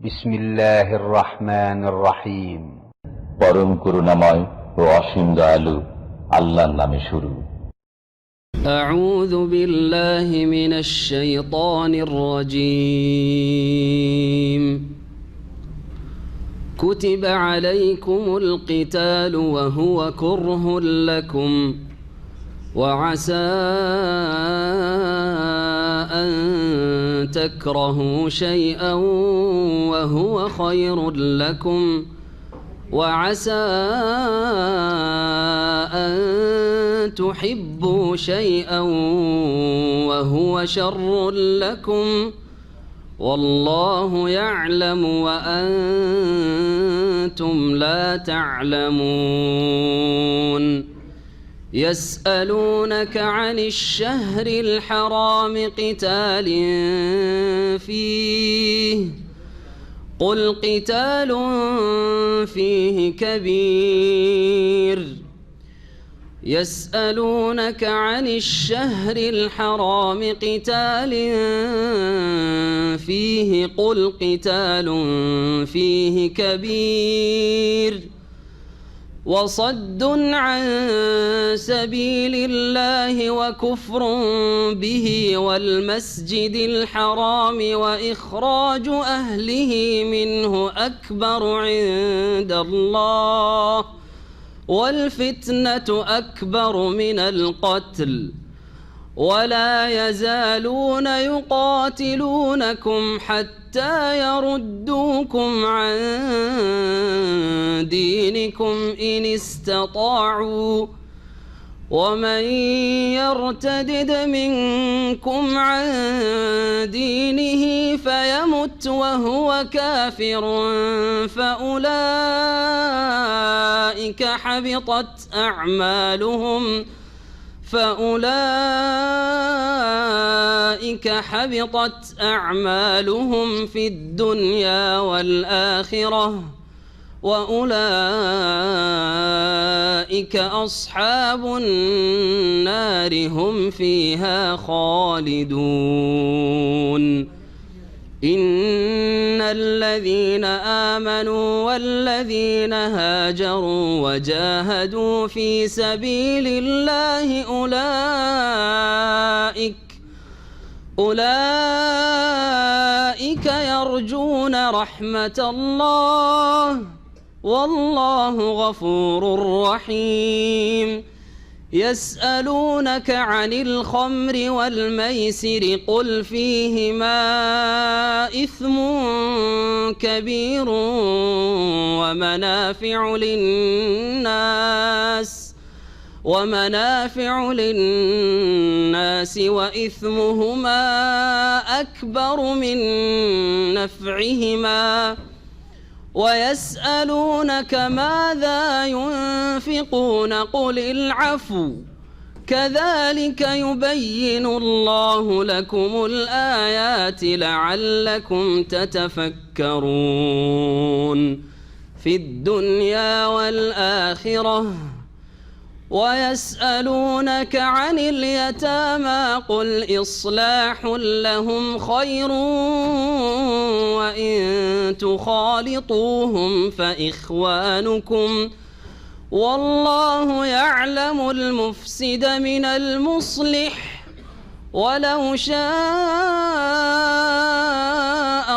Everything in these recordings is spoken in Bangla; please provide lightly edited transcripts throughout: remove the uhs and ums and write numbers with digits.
বিসমিল্লাহির রহমানির রহিম। পরম করুণাময় ও অসীম দয়ালু আল্লাহর নামে শুরু। أعوذ بالله من الشيطان الرجيم. كتب عليكم القتال وهو كره لكم وعسى أن تكرهوا شيئا وهو خير لكم وعسى أن تحبوا شيئا وهو شر لكم والله يعلم وأنتم لا تعلمون. يسألونك عن الشهر الحرام قتال فيه قل قتال فيه كبير. يسألونك عن الشهر الحرام قتال فيه قل قتال فيه كبير وصد عن سبيل الله وكفر به والمسجد الحرام وإخراج أهله منه أكبر عند الله والفتنة أكبر من القتل ولا يزالون يقاتلونكم حتى يردوكم عن دينكم إن استطاعوا ومن يرتدد منكم عن دينه فيمت وهو كافر فأولئك حبطت أعمالهم في الدنيا والآخرة وأولئك أصحاب النار هم فيها خالدون. إن الذين آمنوا والذين هاجروا وجاهدوا في سبيل الله أولئك يرجون رحمة الله والله غفور رحيم. يسألونك عن الخمر والميسر قل فيهما إثم كبير ومنافع للناس وإثمهما أكبر من نفعهما ويسألونك ماذا ينفقون قل العفو كذلك يبين الله لكم الآيات لعلكم تتفكرون في الدنيا والآخرة. ويسألونك عن اليتامى قل إصلاح لهم خير وإن تخالطوهم فإخوانكم والله يعلم المفسد من المصلح ولو شاء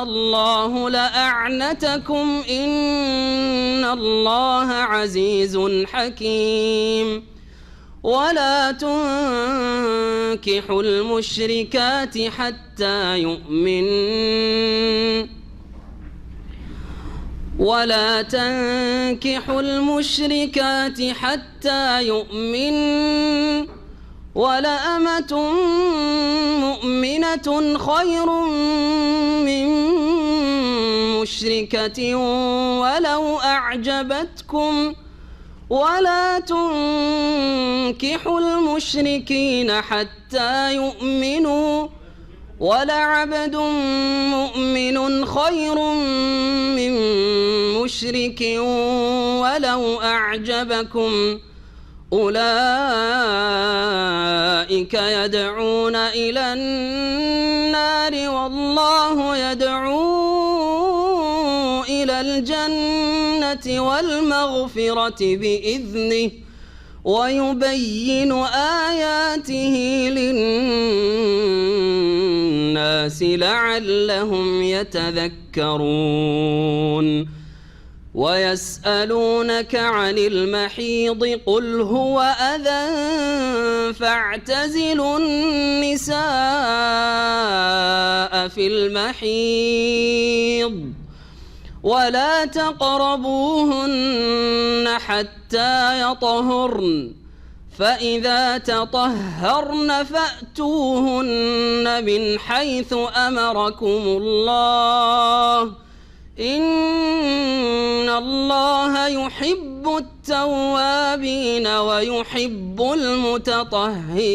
الله لأعنتكم إن الله عزيز حكيم. ولا تنكحوا المشركات حتى يؤمن ولأمة مؤمنة خير من مشركة ولو أعجبتكم ولا تنكحوا المشركين حتى يؤمنوا ولعبد مؤمن خير من مشرك ولو أعجبكم أولئك يدعون إلى النار والله يدعو الجنة والمغفرة بإذنه ويبين آياته للناس لعلهم يتذكرون ويسألونك عن المحيض قل هو أذى فاعتزلوا النساء في المحيض ولا تقربوهن حتى يطهرن فإذا تطهرن فأتوهن من حيث أمركم الله إن الله يحب التوابين ويحب المتطهرين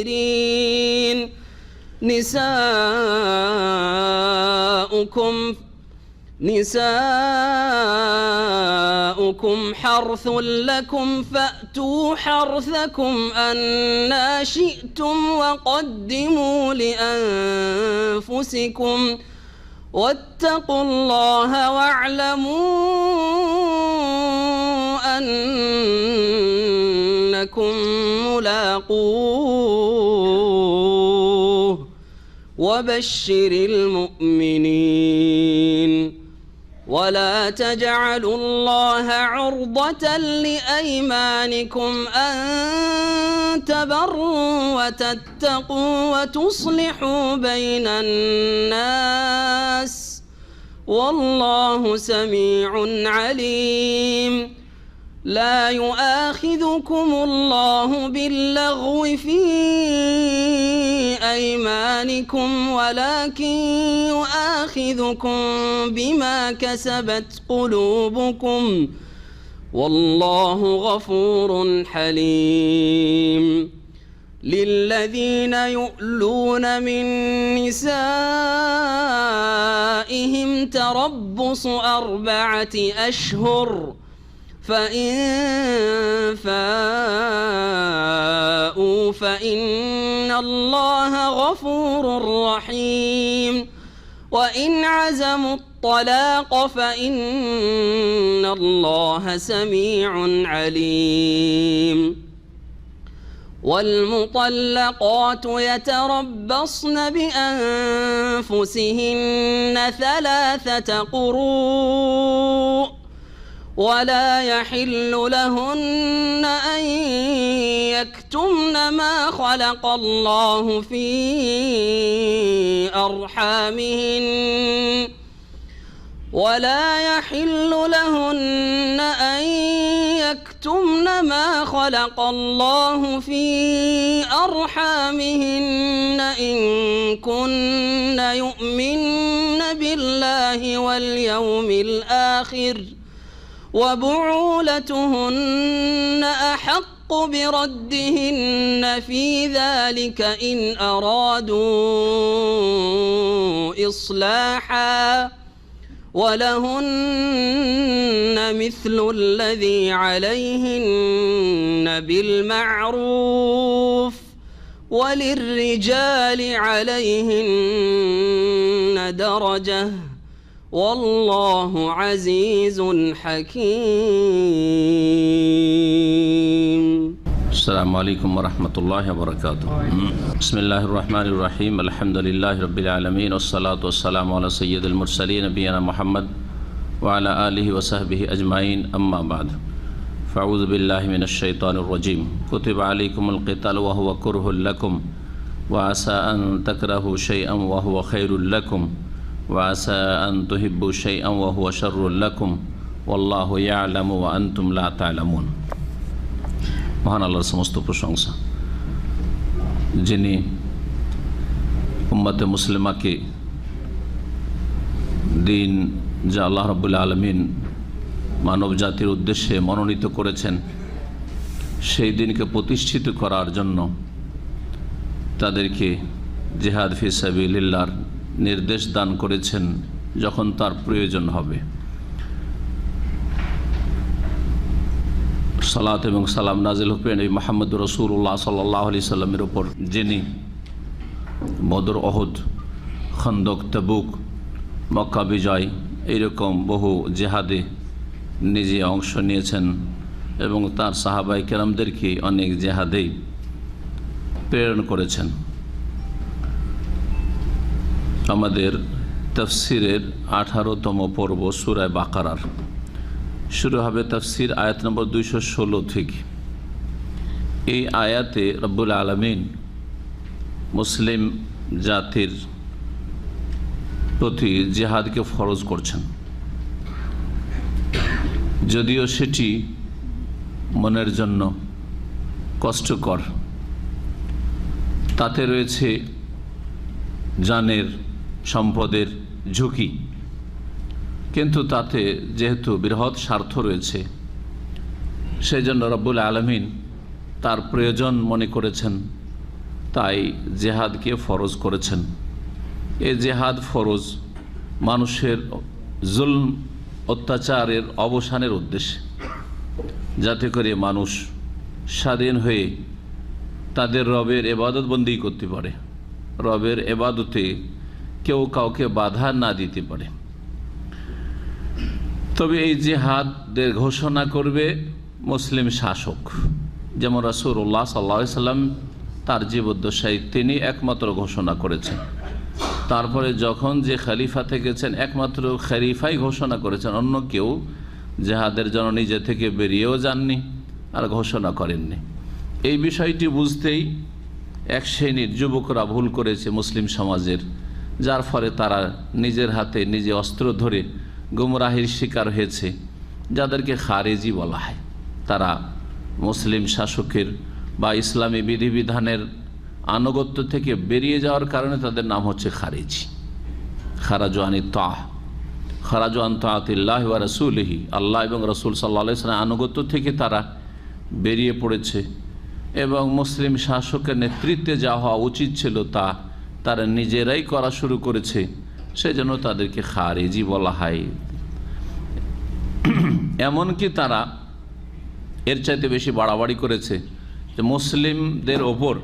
نساؤكم حرث لكم فأتوا حرثكم أنى شئتم وقدموا لأنفسكم واتقوا الله واعلموا أنكم ملاقوه وبشر المؤمنين ولا تجعلوا الله عرضة لأيمانكم أن تبروا وتتقوا وتصلحوا بين الناس والله سميع عليم لا يؤاخذكم الله باللغو في أيمانكم ولكن يؤاخذكم بما كسبت قلوبكم والله غفور حليم للذين يؤلون من نسائهم تربص 4 أشهر فإن فاءوا فإن الله غفور رحيم وإن عزموا الطلاق فإن الله سميع عليم والمطلقات يتربصن بأنفسهن 3 قروء ولا يحل لهن أن يكتمن ما خلق الله في أرحامهن إن كن يؤمن بالله واليوم الآخر وبعولتهن أحق بردهن في ذلك إن أرادوا إصلاحا ولهن مثل الذي عليهن بالمعروف وللرجال عليهن درجة والله عزيز حكيم. السلام عليكم ورحمة الله وبركاته. بسم الله الرحمن الرحيم. الحمد لله رب العالمين والصلاة والسلام على سيد المرسلين نبينا محمد وعلى آله وصحبه أجمعين. أما بعد فأعوذ بالله من الشيطان الرجيم. كتب عليكم القتال وهو كره لكم وعسى أن تكرهوا شيئا وهو خير لكم وعسى أن تحبوا شيئا وهو شر لكم والله يعلم وأنتم لا تعلمون. মহান আল্লাহর সমস্ত প্রশংসা, যিনি উম্মতে মুসলিমাকে দিন যা আল্লাহ রাব্বুল আলামিন মানব জাতির উদ্দেশ্যে মনোনীত করেছেন সেই দিনকে প্রতিষ্ঠিত করার জন্য তাদেরকে জিহাদ ফি সাবিলিল্লাহর নির্দেশ দান করেছেন যখন তার প্রয়োজন হবে। সালাত এবং সালাম নাজিল হোক নবী মুহাম্মদ রাসূলুল্লাহ সাল্লাল্লাহু আলাইহি সাল্লামের উপর, যিনি বদর, অহুদ, খন্দক, তাবুক, মক্কা বিজয় এইরকম বহু জেহাদে নিজে অংশ নিয়েছেন এবং তার সাহাবাই কেরামদেরকে অনেক জেহাদেই প্রেরণ করেছেন। আমাদের তাফসিরের 18তম পর্ব সূরা বাকারার শুরু হবে তাফসির আয়াত নম্বর 216 থেকে। এই আয়াতে রব্বুল আলামিন মুসলিম জাতির প্রতি জিহাদকে ফরজ করছেন, যদিও সেটি মনের জন্য কষ্টকর, তাতে রয়েছে জানের সম্পদের ঝুঁকি, কিন্তু তাতে যেহেতু বৃহৎ স্বার্থ রয়েছে সেই জন্য রব্বুল আলামিন তার প্রয়োজন মনে করেছেন, তাই জেহাদকে ফরজ করেছেন। এই জেহাদ ফরজ মানুষের জুলম অত্যাচারের অবসানের উদ্দেশ্যে, যাতে করে মানুষ স্বাধীন হয়ে তাদের রবের এবাদত বন্দি করতে পারে, রবের এবাদতে কেউ কাউকে বাধা না দিতে পারে। তবে এই জিহাদের ঘোষণা করবে মুসলিম শাসক, যেমন রাসূলুল্লাহ সাল্লাল্লাহু আলাইহি সাল্লাম তার জীবদ্দশায় তিনি একমাত্র ঘোষণা করেছেন। তারপরে যখন যে খলিফা থেকেছেন একমাত্র খলিফাই ঘোষণা করেছেন, অন্য কেউ জিহাদের জন্য নিজে থেকে বেরিয়েও যাননি আর ঘোষণা করেননি। এই বিষয়টি বুঝতেই এক শ্রেণীর যুবকরা ভুল করেছে মুসলিম সমাজের, যার ফলে তারা নিজের হাতে নিজে অস্ত্র ধরে গুমরাহির শিকার হয়েছে, যাদেরকে খারেজি বলা হয়। তারা মুসলিম শাসকের বা ইসলামী বিধিবিধানের আনুগত্য থেকে বেরিয়ে যাওয়ার কারণে তাদের নাম হচ্ছে খারেজি। খারাজু আনি তাহ, খারাজু আন তাআতিল্লাহি ওয়া রাসূলিহি, আল্লাহ এবং রাসূল সাল্লাল্লাহু আলাইহি ওয়াসাল্লামের আনুগত্য থেকে তারা বেরিয়ে পড়েছে এবং মুসলিম শাসকের নেতৃত্বে যা হওয়া উচিত ছিল তা তারা নিজেরাই করা শুরু করেছে, সেজন্য তাদেরকে খারেজি বলা হয়। এমনকি তারা এর চাইতে বেশি বাড়াবাড়ি করেছে যে মুসলিমদের ওপর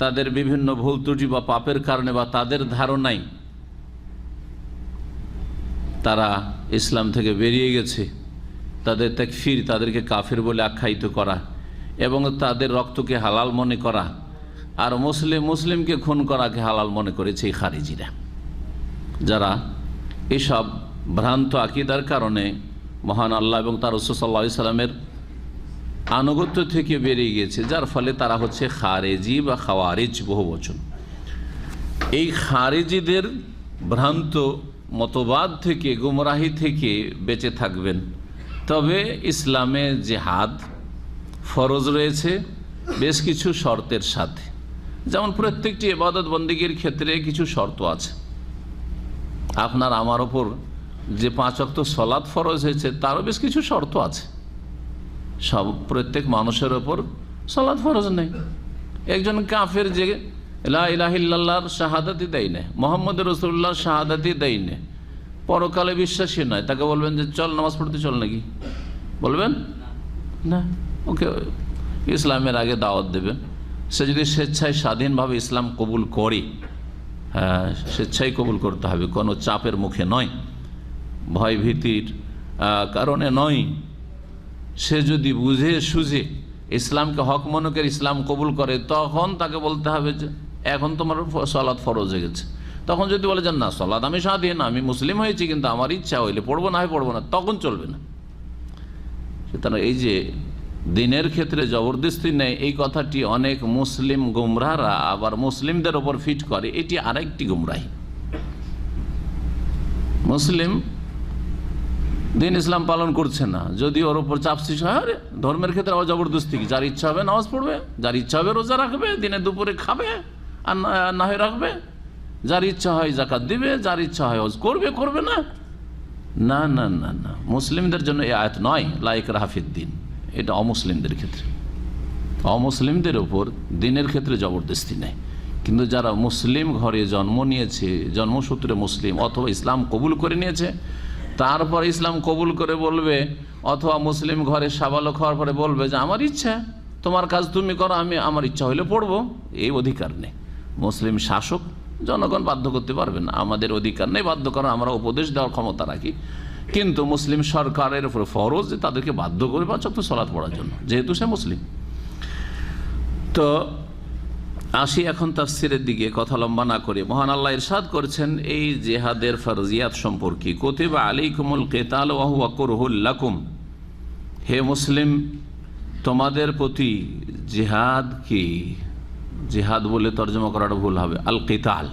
তাদের বিভিন্ন ভুল ত্রুটি বা পাপের কারণে বা তাদের ধারণায় তারা ইসলাম থেকে বেরিয়ে গেছে, তাদের তাকফির, তাদেরকে কাফির বলে আখ্যায়িত করা এবং তাদের রক্তকে হালাল মনে করা, আর মুসলিমকে খুন করাকে হালাল মনে করেছে এই খারিজিরা, যারা এসব ভ্রান্ত আকীদার কারণে মহান আল্লাহ এবং তার রাসূল সাল্লাল্লাহু আলাইহি সাল্লামের আনুগত্য থেকে বেরিয়ে গিয়েছে, যার ফলে তারা হচ্ছে খারেজি বা খাওয়ারিজ বহুবচন। এই খারেজিদের ভ্রান্ত মতবাদ থেকে, গুমরাহি থেকে বেঁচে থাকবেন। তবে ইসলামে জিহাদ ফরজ রয়েছে বেশ কিছু শর্তের সাথে, যেমন প্রত্যেকটি ইবাদত বন্দেগীর ক্ষেত্রে কিছু শর্ত আছে। আপনার আমার ওপর যে 5 ওয়াক্ত সালাত ফরজ হয়েছে তারও বেশ কিছু শর্ত আছে। প্রত্যেক মানুষের ওপর সালাত ফরজ নেই। একজন কাফের যে লা ইলাহা ইল্লাল্লাহর শাহাদাতই দেয় না, মুহাম্মদ রাসূলুল্লাহর শাহাদাতই দেয় না, পরকালে বিশ্বাসী নয়, তাকে বলবেন যে চল নামাজ পড়তে চল নাকি? বলবেন না, ওকে ইসলামের আগে দাওয়াত দেবেন। সে যদি স্বেচ্ছায় স্বাধীনভাবে ইসলাম কবুল করে, হ্যাঁ স্বেচ্ছায় কবুল করতে হবে, কোনো চাপের মুখে নয়, ভয় ভীতির কারণে নয়। সে যদি বুঝে সুঝে ইসলামকে হক মনে করে ইসলাম কবুল করে, তখন তাকে বলতে হবে যে এখন তোমার সালাত ফরজ হয়ে গেছে। তখন যদি বলে যে না সালাত আমি স্বাধীন, আমি মুসলিম হয়েছি, কিন্তু আমার ইচ্ছা হইলে পড়বো না হয় পড়বো না, তখন চলবে না। সুতরাং এই যে দিনের ক্ষেত্রে জবরদস্তি নেই, এই কথাটি অনেক মুসলিম গুমরাহরা আবার মুসলিমদের ওপর ফিট করে, এটি আরেকটি গুমরাহি। মুসলিম দিন ইসলাম পালন করছে না, যদি ওর ওপর চাপ সৃষ্টি হয়, আরে ধর্মের ক্ষেত্রে আবার জবরদস্তি কি? যার ইচ্ছা হবে নামাজ পড়বে, যার ইচ্ছা হবে রোজা রাখবে, দিনে দুপুরে খাবে আর না হয় রাখবে, যার ইচ্ছা হয় যাকাত দিবে, যার ইচ্ছা হয় হজ করবে, করবে না। না না না না, মুসলিমদের জন্য এই আয়াত নয়, লা ইকরাহা ফিদ্দিন। এটা অমুসলিমদের ক্ষেত্রে, অমুসলিমদের ওপর দিনের ক্ষেত্রে জবরদস্তি নেই। কিন্তু যারা মুসলিম ঘরে জন্ম নিয়েছে, জন্মসূত্রে মুসলিম, অথবা ইসলাম কবুল করে নিয়েছে, তারপর ইসলাম কবুল করে বলবে, অথবা মুসলিম ঘরে সাবালক হওয়ার পরে বলবে যে আমার ইচ্ছা, তোমার কাজ তুমি করো, আমি আমার ইচ্ছা হইলে পড়বো, এই অধিকার নেই। মুসলিম শাসক জনগণ বাধ্য করতে পারবে না, আমাদের অধিকার নেই বাধ্য করা, আমরা উপদেশ দেওয়ার ক্ষমতা রাখি, কিন্তু মুসলিম সরকারের উপর ফরজ যে তাদেরকে বাধ্য করে 5 ওয়াক্ত সালাত পড়ার জন্য, যেহেতু সে মুসলিম। তো আসি এখন তাফসিরের দিকে, কথা লম্বা না করে। মহান আল্লাহ ইরশাদ করেছেন এই জিহাদের ফরজিয়াত সম্পর্কে, কুতিবা আলাইকুমুল কিতাল ওয়া হুয়া কুরহুল লাকুম, হে মুসলিম তোমাদের প্রতি জিহাদ কি, জিহাদ বলে তর্জমা করাটা ভুল হবে, আল কিতাল।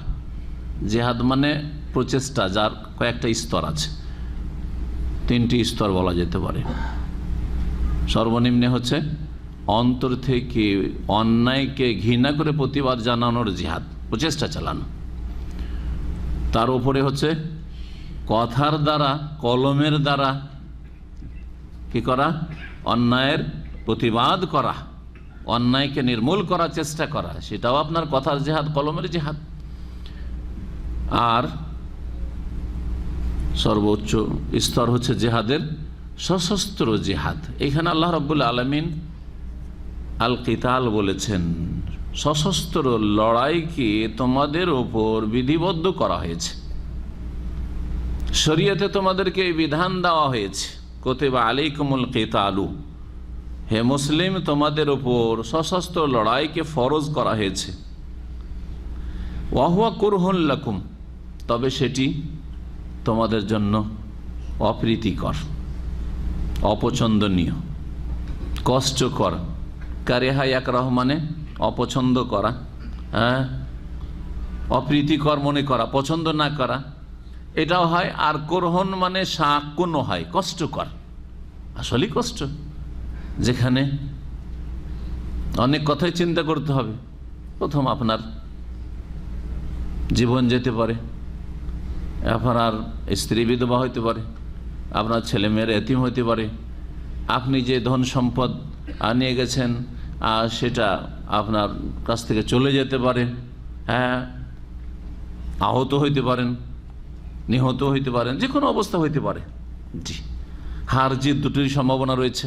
জিহাদ মানে প্রচেষ্টা, যার কয়েকটা স্তর আছে, 3টি স্তর বলা যেতে পারে। সর্বনিম্নে হচ্ছে অন্তর থেকে অন্যায়কে ঘৃণা করে প্রতিবাদ জানানোর জিহাদ, প্রচেষ্টা চালানো। তার উপরে হচ্ছে কথার দ্বারা, কলমের দ্বারা কি করা, অন্যায়ের প্রতিবাদ করা, অন্যায়কে নির্মূল করার চেষ্টা করা, সেটাও আপনার কথার জিহাদ, কলমের জিহাদ। আর সর্বোচ্চ স্তর হচ্ছে জিহাদের সশস্ত্র জিহাদ। এখানে আল্লাহ রাব্বুল আলামিন আল কিতাল বলেছেন, সশস্ত্র লড়াইকে তোমাদের ওপর বিধিবদ্ধ করা হয়েছে, শরীয়তে তোমাদেরকে বিধান দেওয়া হয়েছে। কুতিবা আলাইকুমুল কিতালু, হে মুসলিম তোমাদের উপর সশস্ত্র লড়াইকে ফরজ করা হয়েছে। ওয়া হুয়া কুরহুল লাকুম, তবে সেটি তোমাদের জন্য অপ্রীতিকর, অপছন্দনীয়, কষ্টকর। কারেহা ইয়াকরাহ মানে অপছন্দ করা, হ্যাঁ, অপ্রীতিকর মনে করা, পছন্দ না করা, এটাও হয়। আর করহন মানে শাকুন হয়, কষ্টকর, আসলেই কষ্ট, যেখানে অনেক কথাই চিন্তা করতে হবে। প্রথম আপনার জীবন যেতে পারে, আপনার স্ত্রী বিধবা হইতে পারে, আপনার ছেলে মেয়ের এতিম হইতে পারে, আপনি যে ধন সম্পদ নিয়ে গেছেন সেটা আপনার কাছ থেকে চলে যেতে পারে, হ্যাঁ, আহত হইতে পারেন, নিহত হইতে পারেন, যে কোনো অবস্থা হইতে পারে। জি, হার জিত দুটোরই সম্ভাবনা রয়েছে।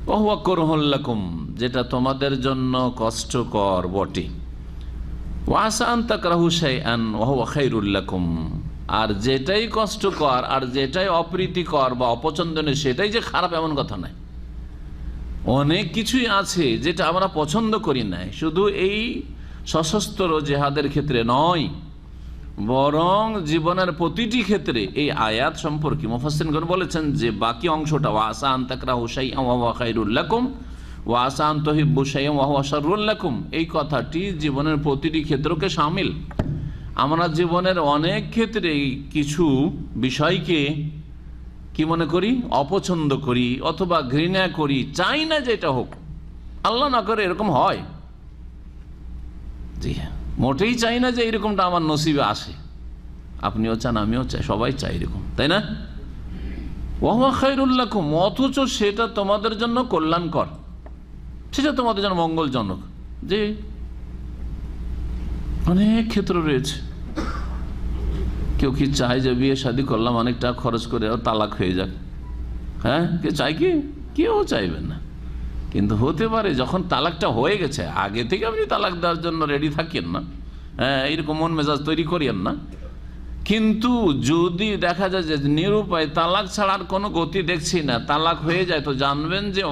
ওয়া হুয়া কুরহুল লাকুম, যেটা তোমাদের জন্য কষ্টকর বটে। ওয়া আসা আন তাকরাহু শাইআন ওয়া হুয়া খায়রুল লাকুম, আর যেটাই কষ্টকর আর যেটাই অপ্রীতিকর বা অপছন্দনীয় সেটাই যে খারাপ এমন কথা নয়। অনেক কিছুই আছে যেটা আমরা পছন্দ করি না, শুধু এই সশস্ত্র জিহাদের ক্ষেত্রে নয়, বরং জীবনের প্রতিটি ক্ষেত্রে। এই আয়াত সম্পর্কে মুফাসসিরগণ বলেছেন যে বাকি অংশটা, ওয়া আসা আন তাকরাহু শাইআন ওয়া হুয়া খায়রুল লাকুম ওয়া আসা আন তুহিব্বু শাইআন ওয়া হুয়া শাররুল লাকুম, এই কথাটি জীবনের প্রতিটি ক্ষেত্রকে শামিল। আমরা জীবনের অনেক ক্ষেত্রে কিছু বিষয়কে কি মনে করি, অপছন্দ করি অথবা ঘৃণা করি, চাই না যে এটা হোক, আল্লাহ না করে এরকম হয়। জি হ্যাঁ, মোটেই চাই না যে এরকমটা আমার নসিবে আসে। আপনিও চান, আমিও চাই, সবাই চাই এরকম, তাই না? ওয়া হুয়া খায়রুল লাকুম, অথচ সেটা তোমাদের জন্য কল্যাণকর, সেটা তোমাদের জন্য মঙ্গলজনক। যে অনেক ক্ষেত্র রয়েছে, কেউ কি চায় যে বিয়ে শাদী করলাম অনেক টাকা খরচ করে তালাক হয়ে যাক? হ্যাঁ, কে চায় কি? কেউ চাইবেন না। কিন্তু হতে পারে যখন তালাকটা হয়ে গেছে, আগে থেকে আপনি তালাক দেওয়ার জন্য রেডি থাকেন না, হ্যাঁ, এইরকম মন মেজাজ তৈরি করিয়েন না। কিন্তু যদি দেখা যায় যে নিরুপায়, তালাক ছাড়ার কোনো গতি দেখছি না, তালাক হয়ে যায়, তো জানবেন যে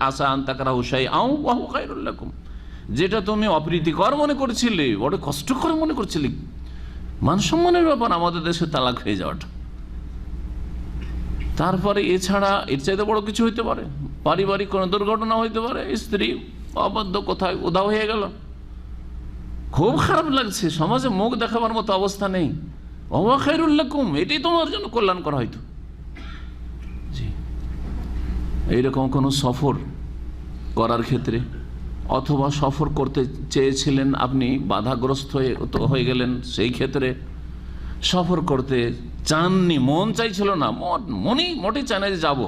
আসা আনতাকরাহু শাইআন ওয়া হুয়া খায়রুল লাকুম, যেটা তুমি অপ্রীতিকর মনে করছিলে, বড় কষ্টকর মনে করছিলে, মান সম্মানের ব্যাপার আমাদের দেশে তালাক হয়ে যাওয়াটা। তারপরে এছাড়া এর চাইতে বড় কিছু হইতে পারে, পারিবারিক কোনো দুর্ঘটনা হইতে পারে, স্ত্রী অবাধ্য কোথায় উধাও হয়ে গেল, খুব খারাপ লাগছে, সমাজে মুখ দেখাবার মতো অবস্থা নেই, ওয়া হুয়া খায়রুল লাকুম, এটাই তোমার জন্য কল্যাণ করা হয়তো। জি, এইরকম কোনো সফর করার ক্ষেত্রে, অথবা সফর করতে চেয়েছিলেন আপনি, বাধাগ্রস্ত হয়ে গেলেন, সেই ক্ষেত্রে সফর করতে চাননি, মন চাইছিল না, মোটেই চায় না যে যাবো,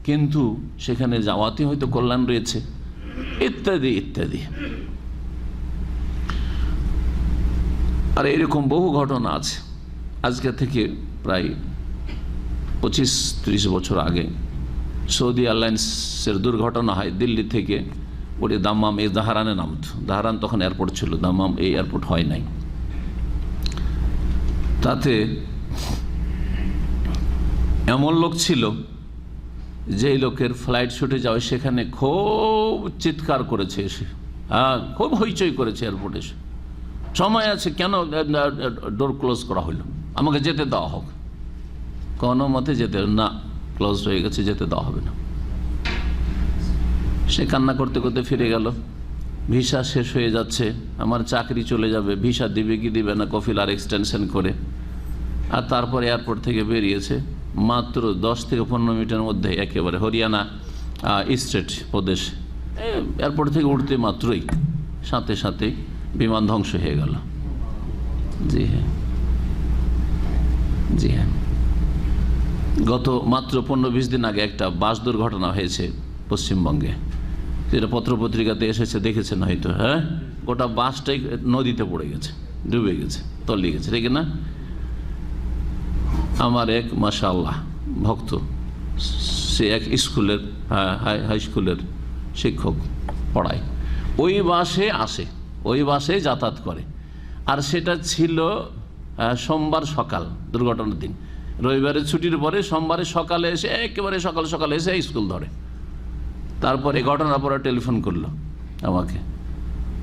কিন্তু সেখানে যাওয়াতে হয়তো কল্যাণ রয়েছে, ইত্যাদি ইত্যাদি। আর এরকম বহু ঘটনা আছে। আজকে থেকে প্রায় 25-30 বছর আগে সৌদি এয়ারলাইন্সের দুর্ঘটনা হয়, দিল্লি থেকে ওটি দাম্মাম এই দাহারানে নামত, দাহারান তখন এয়ারপোর্ট ছিল, দাম্মাম এই এয়ারপোর্ট হয় নাই, তাতে এমন লোক ছিল যেই লোকের ফ্লাইট ছুটে যাওয়া, সেখানে খুব চিৎকার করেছে এসে, খুব হইচই করেছে এয়ারপোর্টে এসে, সময় আছে কেন ডোর ক্লোজ করা হলো, আমাকে যেতে দেওয়া হোক। কোনো মতে যেতে না, ক্লোজ হয়ে গেছে, যেতে দেওয়া হবে না। সে কান্না করতে করতে ফিরে গেল। ভিসা শেষ হয়ে যাচ্ছে, আমার চাকরি চলে যাবে, ভিসা দিবে কি দিবে না, কফিল আর এক্সটেনশন করে। আর তারপর এয়ারপোর্ট থেকে বেরিয়েছে, মাত্র 10 থেকে 15 মিনিটের মধ্যে একেবারে হরিয়ানা স্টেট প্রদেশ, এয়ারপোর্ট থেকে উঠতে মাত্রই সাথে সাথে বিমান ধ্বংস হয়ে গেল। জি হ্যাঁ, জি হ্যাঁ। গত মাত্র 15-20 দিন আগে একটা বাস দুর্ঘটনা হয়েছে পশ্চিমবঙ্গে, যেটা পত্রপত্রিকাতে এসেছে, দেখেছেন হয়তো। হ্যাঁ, গোটা বাসটাই নদীতে পড়ে গেছে, ডুবে গেছে, তলিয়ে গেছে, ঠিক না? আমার এক মাশাআল্লাহ ভক্ত, সে এক স্কুলের, হাই স্কুলের শিক্ষক পড়ায়, ওই বাসে আসে, ওই বাসে যাতায়াত করে। আর সেটা ছিল সোমবার সকাল, দুর্ঘটনার দিন। রবিবারের ছুটির পরে সোমবারে সকালে এসে, একেবারে সকাল সকালে এসে স্কুল ধরে। তারপরে ঘটনার পরে টেলিফোন করলো আমাকে,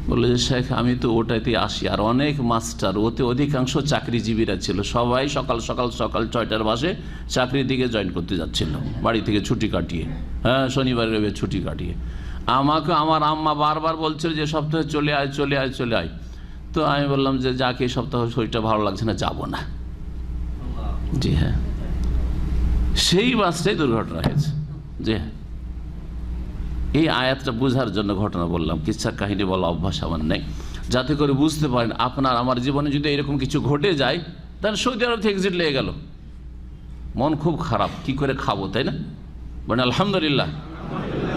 বললো যে শেখ আমি তো ওটাতে আসি, আর অনেক মাস্টার, ওতে অধিকাংশ চাকরিজীবীরা ছিল, সবাই সকাল 6টার বাসে চাকরির দিকে জয়েন করতে যাচ্ছিল, বাড়ি থেকে ছুটি কাটিয়ে, হ্যাঁ শনিবারের রবিবার ছুটি কাটিয়ে। আমাকে আমার আম্মা বারবার বলছিল যে সপ্তাহে চলে আয় চলে আয় চলে আয়। তো আমি বললাম যে যাকে এই সপ্তাহ শরীরটা ভালো লাগছে না, যাব না। জি হ্যাঁ, সেই বাসটাই দুর্ঘটনা হয়েছে। জি হ্যাঁ, এই আয়াতটা বোঝার জন্য ঘটনা বললাম, কিচ্ছা কাহিনী বলা অভ্যাস আমার নেই, যাতে করে বুঝতে পারেন আপনার আমার জীবনে যদি এরকম কিছু ঘটে যায়, তাহলে সৌদি আরব থেকে এক্সিট লেগে গেল, মন খুব খারাপ, কি করে খাবো, তাই না? মানে আলহামদুলিল্লাহ।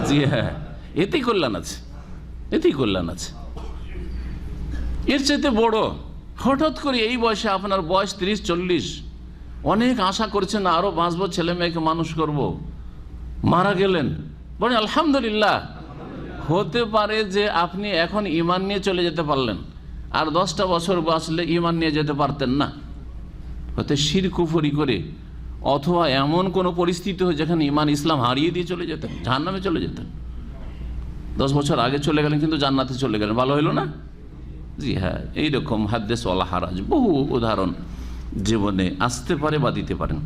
জি হ্যাঁ, এতেই কল্যাণ আছে, এতেই কল্যাণ আছে। এর চাইতে বড়, হঠাৎ করে এই বয়সে, আপনার বয়স 30-40, অনেক আশা করছেন আরো বাঁচবো, ছেলে মেয়েকে মানুষ করব, মারা গেলেন, বলেন আলহামদুলিল্লাহ। হতে পারে যে আপনি এখন ঈমান নিয়ে চলে যেতে পারলেন, আর 10টা বছর বাঁচলে ঈমান নিয়ে যেতে পারতেন না, হয়তো শিরক কুফরি করে, অথবা এমন কোনো পরিস্থিতি হয় যেখানে ঈমান ইসলাম হারিয়ে দিয়ে চলে যেতেন, জাহান্নামে চলে যেতেন। 10 বছর আগে চলে গেলেন কিন্তু জান্নাতে চলে গেলেন, ভালো হইল না? জি হ্যাঁ, এইরকম হাদ্দেস ওয়ালা হারাজ বহু উদাহরণ জীবনে আসতে পারে বা দিতে পারেন।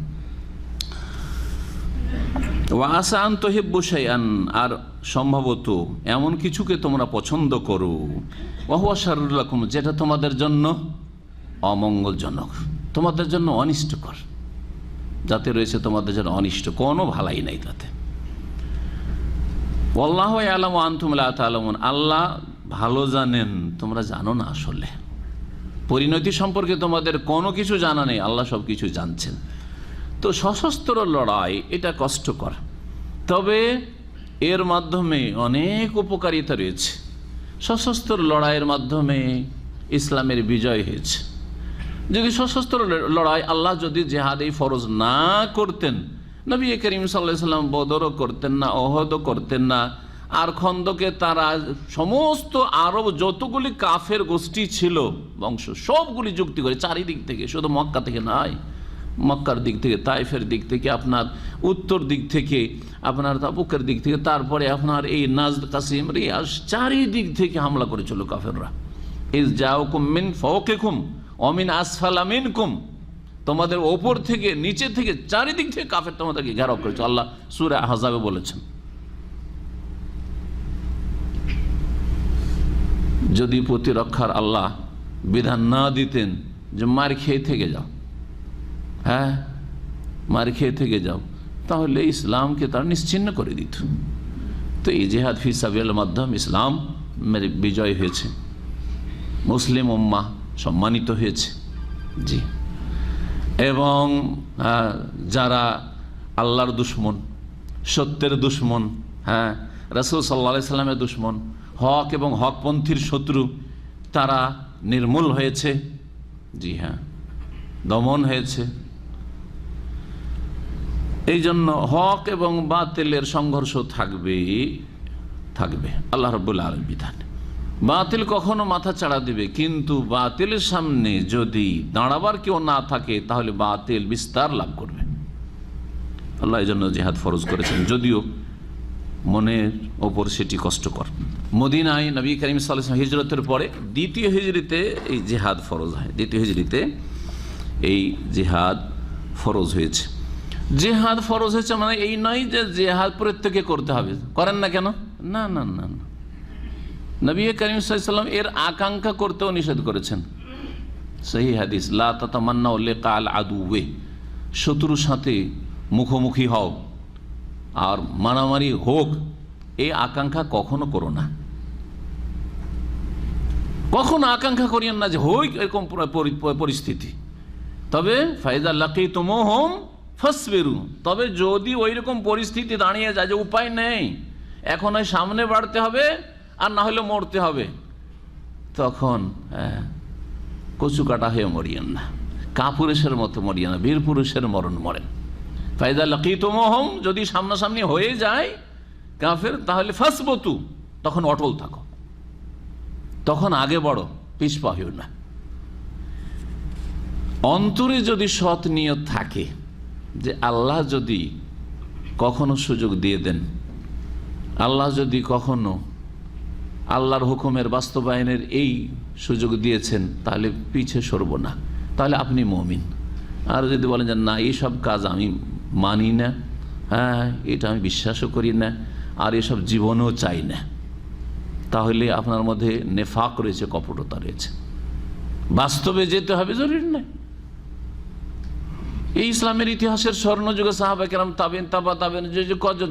ওয়াসান তুহিব্বু শাইআন, আর সম্ভবত এমন কিছুকে তোমরা পছন্দ করো, ওয়া হুয়া শাররুল লাকুম, যেটা তোমাদের জন্য অমঙ্গলজনক, তোমাদের জন্য অনিষ্টকর, যাতে রয়েছে তোমাদের জন্য অনিষ্ট, কোনো ভালাই নাই তাতে। ওয়াল্লাহু ইয়ালামু ওয়া আনতুম লা তা'লামুন, আল্লাহ ভালো জানেন, তোমরা জানো না। আসলে পরিণতি সম্পর্কে তোমাদের কোনো কিছু জানা নেই, আল্লাহ সব কিছু জানছেন। তো সশস্ত্র লড়াই এটা কষ্টকর, তবে এর মাধ্যমে অনেক উপকারিতা রয়েছে। সশস্ত্র লড়াইয়ের মাধ্যমে ইসলামের বিজয় হয়েছে। যদি সশস্ত্র লড়াই, আল্লাহ যদি জেহাদে ফরজ না করতেন, নবী করিম সাল্লাল্লাহু আলাইহি ওয়াসাল্লাম বদরও করতেন না, ওহদও করতেন না, আর খন্দকে তারা সমস্ত আরব যতগুলি কাফের গোষ্ঠী ছিল বংশ, সবগুলি যুক্তি করে চারিদিক থেকে, শুধু মক্কা থেকে নয়, মক্কার দিক থেকে, তাইফের দিক থেকে, আপনার উত্তর দিক থেকে, আপনার তাবুকের দিক থেকে, তারপরে আপনার এই নাজদ, কাসিম, রিয়াজ, চারিদিক থেকে হামলা করেছিল কাফেররা। ইজ জাউকুম মিন ফাওকিকুম ওয়া মিন আসফালা মিনকুম, তোমাদের ওপর থেকে, নিচে থেকে, চারিদিক থেকে কাফের তোমাদেরকে ঘেরাও করেছে, আল্লাহ সূরা আহজাবে বলেছেন। যদি প্রতিরক্ষার আল্লাহ বিধান না দিতেন যে মার খেয়ে থেকে যাও, হ্যাঁ মার খেয়ে থেকে যাও, তাহলে ইসলামকে তারা নিশ্চিহ্ন করে দিত। তো এই জিহাদ ফি সাবিলিল্লাহর মাধ্যমে ইসলাম বিজয় হয়েছে, মুসলিম উম্মাহ সম্মানিত হয়েছে। জি, এবং যারা আল্লাহর দুশমন, সত্যের দুশমন, হ্যাঁ রাসূল সাল্লাল্লাহু আলাইহি সাল্লামের দুশমন, হক এবং হকপন্থীর শত্রু, তারা নির্মূল হয়েছে। জি হ্যাঁ, দমন হয়েছে। এই জন্য হক এবং বাতিলের সংঘর্ষ থাকবে, আল্লাহ রাব্বুল আলামিনের বিধানে। বাতিল কখনো মাথা চাড়া দিবে, কিন্তু বাতিলের সামনে যদি দাঁড়াবার কেউ না থাকে তাহলে বাতিল বিস্তার লাভ করবে। আল্লাহ এই জন্য জিহাদ ফরজ করেছেন, যদিও মনের ওপর সেটি কষ্টকর। মদিনায় নবী করিম সাল্লাল্লাহু আলাইহি ওয়াসাল্লাম হিজরতের পরে দ্বিতীয় হিজরিতে এই জিহাদ ফরজ হয়। দ্বিতীয় হিজরিতে এই জিহাদ ফরজ হয়েছে। জিহাদ ফরজ হয়েছে মানে এই নয় যে জিহাদ প্রত্যেকে করতে হবে। করেন না কেন? না না না না, নবী করিম সাল্লাল্লাহু আলাইহি ওয়াসাল্লাম এর আকাঙ্ক্ষা করতেও নিষেধ করেছেন। সহিহ হাদিস, লা তাতামান্নাউ লিকাল আদুওয়ে, শত্রুর সাথে মুখোমুখি হও আর মারামারি হোক, এই আকাঙ্ক্ষা কখনো করো না। কখনো আকাঙ্ক্ষা করিয়েন না যে হই এরকম পরিস্থিতি। তবে ফাইজা লাকিতুমুহুম ফাসবিরু, তবে যদি ওই রকম পরিস্থিতি দাঁড়িয়ে যায় যে উপায় নেই, এখন ওই সামনে বাড়তে হবে আর না হলে মরতে হবে, তখন কচু কাটা হয়ে মরিয়েন না, কাপুরুষের মতো মরিয়েন না, বীর পুরুষের মরণ মরেন। ফাইদা লাকিতুমুহুম, যদি সামনাসামনি হয়ে যায় কাফের, তাহলে ফাসবতু, তখন অটল থাকো, তখন আগে বড়, পিছপা হইও না। অন্তরে যদি সৎ নিয়ত থাকে যে আল্লাহ যদি কখনো সুযোগ দিয়ে দেন, আল্লাহ যদি কখনো আল্লাহর হুকুমের বাস্তবায়নের এই সুযোগ দিয়েছেন, তাহলে পিছে সরব না, তাহলে আপনি মুমিন। আর যদি বলেন যে না, এইসব কাজ আমি মানি না, হ্যাঁ এটা আমি বিশ্বাসও করি না, আর এসব জীবনেও চাই না, তাহলে আপনার মধ্যে নেফাক রয়েছে, কপটতা রয়েছে। বাস্তবে যেতে হবে, জরুরি নয়। এই ইসলামের ইতিহাসের স্বর্ণযুগে সাহাবা কেরাম, তাবেন, তাবা তাবেন,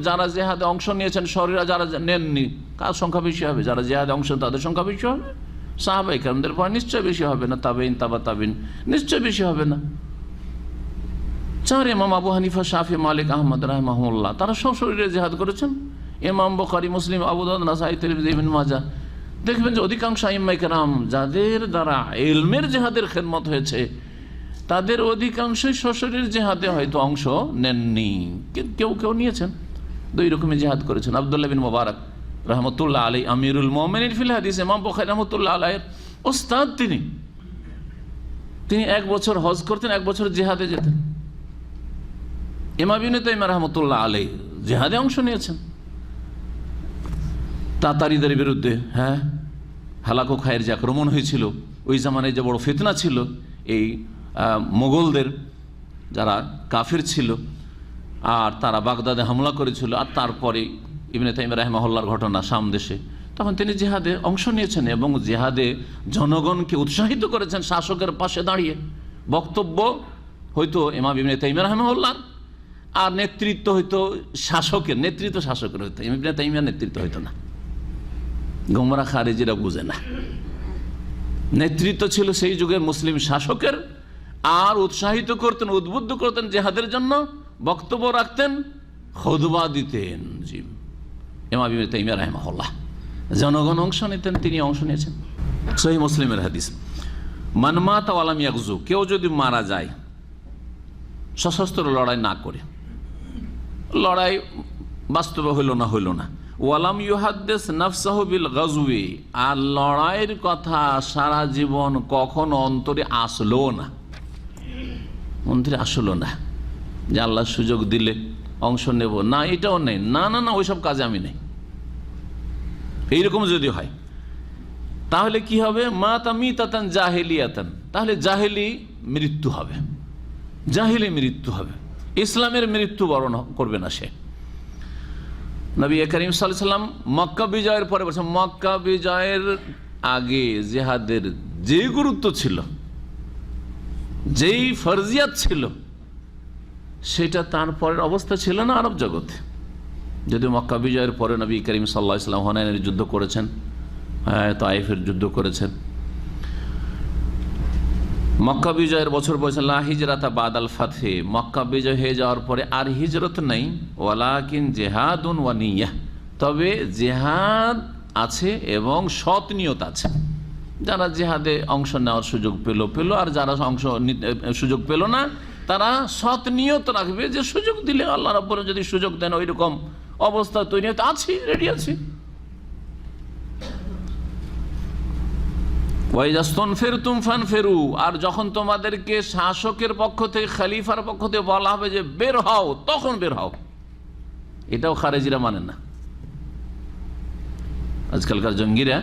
যারা জেহাদে অংশ নিয়েছেন, শরীরা যারা নেননি, কার সংখ্যা বেশি হবে? যারা জেহাদে অংশ, তাদের সংখ্যা বেশি হবে। সাহাবা কেরামদের পর নিশ্চয় বেশি হবে না, তাবেন, তাবা তাবেন নিশ্চয় বেশি হবে না। চার ইমাম আবু হানিফা, শাফি, মালিক, আহমদ রাহিমাহুল্লাহ, তারা সব শরীরে জেহাদ করেছেন। ইমাম বুখারী, মুসলিম, আবু দাউদ, নাসাঈ, তিরমিজি, ইবনে মাজাহ, দেখবেন যে অধিকাংশ আইম্মায়ে কেরাম যাদের দ্বারা ইলমের জেহাদের খেদমত হয়েছে, তাদের অধিকাংশই সশরীর জেহাদে হয়তো অংশ নেননি, কেউ কেউ নিয়েছেন। দুই রকমের জেহাদ করেছেন। আব্দুল্লাহ বিন মুবারক রহমতুল্লাহ আলাইহি, আমিরুল মুমিনিন ফিল হাদিস, ইমাম বুখারী রহমতুল্লাহ আলাইহির ওস্তাদ তিনি 1 বছর হজ করতেন, 1 বছর জেহাদে যেতেন। ইমাম ইবনে তাইমিয়া রহমতুল্লাহ আলাইহি জেহাদে অংশ নিয়েছেন তাতারীদের বিরুদ্ধে। হ্যাঁ, হালাকু খায়ের যে আক্রমণ হয়েছিল, ওই জামানায় যে বড় ফিতনা ছিল, এই মোগলদের যারা কাফির ছিল, আর তারা বাগদাদে হামলা করেছিল, আর তারপরে ইবনে তাইমিয়া রাহিমাহুল্লাহর ঘটনা শাম দেশে, তখন তিনি জিহাদে অংশ নিয়েছেন এবং জিহাদে জনগণকে উৎসাহিত করেছেন শাসকের পাশে দাঁড়িয়ে। বক্তব্য হয়তো ইমাম ইবনে তাইমিয়া রাহিমাহুল্লাহর, আর নেতৃত্ব হয়তো শাসকের, নেতৃত্ব শাসকের হইতো, ইবনে তাইমিয়ার নেতৃত্ব হইতো না। গোমরা খারেজিরা বুঝে না, নেতৃত্ব ছিল সেই যুগের মুসলিম শাসকের, আর উৎসাহিত করতেন, উদ্বুদ্ধ করতেন জেহাদের জন্য, বক্তব্য রাখতেন, খুতবা দিতেন। জি, ইমাম ইবনে তাইমিয়া রাহিমাহুল্লাহ। জনগণ অংশ নিতেন, তিনি অংশ নিয়েছেন। সহিহ মুসলিমের হাদিস, মান মাতা ওয়া লাম ইয়াগজু, কেউ যদি মারা যায় সশস্ত্র লড়াই না করে, লড়াই বাস্তবে হইল না, ওয়ালাম ইউহাদ্দিস নাফসাহু বিল গাজওয়ি, আর লড়াইয়ের কথা সারা জীবন কখনো অন্তরে আসলো না, অন্তরে আসলো না যে আল্লাহ সুযোগ দিলে অংশ নেব, না এটাও নেই, না না না ওইসব কাজে আমি নেই, এইরকম যদি হয় তাহলে কি হবে? মাতা মিতাতান জাহেলিয়াতান, তাহলে জাহেলি মৃত্যু হবে, জাহেলি মৃত্যু হবে, ইসলামের মৃত্যু বরণ করবে না সে। নবী করিম সাল্লাল্লাহু আলাইহি ওয়াসাল্লাম মক্কা বিজয়ের পরে বলছেন, মক্কা বিজয়ের আগে জিহাদের যে গুরুত্ব ছিল, যেই ফরজিয়াত ছিল, সেটা তার পরের অবস্থা ছিল না আরব জগতে। যদি মক্কা বিজয়ের পরে নবী করিম সাল্লাল্লাহু আলাইহি ওয়াসাল্লাম হুনাইনের যুদ্ধ করেছেন, তায়েফের যুদ্ধ করেছেন, মক্কা বিজয়ের বছর বলছেন লা হিজরাতা বাদাল ফাতহে, মক্কা বিজয় হয়ে যাওয়ার পরে আর হিজরত নেই, ওয়ালাকিন জিহাদুন ওয়া নিয়াহ, তবে জিহাদ আছে এবং সৎ নিয়ত আছে। যারা জিহাদে অংশ নেওয়ার সুযোগ পেল, আর যারা সুযোগ পেল না, তারা সৎ নিয়ত রাখবে যে সুযোগ দিলে আল্লাহ রাব্বুল যদি সুযোগ দেন, ওই রকম অবস্থা তৈরি হতে আছি, রেডি আছি। ওয়াইজাস্তনফিরতুম ফানফিরু, আর যখন তোমাদেরকে শাসকের পক্ষ থেকে, খলিফার পক্ষ থেকে বলা হবে যে বের হও, তখন বের হও। এটাও খারেজিরা মানেন না। আজকালকার জঙ্গিরা,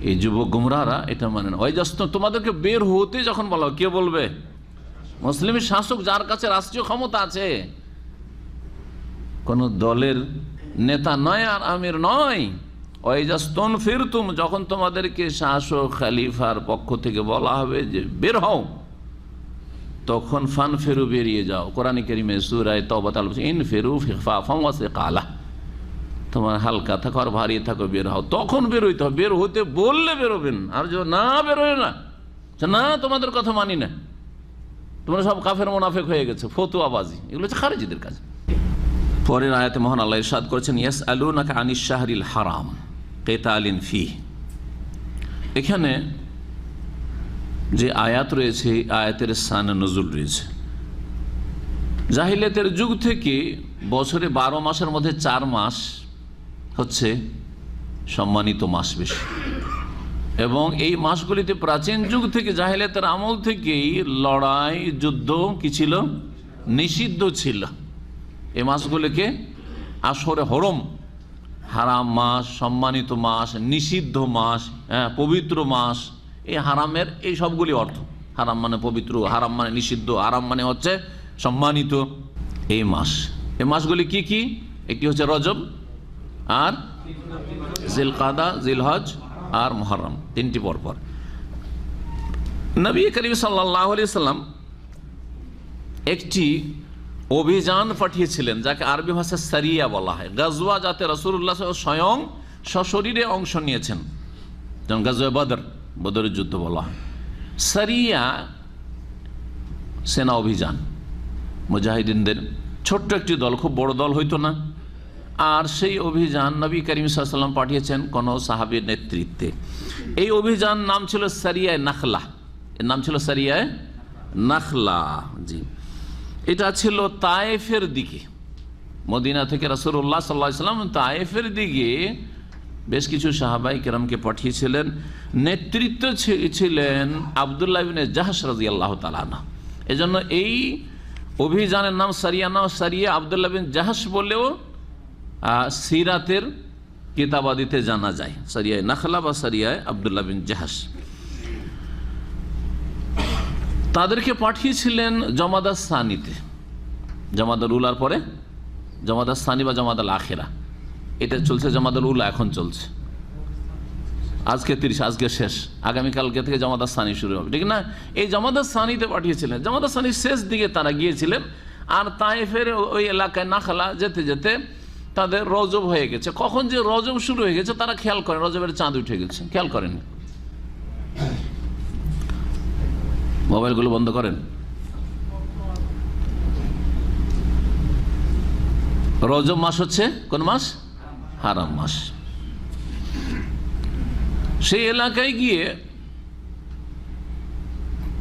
এই যুবক গুমরাহরা এটা মানে না। তোমাদেরকে বের হতে যখন বলা হবে, কে বলবে? মুসলিম শাসক, যার কাছে রাষ্ট্রীয় ক্ষমতা আছে, কোন দলের নেতা নয় আর আমির নয়। ওয়াইজাস্তনফিরতুম, যখন তোমাদেরকে শাসক খলিফার পক্ষ থেকে বলা হবে যে বের হও, তখন ফানফিরু, বেরিয়ে যাও। কোরআন কারীমে সূরা তাওবা ইনফিরু খিফাফান ওয়া সিকালা, তোমার হালকা থাকো আর ভারী থাকো, বের হও। তখন বের হইতে হবে। বের হতে বললে বেরোবেন, আর যদি না বেরোয় না, তোমাদের কথা মানি না, তোমরা সব কাফের মুনাফিক হয়ে গেছে, ফতুয়াবাজি, এগুলো হচ্ছে খারেজিদের কাজ। পরের আয়াতে মহান আল্লাহ ইরশাদ করেছেন, ইয়াসআলুনাকা আনিশ শাহরিল হারাম কিতালিন ফীহ। এখানে যে আয়াত রয়েছে, আয়াতের শানে নজুল রয়েছে। জাহিলিয়াতের যুগ থেকে বছরে 12 মাসের মধ্যে 4 মাস হচ্ছে সম্মানিত মাস বেশি, এবং এই মাসগুলিতে প্রাচীন যুগ থেকে, জাহিলিয়াতের আমল থেকেই লড়াই যুদ্ধ কি ছিল? নিষিদ্ধ ছিল। এই মাসগুলিকে আশরে হরম, হারাম মাস, সম্মানিত মাস, নিষিদ্ধ মাস, পবিত্র মাস। এই হারামের এই সবগুলি অর্থ। হারাম মানে পবিত্র, হারাম মানে নিষিদ্ধ, হারাম মানে হচ্ছে সম্মানিত। এই মাসগুলি কি কি? একটি হচ্ছে রজব, আর জিলকাদা, জিলহজ আর মুহররম, 3টি পরপর। নবী করিম সাল্লাল্লাহু আলাইহি সাল্লাম একটি অভিযান পাঠিয়েছিলেন, যাকে আরবি ভাষায় সারিয়া বলা হয়। গাজওয়া, যাতে রাসূলুল্লাহ স্বয়ং সশরীরে অংশ নিয়েছেন, যেমন গাজওয়া বদর, বদরের যুদ্ধ বলা হয়। সারিয়া সেনা অভিযান, মুজাহিদিনদের ছোট্ট একটি দল, খুব বড় দল হইতো না। আর সেই অভিযান নবী করিম সাল্লাল্লাহু আলাইহি ওয়াসাল্লাম পাঠিয়েছেন কোন সাহাবীর নেতৃত্বে। এই অভিযান নাম ছিল সারিয়ায়ে নাখলা। এর নাম ছিল সারিয়ায়ে নাখলা। জি, এটা ছিল তায়েফের দিকে। মদিনা থেকে রাসূলুল্লাহ সাল্লাল্লাহু আলাইহি ওয়াসাল্লাম তায়েফের দিকে বেশ কিছু সাহাবাই কেরামকে পাঠিয়েছিলেন। নেতৃত্ব ছিলেন আব্দুল্লাহ ইবনে জাহশ রাদিয়াল্লাহু তাআলা আনহু। এজন্য এই অভিযানের নাম সারিয়া না, সারিয়া আব্দুল্লাহ বিন জাহশ বলেও সিরাতের কিতাবাদিতে জানা যায়। সারিয়ায়ে নাখলা বা সারিয়ায়ে আব্দুল্লাহ বিন জাহশ। তাদেরকে পাঠিয়েছিলেন জমাদা সানিতে। জমাদাল উলার পরে জমাদা সানি বা জমাদাল আখেরা, এটা চলছে। জমাদাল উলা এখন চলছে, আজকে 30, আজকে শেষ, আগামীকালকে থেকে জমাদা সানি শুরু হবে, ঠিক না? এই জমাদা সানিতে পাঠিয়েছিলেন। জমাদা সানির শেষ দিকে তারা গিয়েছিলেন। আর তায়েফের ওই এলাকায় নাখলা যেতে যেতে তাদের রজব হয়ে গেছে। কখন যে রজব শুরু হয়ে গেছে তারা খেয়াল করেন, রজবের চাঁদ উঠে গেছে, খেয়াল করেন। মোবাইলগুলো বন্ধ করেন। রজব মাস হচ্ছে কোন মাস? হারাম মাস। সেই এলাকায় গিয়ে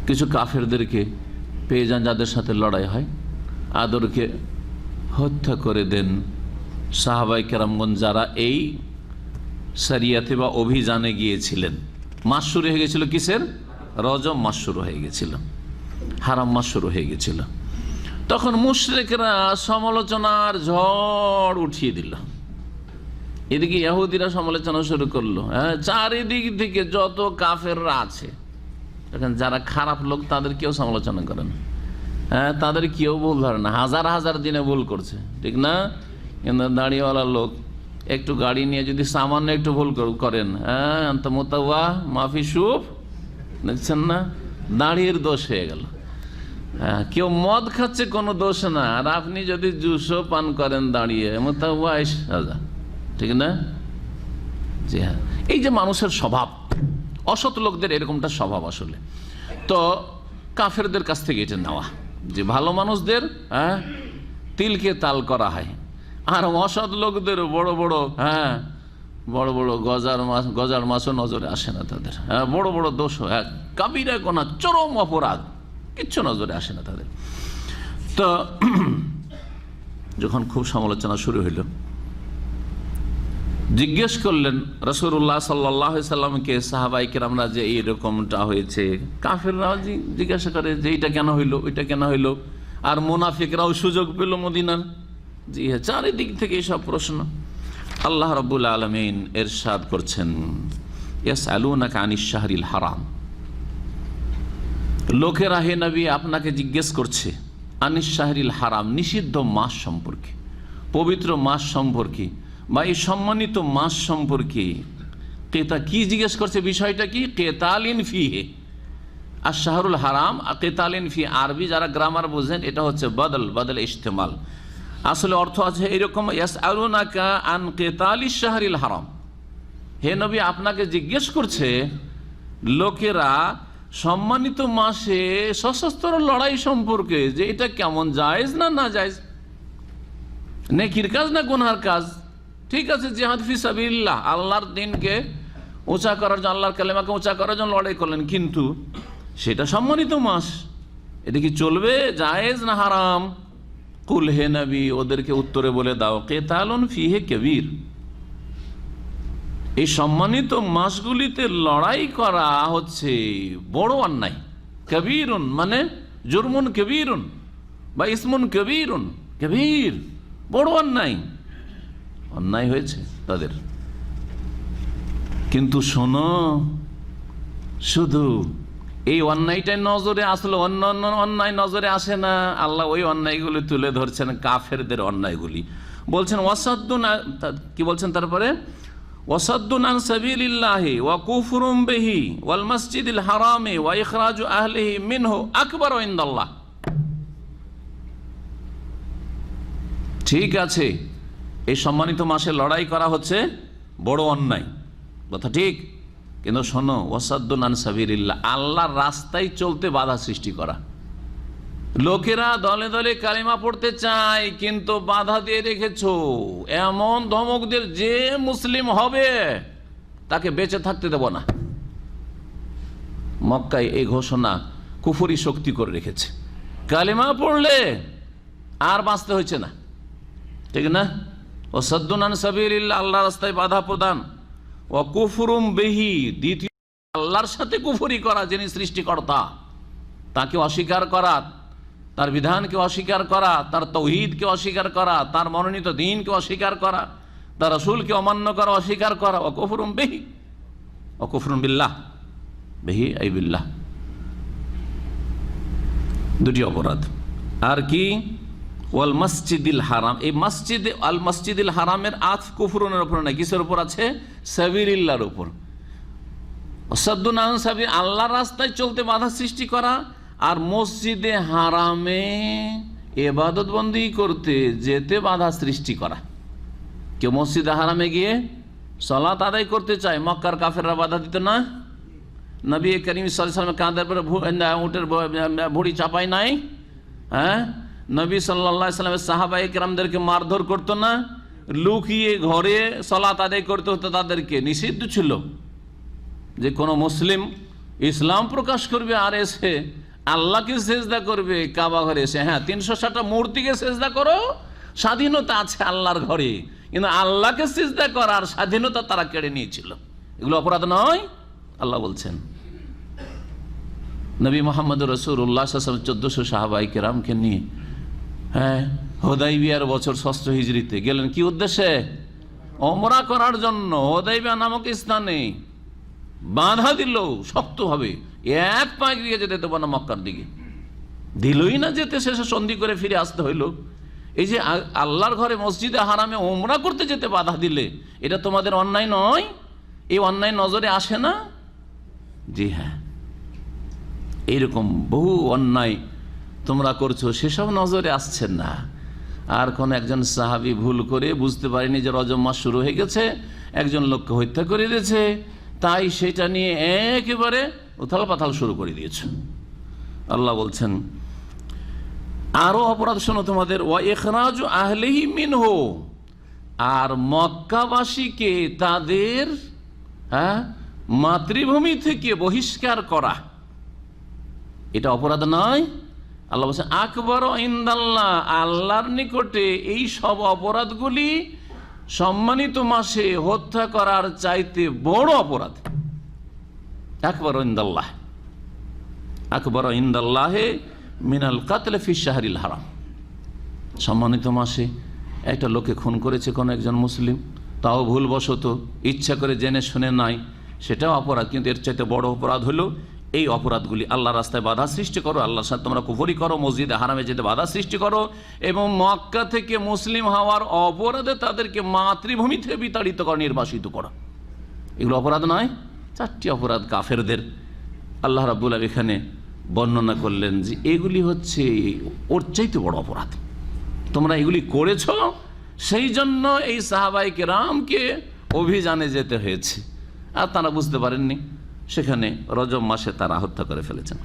কিছু কাফেরদেরকে পেয়ে যান, যাদের সাথে লড়াই হয়, আদরকে হত্যা করে দেন। সাহাবাই কেরামগণ যারা এই সারিয়াতে বা অভিযানে গিয়েছিলেন, মাস শুরু হয়ে গেছিল কিসের? রজব মাস শুরু হয়ে গেছিল, হারাম মাস শুরু হয়ে গেছিল। তখন মুশরিকরা সমালোচনার ঝড় উঠিয়ে দিল। এদিকে ইহুদিরা সমালোচনা শুরু করলো। চারিদিক থেকে যত কাফেররা আছে, এখন যারা খারাপ লোক তাদের কেউ সমালোচনা করেন, তাদের কেউ ভুল ধরে না। হাজার হাজার দিনে ভুল করছে, ঠিক না? কিন্তু দাড়িওয়ালা লোক একটু গাড়ি নিয়ে যদি সামান্য একটু ভুল করেন, মোতাওয়া মাফি সুফ, দেখছেন না, দাড়ির দোষ হয়ে গেল। কেউ মদ খাচ্ছে কোনো দোষ না, আর আপনি যদি জুসও পান করেন দাঁড়িয়ে, মোতাওয়া সাজা, ঠিক না? জি হ্যাঁ, এই যে মানুষের স্বভাব, অসৎ লোকদের এরকমটা স্বভাব আসলে। তো কাফেরদের কাছ থেকে এটা নেওয়া, যে ভালো মানুষদের তিলকে তাল করা হয়, আর অসৎ লোকদের বড় বড় বড় বড় গজার মাছও নজরে আসে না তাদের। বড় বড় দোষ, কাবিরা গোনা, চরম অপরাধ, কিচ্ছু নজরে আসে না তাদের। তো যখন খুব সমালোচনা শুরু হইল, জিজ্ঞেস করলেন রাসূলুল্লাহ সাল্লাল্লাহু আলাইহি সাল্লামকে সাহাবায়ে কেরামরা যে এইরকমটা হয়েছে, কাফেররা জিজ্ঞাসা করে যে এটা কেন হইলো, ওইটা কেন হইলো, আর মুনাফিকরাও সুযোগ পেল মদিনার। জি হ্যাঁ, চারিদিক থেকে এইসব প্রশ্ন। আল্লাহ রাব্বুল আলামিন ইরশাদ করছেন, ইয়াসআলুনাকা আনিশ শাহরিল হারাম, লোকেরা হে নবী আপনাকে জিজ্ঞেস করছে আনিশ শাহরিল হারাম, নিষিদ্ধ মাস সম্পর্কে, পবিত্র মাস সম্পর্কে বা এই সম্মানিত মাস সম্পর্কে। কি জিজ্ঞেস করছে, বিষয়টা কি? কেতালিন ফিহে, আর শাহরুল হারাম কেতালিন ফি, আরবি যারা গ্রামার বোঝেন এটা হচ্ছে বদল ইস্তেমাল। আসলে অর্থ আছে এরকম, ইয়াসআলুনাকা আন কেতালিশ শাহরিল হারাম, হে নবী আপনাকে জিজ্ঞেস করছে লোকেরা সম্মানিত মাসে সশস্ত্র লড়াই সম্পর্কে, যে এটা কেমন জায়েজ না না জায়েজ, নেকির কাজ না গুনহার কাজ। ঠিক আছে, জিহাদ ফি সাবিলিল্লাহ, আল্লাহর দ্বীনকে উঁচা করার জন্য, আল্লাহর কালেমাকে উঁচা করার জন্য লড়াই করলেন, কিন্তু সেটা সম্মানিত মাস, এটা কি চলবে, জায়েজ না হারাম? কুল হে নবী ওদেরকে উত্তরে বলে দাও, কেতালুন ফিহে কবির, এই সম্মানিত মাসগুলিতে লড়াই করা হচ্ছে বড় অন্যায়। কবিরুন মানে জুরমুন কবিরুন বা ইসমুন কবিরুন, কবির বড় অন্যায় হয়েছে তাদের। কিন্তু শোনো, শুধু এই অন্যায়টাই নজরে আসলে অন্য অন্য অন্যায় নজরে আসে না। আল্লাহ ওই অন্যায়গুলি তুলে ধরছেন, কাফেরদের অন্যায়গুলি বলছেন। ওয়াসাদ্দুন, কি বলছেন তারপরে? ওয়াসাদ্দুন আন সাবিলিল্লাহি ওয়া কুফরুম বিহি ওয়াল মাসজিদিল হারামি ওয়া ইখরাজু আহলিহি মিনহু আকবার ইনদাল্লাহ। ঠিক আছে, এই সম্মানিত মাসে লড়াই করা হচ্ছে বড় অন্যায়, কথা ঠিক, কিন্তু শোনো, ওয়াসাদ্দুন আন সাবিলিল্লাহ, আল্লাহর রাস্তায় চলতে বাধা সৃষ্টি করা। লোকেরা দলে দলে কালিমা পড়তে চায় কিন্তু বাধা দিয়ে রেখেছো, এমন ধমকদের যে মুসলিম হবে তাকে বেঁচে থাকতে দেব না। মক্কায় এই ঘোষণা কুফরি শক্তি করে রেখেছে, কালিমা পড়লে আর বাঁচতে হয়েছে না, ঠিক না? ওয়াসাদ্দুন আন সাবিলিল্লাহ, আল্লাহর রাস্তায় বাধা প্রদান, ওয়া কুফরুম বিহি, দ্বিতীয় আল্লাহর সাথে কুফরি করা, যিনি সৃষ্টিকর্তা তাকে অস্বীকার করা, তার বিধানকে অস্বীকার করা, তার তৌহিদকে অস্বীকার করা, তার মনোনীত দ্বীনকে অস্বীকার করা, তার রাসূলকে অমান্য করা, অস্বীকার করা। ওয়া কুফরুম বিহি, ওয়া কুফরুম বিল্লাহ, বিহি আই বিল্লাহ, দুটি অপরাধ। আর কি? ওয়াল মসজিদিল হারাম, এই মসজিদ আল মসজিদিল হারামের আত কুফরুনের উপর না, কিসের উপর আছে? সাবিলিল্লাহর উপর। ওয়াসাদ্দুন আন সাবিল, আল্লাহর রাস্তায় চলতে বাধা সৃষ্টি করা, আর মসজিদে হারামে ইবাদত বন্দি করতে যেতে বাধা সৃষ্টি করা। কেউ মসজিদে হারামে গিয়ে সালাত আদায় করতে চায়, মক্কার কাফেররা বাধা দিত না? নবী করিম সাল্লাল্লাহু আলাইহি ওয়াসাল্লাম কাঁধের পরে উটের ভুঁড়ি চাপায় নাই? হ্যাঁ, নবী সাল্লাল্লাহু আলাইহি ওয়াসাল্লামের সাহাবায়ে কেরামদেরকে মারধর করতো না? লুকিয়ে ঘরে সালাত আদায় করতে হতো তাদেরকে, নিষিদ্ধ ছিল যে কোনো মুসলিম ইসলাম প্রকাশ করবে আর এসে আল্লাহকে সেজদা করবে কাবা ঘরে এসে। হ্যাঁ, 360টা মূর্তিকে সেজদা করো, স্বাধীনতা আছে আল্লাহর ঘরে, কিন্তু আল্লাহকে সেজদা করার স্বাধীনতা তারা কেড়ে নিয়েছিল। এগুলো অপরাধ নয়? আল্লাহ বলছেন। নবী মুহাম্মদ রাসূলুল্লাহ সাল্লাল্লাহু আলাইহি ওয়াসাল্লাম 1400 সাহাবায়ে কেরামকে নিয়ে হুদাইবিয়ার বছর 6ষ্ঠ হিজরিতে গেলেন। কি উদ্দেশ্যে? ওমরা করার জন্য। হুদাইবিয়া নামক স্থানে বাধা দিল শক্তভাবে, এক পা এগিয়ে যেতে দেব না মক্কার দিকে, দিলই না যেতে, শেষে সন্ধি করে ফিরে আসতে হইল। এই যে আল্লাহর ঘরে মসজিদে হারামে ওমরা করতে যেতে বাধা দিলে, এটা তোমাদের অন্যায় নয়? এই অন্যায় নজরে আসে না? জি হ্যাঁ, এইরকম বহু অন্যায় তোমরা করছো, সেসব নজরে আসছেন না। আর কোন একজন সাহাবী ভুল করে বুঝতে পারেনি যে রজব মাস শুরু হয়ে গেছে, একজন লোককে হত্যা করে দিয়েছে, তাই সেটা নিয়ে একেবারে উথাল পাথাল শুরু করে দিয়েছে। আল্লাহ বলছেন আরো অপরাধ শোনো তোমাদের, ওয়া ইখরাজু আহলিহি মিনহু, আর মক্কাবাসীকে তাদের মাতৃভূমি থেকে বহিষ্কার করা, এটা অপরাধ নয়? আল্লাহ বলছেন আকবার ইনদাল্লাহ, আল্লাহর নিকটে এই সব অপরাধগুলি সম্মানিত মাসে হত্যা করার চাইতে বড় অপরাধ আকবর ইনদাল্লাহ, আকবর ইনদাল্লাহে মিনাল কাতল ফি শাহরিল হারাম। সম্মানিত মাসে একটা লোকে খুন করেছে কোনো একজন মুসলিম, তাও ভুলবশত, ইচ্ছা করে জেনে শুনে নাই, সেটাও অপরাধ। কিন্তু এর চাইতে বড় অপরাধ হলো এই অপরাধগুলি। আল্লাহ রাস্তায় বাধা সৃষ্টি করো, আল্লাহর সাথে তোমরা কুফরি করো, মসজিদে হারামে যেতে বাধা সৃষ্টি করো, এবং মক্কা থেকে মুসলিম হওয়ার অপরাধে তাদেরকে মাতৃভূমি থেকে বিতাড়িত করো, নির্বাসিত করো। এগুলো অপরাধ নয়? 4টি অপরাধ কাফেরদের আল্লাহ রাব্বুল আলামিন এখানে বর্ণনা করলেন যে এগুলি হচ্ছে ওর চাইতে বড় অপরাধ। তোমরা এগুলি করেছ, সেই জন্য এই সাহাবায়ে কেরামকে অভিযানে যেতে হয়েছে। আর তারা বুঝতে পারেননি, সেখানে রজব মাসে তারা হত্যা করে ফেলেছেন।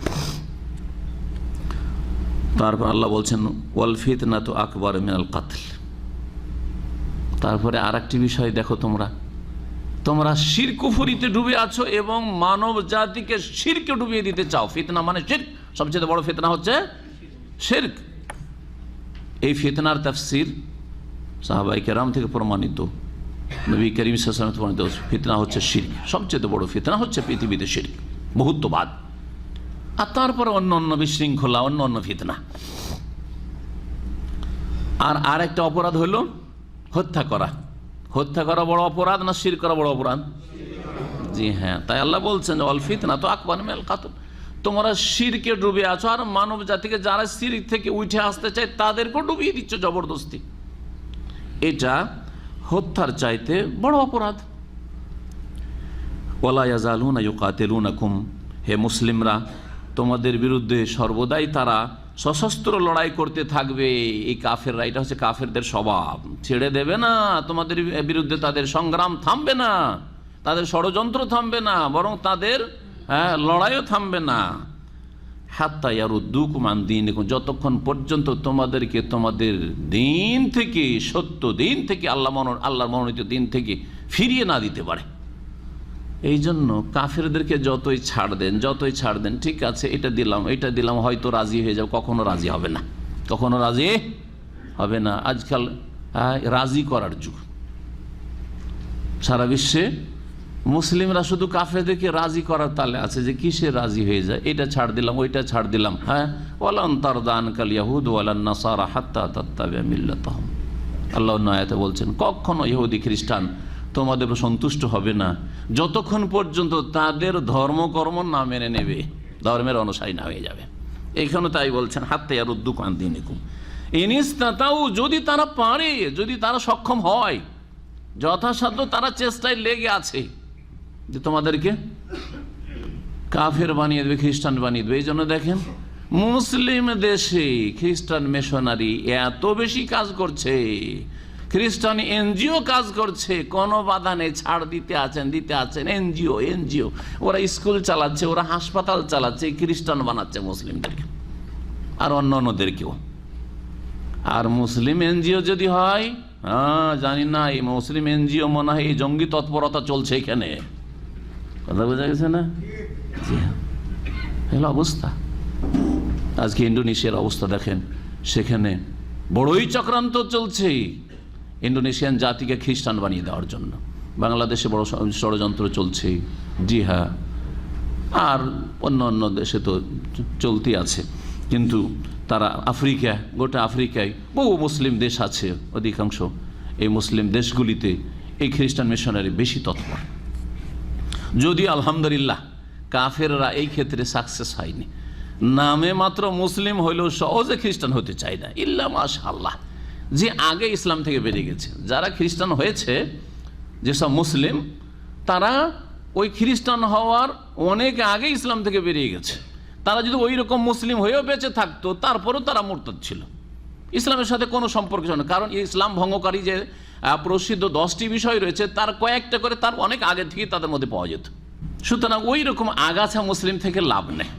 তারপর আল্লাহ বলছেন ওয়াল ফিতনাতু আকবার মিনাল কাতল। তারপরে আর একটি বিষয় দেখো, তোমরা শিরক কুফরিতে ডুবে আছো এবং মানব জাতিকে শিরকে ডুবিয়ে দিতে চাও। ফিতনা মানে শিরক, সবচেয়ে বড় ফিতনা হচ্ছে শিরক। এই ফিতনার তাফসীর সাহাবায়ে কেরাম থেকে প্রমাণিত, নবী করিম সাল্লাল্লাহু আলাইহি ওয়াসাল্লাম প্রমাণিত। ফিতনা হচ্ছে শিরক, সবচেয়ে বড় ফিতনা হচ্ছে পৃথিবীতে শিরক, বহুত্ববাদ। আর তারপরে অন্য বিশৃঙ্খলা, অন্য ফিতনা। আর আরেকটা অপরাধ হলো হত্যা করা। হত্যা করা বড় অপরাধ না শিরক করা বড় অপরাধ? জি হ্যাঁ, তাই আল্লাহ বলছেন অল ফিতনা তো আকবার মিনাল কাতল। তোমরা শিরকে ডুবে আছো, আর মানব জাতিকে যারা শিরক থেকে উঠে আসতে চায় তাদেরকেও ডুবিয়ে দিচ্ছ জবরদস্তি। এটা হত্যার চাইতে বড় অপরাধ। ওয়ালা ইয়াজালুনা ইউকাতিলুনাকুম, হে মুসলিমরা, তোমাদের বিরুদ্ধে সর্বদাই তারা সশস্ত্র লড়াই করতে থাকবে। এই কাফেররা, এটা হচ্ছে কাফেরদের স্বভাব, ছেড়ে দেবে না তোমাদের বিরুদ্ধে, তাদের সংগ্রাম থামবে না, তাদের ষড়যন্ত্র থামবে না, বরং তাদের লড়াইও থামবে না। হাত্তা ইয়ারুদ্দুকুম আন দীনিকুম, যতক্ষণ পর্যন্ত তোমাদেরকে তোমাদের দিন থেকে, সত্য দিন থেকে, আল্লাহর মনোনীত দিন থেকে ফিরিয়ে না দিতে পারে। এই জন্য কাফেরদেরকে যতই ছাড় দেন, ঠিক আছে এটা দিলাম, হয়তো রাজি হয়ে যাও, কখনো রাজি হবে না। আজকাল রাজি করার যুগ। সারা বিশ্বে মুসলিমরা শুধু কাফেরদেরকে রাজি করার তালে আছে, যে কিসে রাজি হয়ে যায়, এটা ছাড় দিলাম, ওইটা ছাড় দিলাম। হ্যাঁ, ওয়ালান তারদা আনকাল ইয়াহুদ ওয়ালান নাসারা হাত্তা তাত্তাবিআ মিল্লাতাহুম। আল্লাহ আয়াতে বলছেন কখনো ইহুদি খ্রিস্টান তোমাদের সন্তুষ্ট হবে না যতক্ষণ পর্যন্ত তাদের ধর্মকর্ম না মেনে নেবে, ধর্মের অনুসারী না হয়ে যাবে। এখানে তাই বলছেন হাত্তা ইয়ারুদ্দুকুম আন দীনিকুম ইন ইসতাতাউ, যদি তারা পারে, যদি তারা সক্ষম হয়, যথাসাধ্য তারা চেষ্টায় লেগে আছে যে তোমাদেরকে কাফের বানিয়ে দেবে, খ্রিস্টান বানিয়ে দেবে। এই জন্য দেখেন মুসলিম দেশে খ্রিস্টান মিশনারি এত বেশি কাজ করছে, খ্রিস্টান এনজিও কাজ করছে, কোনো বাধা নেই, ছাড় দিতে আছেন এনজিও। ওরা স্কুল চালাচ্ছে, ওরা হাসপাতাল চালাচ্ছে, খ্রিস্টান বানাচ্ছে মুসলিমদেরকে আর অন্যদেরকেও। আর মুসলিম এনজিও যদি হয়, জানি না, এই মুসলিম এনজিও মনে হয় এই জঙ্গি তৎপরতা চলছে এখানে, কথা বোঝা গেছে না? হলো অবস্থা। আজকে ইন্দোনেশিয়ার অবস্থা দেখেন, সেখানে বড়ই চক্রান্ত চলছে ইন্দোনেশিয়ান জাতিকে খ্রিস্টান বানিয়ে দেওয়ার জন্য। বাংলাদেশে বড় ষড়যন্ত্র চলছে, জি হ্যাঁ, আর অন্য দেশে তো চলতেই আছে। কিন্তু তারা গোটা আফ্রিকায় বহু মুসলিম দেশ আছে, অধিকাংশ এই মুসলিম দেশগুলিতে এই খ্রিস্টান মিশনারি বেশি তৎপর। যদি আলহামদুলিল্লাহ কাফেররা এই ক্ষেত্রে সাকসেস হয়নি, নামে মাত্র মুসলিম হইলেও সহজে খ্রিস্টান হতে চায় না, ইল্লা মাশাআল্লাহ, যে আগে ইসলাম থেকে বেরিয়ে গেছে। যারা খ্রিস্টান হয়েছে, যেসব মুসলিম, তারা ওই খ্রিস্টান হওয়ার অনেক আগে ইসলাম থেকে বেরিয়ে গেছে। তারা যদি ওই রকম মুসলিম হয়েও বেঁচে থাকতো, তারপরেও তারা মুরতাদ ছিল, ইসলামের সাথে কোনো সম্পর্ক ছিল না। কারণ ইসলাম ভঙ্গকারী যে প্রসিদ্ধ 10টি বিষয় রয়েছে, তার কয়েকটা করে তার অনেক আগে থেকেই তাদের মধ্যে পাওয়া যেত। সুতরাং ওই রকম আগাছা মুসলিম থেকে লাভ নেই,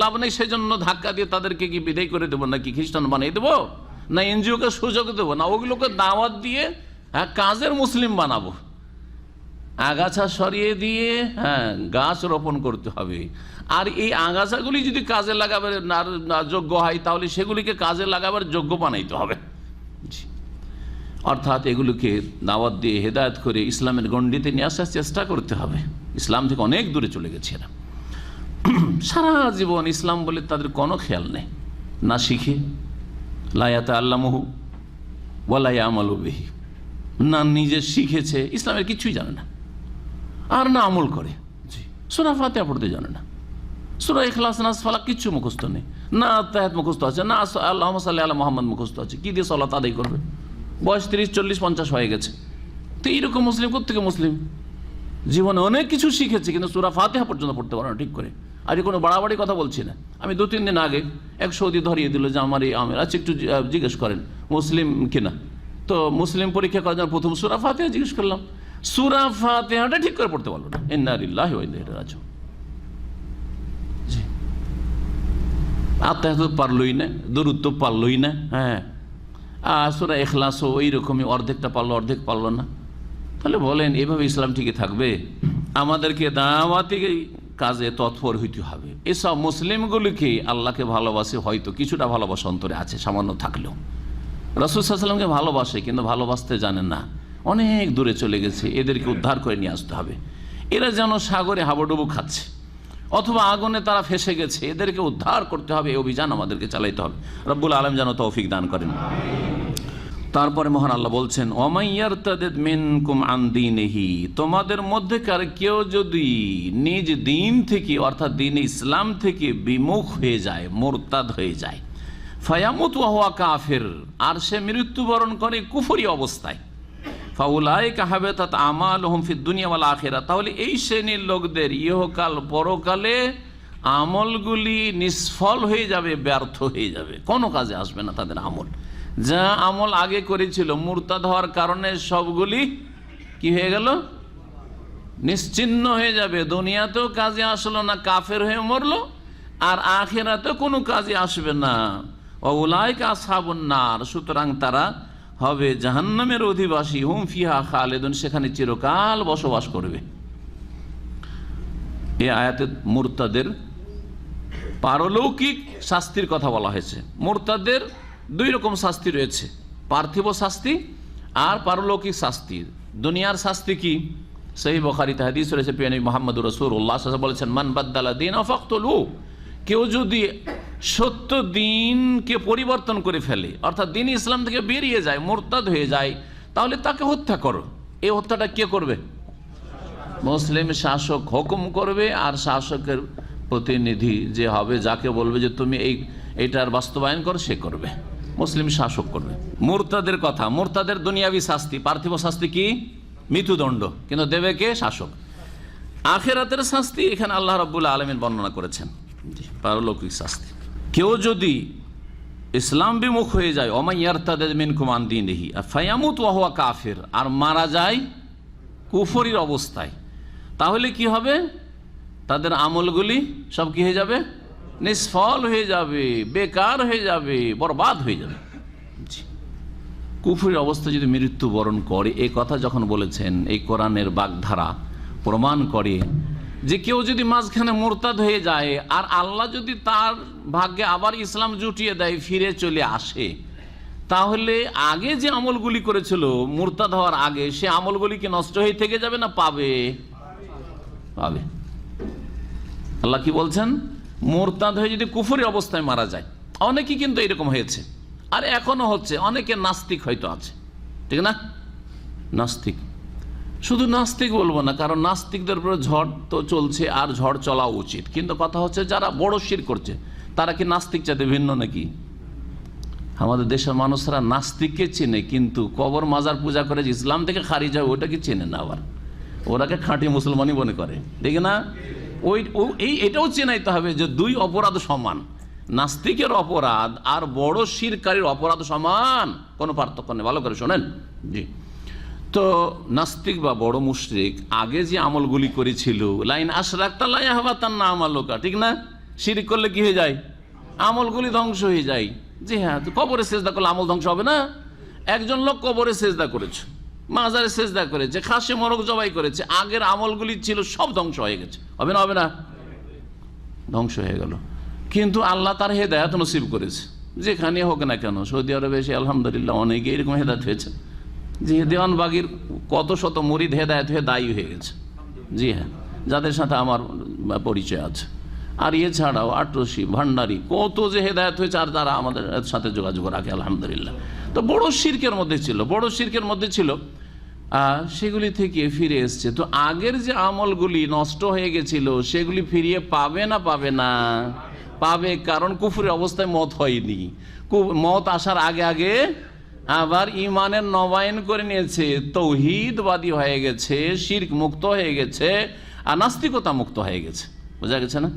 লাভ নেই। সেই জন্য ধাক্কা দিয়ে তাদেরকে কি বিদায় করে দেবো, নাকি খ্রিস্টান বানিয়ে দেবো, না এনজিওকে সুযোগ দেবো, না ওগুলোকে দাওয়াত দিয়ে কাজের মুসলিম বানাবো। আগাছা সরিয়ে দিয়ে গাছ রোপণ করতে হবে। আর এই আগাছাগুলি যদি কাজে লাগাবার যোগ্য হয়, তাহলে সেগুলিকে কাজে লাগাবার যোগ্য বানাইতে হবে। অর্থাৎ এগুলোকে দাওয়াত দিয়ে হেদায়েত করে ইসলামের গণ্ডিতে নিয়ে আসার চেষ্টা করতে হবে। ইসলাম থেকে অনেক দূরে চলে গেছে এরা, সারা জীবন ইসলাম বলে তাদের কোনো খেয়াল নেই, না শিখে লায়াতা আল্লামহু ওয়ালা ইয়ামালু বিহি, না নিজে শিখেছে, ইসলামের কিছুই জানে না, আর না আমল করে। জি, সূরা ফাতিহা পড়তে জানে না, সূরা ইখলাস নাস ফালাক কিচ্ছু মুখস্থ নেই, না তাহাত মুখস্থ আছে, না আল্লাহুম্মা সাল্লি আলা মুহাম্মদ মুখস্থ আছে। কি দিয়ে সালাত আদায় করবে? বয়স 30, 40, 50 হয়ে গেছে। তো এইরকম মুসলিম কোত্থেকে মুসলিম? জীবনে অনেক কিছু শিখেছে কিন্তু সূরা ফাতিহা পর্যন্ত পড়তে পারে না ঠিক করে। আর কোনো বাড়াবাড়ি কথা বলছি না। আমি 2-3 দিন আগে এক সৌদি ধরিয়ে দিল যে আমার এই আমের, আচ্ছা একটু জিজ্ঞেস করেন মুসলিম কিনা। তো মুসলিম পরীক্ষা করার জন্য প্রথম সূরা ফাতিহা জিজ্ঞেস করলাম, সূরা ফাতিহাটা ঠিক করে পড়তে পারলো না। ইন্না লিল্লাহি ওয়া ইন্না ইলাইহি রাজিউন। জি, আত্মাহ তো পারলই না, দরুদ তো পারলই না। হ্যাঁ, আর সূরা ইখলাসও ওই রকমই, অর্ধেকটা পারলো অর্ধেক পারলো না। তাহলে বলেন এভাবে ইসলাম টিকে থাকবে? আমাদেরকে দাওয়াতি কাজে তৎপর হইতে হবে। এসব মুসলিমগুলিকে আল্লাহকে ভালোবাসে, হয়তো কিছুটা ভালোবাসা অন্তরে আছে সামান্য থাকলেও। রাসূল সাল্লাল্লাহু আলাইহি ওয়াসাল্লামকে ভালোবাসে কিন্তু ভালোবাসতে জানেন না, অনেক দূরে চলে গেছে। এদেরকে উদ্ধার করে নিয়ে আসতে হবে। এরা যেন সাগরে হাবুডুবু খাচ্ছে অথবা আগুনে তারা ফেসে গেছে, এদেরকে উদ্ধার করতে হবে। এই অভিযান আমাদেরকে চালাইতে হবে। রব্বুল আলামিন যেন তৌফিক দান করেন। তারপরে মহান আল্লাহ বলছেন, ওয়ামাইয়ারতাদিদ মিনকুম আন দীনিহি, তোমাদের মধ্যেকার কেউ যদি নিজ দিন থেকে অর্থাৎ দ্বীন ইসলাম থেকে বিমুখ হয়ে যায়, মুরতাদ হয়ে যায়, ফায়ামুত ওয়া হুয়া কাফির, আর সে মৃত্যুবরণ করে কুফরি অবস্থায়, ফাউলাইকা হাবিতাত আমালুহুম ফিদ দুনিয়া ওয়াল আখিরাহ, তাহলে এই শ্রেণীর লোকদের ইহকাল পরকালে আমলগুলি নিষ্ফল হয়ে যাবে, ব্যর্থ হয়ে যাবে, কোনো কাজে আসবে না তাদের আমল। যা আমল আগে করেছিল মুরতাদ হওয়ার কারণে সবগুলি কি হয়ে গেল? নিশ্চিহ্ন হয়ে যাবে। দুনিয়াতেও কাজে আসলো না, কাফের হয়ে মরলো, আর আখিরাতেও কোনো কাজে আসবে না। ওয়াউলাইকা আসহাবুন নার, সুতরাং তারা হবে জাহান্নামের অধিবাসী, হুম ফিহা খালিদুন, সেখানে চিরকাল বসবাস করবে। এই আয়াতে মুরতাদের পারলৌকিক শাস্তির কথা বলা হয়েছে। মুরতাদের 2 রকম শাস্তি রয়েছে, পার্থিব শাস্তি আর পারলৌকিক শাস্তি। দুনিয়ার শাস্তি কি? সহিহ বুখারীতে হাদিস রয়েছে, প্রিয় নবী মুহাম্মদুর রাসূলুল্লাহ সাল্লাল্লাহু আলাইহি ওয়াসাল্লাম বলেছেন, মান বাদদালা দীনাহু ফাকতুলু, কেউ যদি সত্য দিনকে পরিবর্তন করে ফেলে অর্থাৎ দ্বীন ইসলাম থেকে বেরিয়ে যায়, মুরতাদ হয়ে যায়, তাহলে তাকে হত্যা করো। এই হত্যাটা কে করবে? মুসলিম শাসক হুকুম করবে, আর শাসকের প্রতিনিধি যে হবে, যাকে বলবে যে তুমি এইটার বাস্তবায়ন করো, সে করবে। মুসলিম শাসক করবে। মুরতাদের কথা, মুরতাদের দুনিয়াবি শাস্তি, পার্থিব শাস্তি কি? মৃত্যুদণ্ড, কিন্তু দেবে কে? শাসক। আখিরাতের শাস্তি এখানে আল্লাহ রাব্বুল আলামিন বর্ণনা করেছেন, পারলৌকিক শাস্তি। কেউ যদি ইসলাম বিমুখ হয়ে যায়, ওমাইয়ারতাদিদ মিনকুম আন দীনিহি ফায়ামুত ওয়া হুয়া কাফির, আর মারা যায় কুফরির অবস্থায়, তাহলে কি হবে? তাদের আমলগুলি সব কি হয়ে যাবে? নিষ্ফল হয়ে যাবে, বেকার হয়ে যাবে, বরবাদ হয়ে যাবে। কুফরির অবস্থা যদি মৃত্যুবরণ করে, এই কথা যখন বলেছেন, এই কোরআনের বাগধারা প্রমাণ করে যে কেউ যদি মাঝখানে মুরতাদ হয়ে যায় আর আল্লাহ যদি তার ভাগ্যে আবার ইসলাম জুটিয়ে দেয়, ফিরে চলে আসে, তাহলে আগে যে আমলগুলি করেছিল মুরতাদ হওয়ার আগে, সে আমলগুলি কি নষ্ট হয়ে থেকে যাবে না পাবে? পাবে। আল্লাহ কি বলছেন? মুরতাদ হয়ে যদি কুফরি অবস্থায় মারা যায়, অনেকেই কিন্তু এরকম হয়েছে আর এখনো হচ্ছে, অনেকে নাস্তিক হয়তো আছে, ঠিক না? নাস্তিক, শুধু নাস্তিক বলবো না, কারণ নাস্তিকদের উপরে ঝড় তো চলছে আর ঝড় চলা উচিত, কিন্তু কথা হচ্ছে যারা বড় শিরক করছে তারা কি নাস্তিক চাইতে ভিন্ন নাকি? আমাদের দেশের মানুষরা নাস্তিককে চেনে, কিন্তু কবর মাজার পূজা করে ইসলাম থেকে খারিজ হয় ওটাকে চেনে না, আবার ওরাকে খাঁটি মুসলমানই মনে করে, ঠিক না? এটাও চেনাইতে হবে যে 2 অপরাধ সমান। নাস্তিকের অপরাধ আর বড় শিরকারীর অপরাধ সমান, কোনো পার্থক্য নেই। ভালো করে শোনেন। জি, তো নাস্তিক বা বড় মুশরিক আগে যে আমলগুলি করেছিল, লাইন আশরাকতা লা ইয়াহবাতান্না আমালুকা, ঠিক না? শিরক করলে কি হয়ে যায়? আমলগুলি ধ্বংস হয়ে যায়। জি হ্যাঁ, কবরে সেজদা করলে আমল ধ্বংস হবে না? একজন লোক কবরে সেজদা করেছে, মাজারে সেজদা করেছে, খাসি মোরগ জবাই করেছে, আগের আমলগুলি ছিল সব ধ্বংস হয়ে গেছে, হবে না? হবে না? ধ্বংস হয়ে গেল। কিন্তু আল্লাহ তার হেদায়েত নসিব করেছে, যেখানে হোক না কেন। সৌদি আরবে এসে আলহামদুলিল্লাহ অনেকে এরকম হেদায়েত হয়েছে, জি, দেওয়ানবাগির কত শত মুরিদ হেদায়েত হয়ে দায়ী হয়ে গেছে। জি হ্যাঁ, যাদের সাথে আমার পরিচয় আছে। আর এছাড়াও আটরশি, ভান্ডারি কত যে হেদায়েত হয়েছে, আর তারা আমাদের সাথে যোগাযোগ রাখে আলহামদুলিল্লাহ। তো বড় শিরকের মধ্যে ছিল, সেগুলি থেকে ফিরে এসছে। তো আগের যে আমলগুলি নষ্ট হয়ে গেছিল সেগুলি ফিরিয়ে পাবে না? পাবে, কারণ কুফরের অবস্থায় মত হয়নি। মত আসার আগে আবার ইমানের নবায়ন করে নিয়েছে, তৌহিদবাদী হয়ে গেছে, শিরক মুক্ত হয়ে গেছে, আর নাস্তিকতা মুক্ত হয়ে গেছে। বোঝা গেছে না?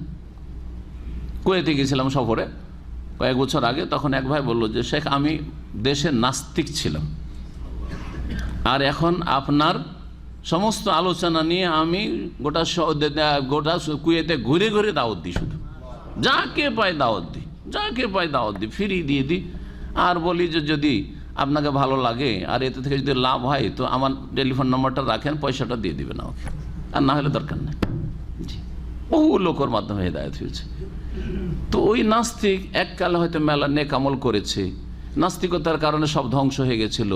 কুয়েতে গেছিলাম সফরে কয়েক বছর আগে, তখন এক ভাই বলল যে শেখ, আমি দেশে নাস্তিক ছিলাম, আর এখন আপনার সমস্ত আলোচনা নিয়ে আমি গোটা কুয়েতে ঘুরে ঘুরে দাওয়াত দিই, শুধু যাকে পাই দাওয়াত দিই, ফ্রি দিয়ে দিই, আর বলি যে যদি আপনাকে ভালো লাগে আর এতে থেকে যদি লাভ হয় তো আমার টেলিফোন নাম্বারটা রাখেন, পয়সাটা দিয়ে দিবেন আমাকে, আর না হলে দরকার নেই। বহু লোকের মাধ্যমে হেদায়েত হয়েছে। তো ওই নাস্তিক এককালে হয়তো মেলা নেক আমল করেছে, নাস্তিকতার কারণে সব ধ্বংস হয়ে গেছিল,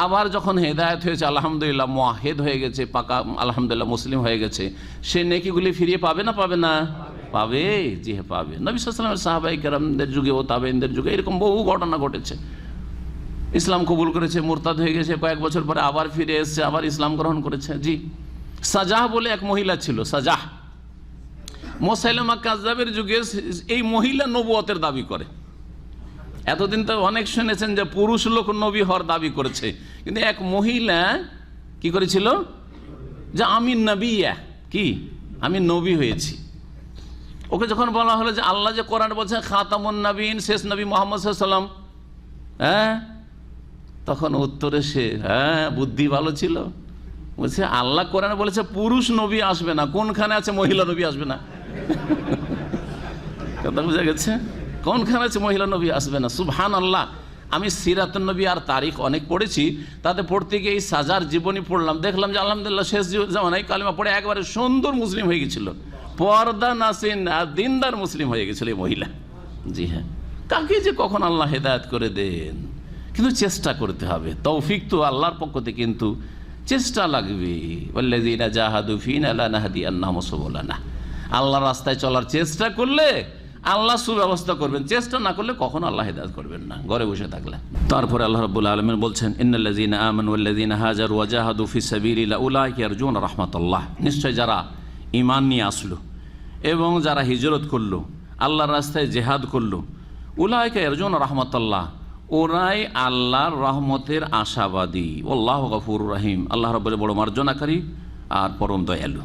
আবার যখন হেদায়েত হয়েছে আলহামদুলিল্লাহ, মুয়াহিদ হয়ে গেছে, পাকা আলহামদুলিল্লাহ মুসলিম হয়ে গেছে, সে নেকিগুলি ফিরিয়ে পাবে না? পাবে। জি হ্যাঁ, পাবে। নবী সাল্লাল্লাহু আলাইহি ওয়াসাল্লামের সাহাবায়ে কেরামদের যুগে ও তাবেঈনদের যুগে এরকম বহু ঘটনা ঘটেছে। ইসলাম কবুল করেছে, মুরতাদ হয়ে গেছে, কয়েক বছর পরে আবার ফিরে এসেছে, আবার ইসলাম গ্রহণ করেছে। জি, সাজাহ বলে এক মহিলা ছিল, সাজাহ। মুসাইলামা কাযযাবের যুগে এই মহিলা নবুয়তের দাবি করে। এতদিন তো অনেক শুনেছেন যে পুরুষ লোক নবী হওয়ার দাবি করেছে, কিন্তু এক মহিলা কি করেছিল যে আমি আমি নবী হয়েছি। ওকে যখন বলা হলো যে আল্লাহ যে কোরআন বলছে খাতামুন নবীন, শেষ নবী মুহাম্মদ সাল্লাল্লাহু আলাইহি ওয়াসাল্লাম, তখন উত্তরে সে বুদ্ধি ভালো ছিল, বলছে আল্লাহ কোরআনে বলেছে পুরুষ নবী আসবে না, কোনখানে আছে মহিলা নবী আসবে না? কথা বুঝা গেছে? কোনখানে আছে মহিলা নবী আসবে না? সুবহানাল্লাহ। আমি সিরাতুন নবী আর তারিখ অনেক পড়েছি, তাতে পড়তে গিয়ে এই সাজার জীবনী পড়লাম, দেখলাম যে আলহামদুলিল্লাহ শেষ জামানায় কালিমা পড়ে একবারে সুন্দর মুসলিম হয়ে গেছিল, পর্দা নাসিন আর দিনদার মুসলিম হয়ে গেছিল এই মহিলা। জি হ্যাঁ, কাকে যে কখন আল্লাহ হেদায়েত করে দেন, কিন্তু চেষ্টা করতে হবে। তৌফিক তো আল্লাহর পক্ষ থেকে, কিন্তু চেষ্টা লাগবে। ওয়াল্লাযীনা জাহাদু ফীনা লানাহদিয়ান্নাহুম সুবুলানা। আল্লাহর রাস্তায় চলার চেষ্টা করলে আল্লাহ সুব্যবস্থা করবেন, চেষ্টা না করলে কখনো আল্লাহ হেদায়েত করবেন না, ঘরে বসে থাকলে। তারপরে আল্লাহ রাব্বুল আলামিন বলছেন, ইন্নাল্লাযীনা আমানু ওয়াল্লাযীনা হাজারু ওয়া জাহাদু ফি সাবিলিল্লাহি উলাইকা ইয়ারজুনা রাহমাতাল্লাহ। নিশ্চয় যারা ঈমান নিয়ে আসলো এবং যারা হিজরত করলো, আল্লাহর রাস্তায় জিহাদ করলো, উলাইকা ইয়ারজুনা রাহমাতাল্লাহ, ওরাই আল্লাহর রহমতের আশাবাদী। আল্লাহু গফুরুর রহিম, আল্লাহ রাব্বুল বড় মার্জনাকারী আর পরম দয়ালু।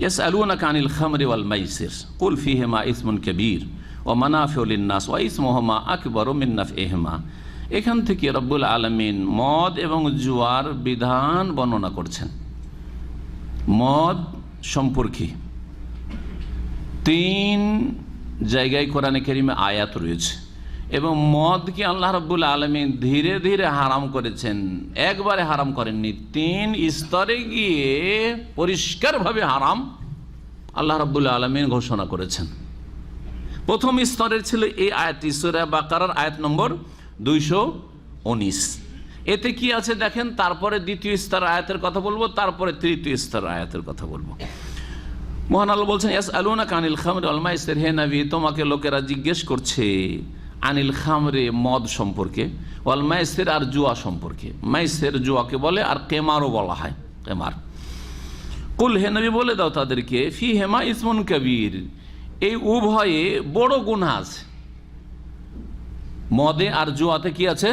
ইয়াসআলুনাকা আনিল খামরি ওয়াল মাইসির কুল ফীহিমা ইসমুন কাবীর ওয়া মানাফিউ লিন-নাস ওয়া ইসমুহুমা আকবারু মিন নাফইহিমা। এখান থেকে রব্বুল আলামিন মদ এবং জুয়ার বিধান বর্ণনা করছেন। মদ সম্পর্কে 3 জায়গায় কোরআনে কারিমে আয়াত রয়েছে, এবং মদকে আল্লাহ রাব্বুল আলামিন ধীরে ধীরে হারাম করেছেন, একবারে হারাম করেননি, 3 স্তরে গিয়ে পরিষ্কারভাবে হারাম আল্লাহ রাব্বুল আলামিন ঘোষণা করেছেন। প্রথম স্তরের ছিল এই আয়াতটি, সূরা বাকারার আয়াত নম্বর 219। এতে কি আছে দেখেন, তারপরে দ্বিতীয় স্তর আয়াতের কথা বলবো, তারপরে তৃতীয় স্তর আয়াতের কথা বলবো। মহান আল্লাহ বলছেন, ইয়াসআলুনাকা আনিল খামরি ওয়াল মাইসির, হে নবী তোমাকে লোকেরা জিজ্ঞেস করছে আনিল খামরে মদ সম্পর্কে, ওয়াল মাইসির আর জুয়া সম্পর্কে। মাইসির জুয়াকে বলে, আর কেমারও বলা হয়, কেমার। কুল হে নবী বলে দাও তাদেরকে, ফীহিমা ইসমুন কাবীর, এই উভয়ে বড় গুনাহ আছে। মদে আর জুয়াতে কি আছে?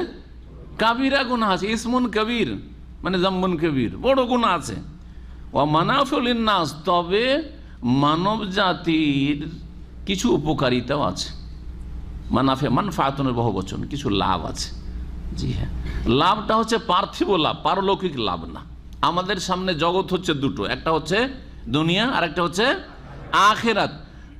কাবিরা গুনাহ আছে। ইসমুন কবির মানে জাম্বুন কবির, বড় গুনাহ আছে। ওয়া মানাফিউ লিন-নাস, তবে মানব জাতির কিছু উপকারিতাও আছে। মানাফে মানফাআতুনের বহুবচন, কিছু লাভ আছে। জি হ্যাঁ, লাভটা হচ্ছে পার্থিব লাভ, পারলৌকিক লাভ না। আমাদের সামনে জগৎ হচ্ছে দুটো, একটা হচ্ছে দুনিয়া আর একটা হচ্ছে আখিরাত।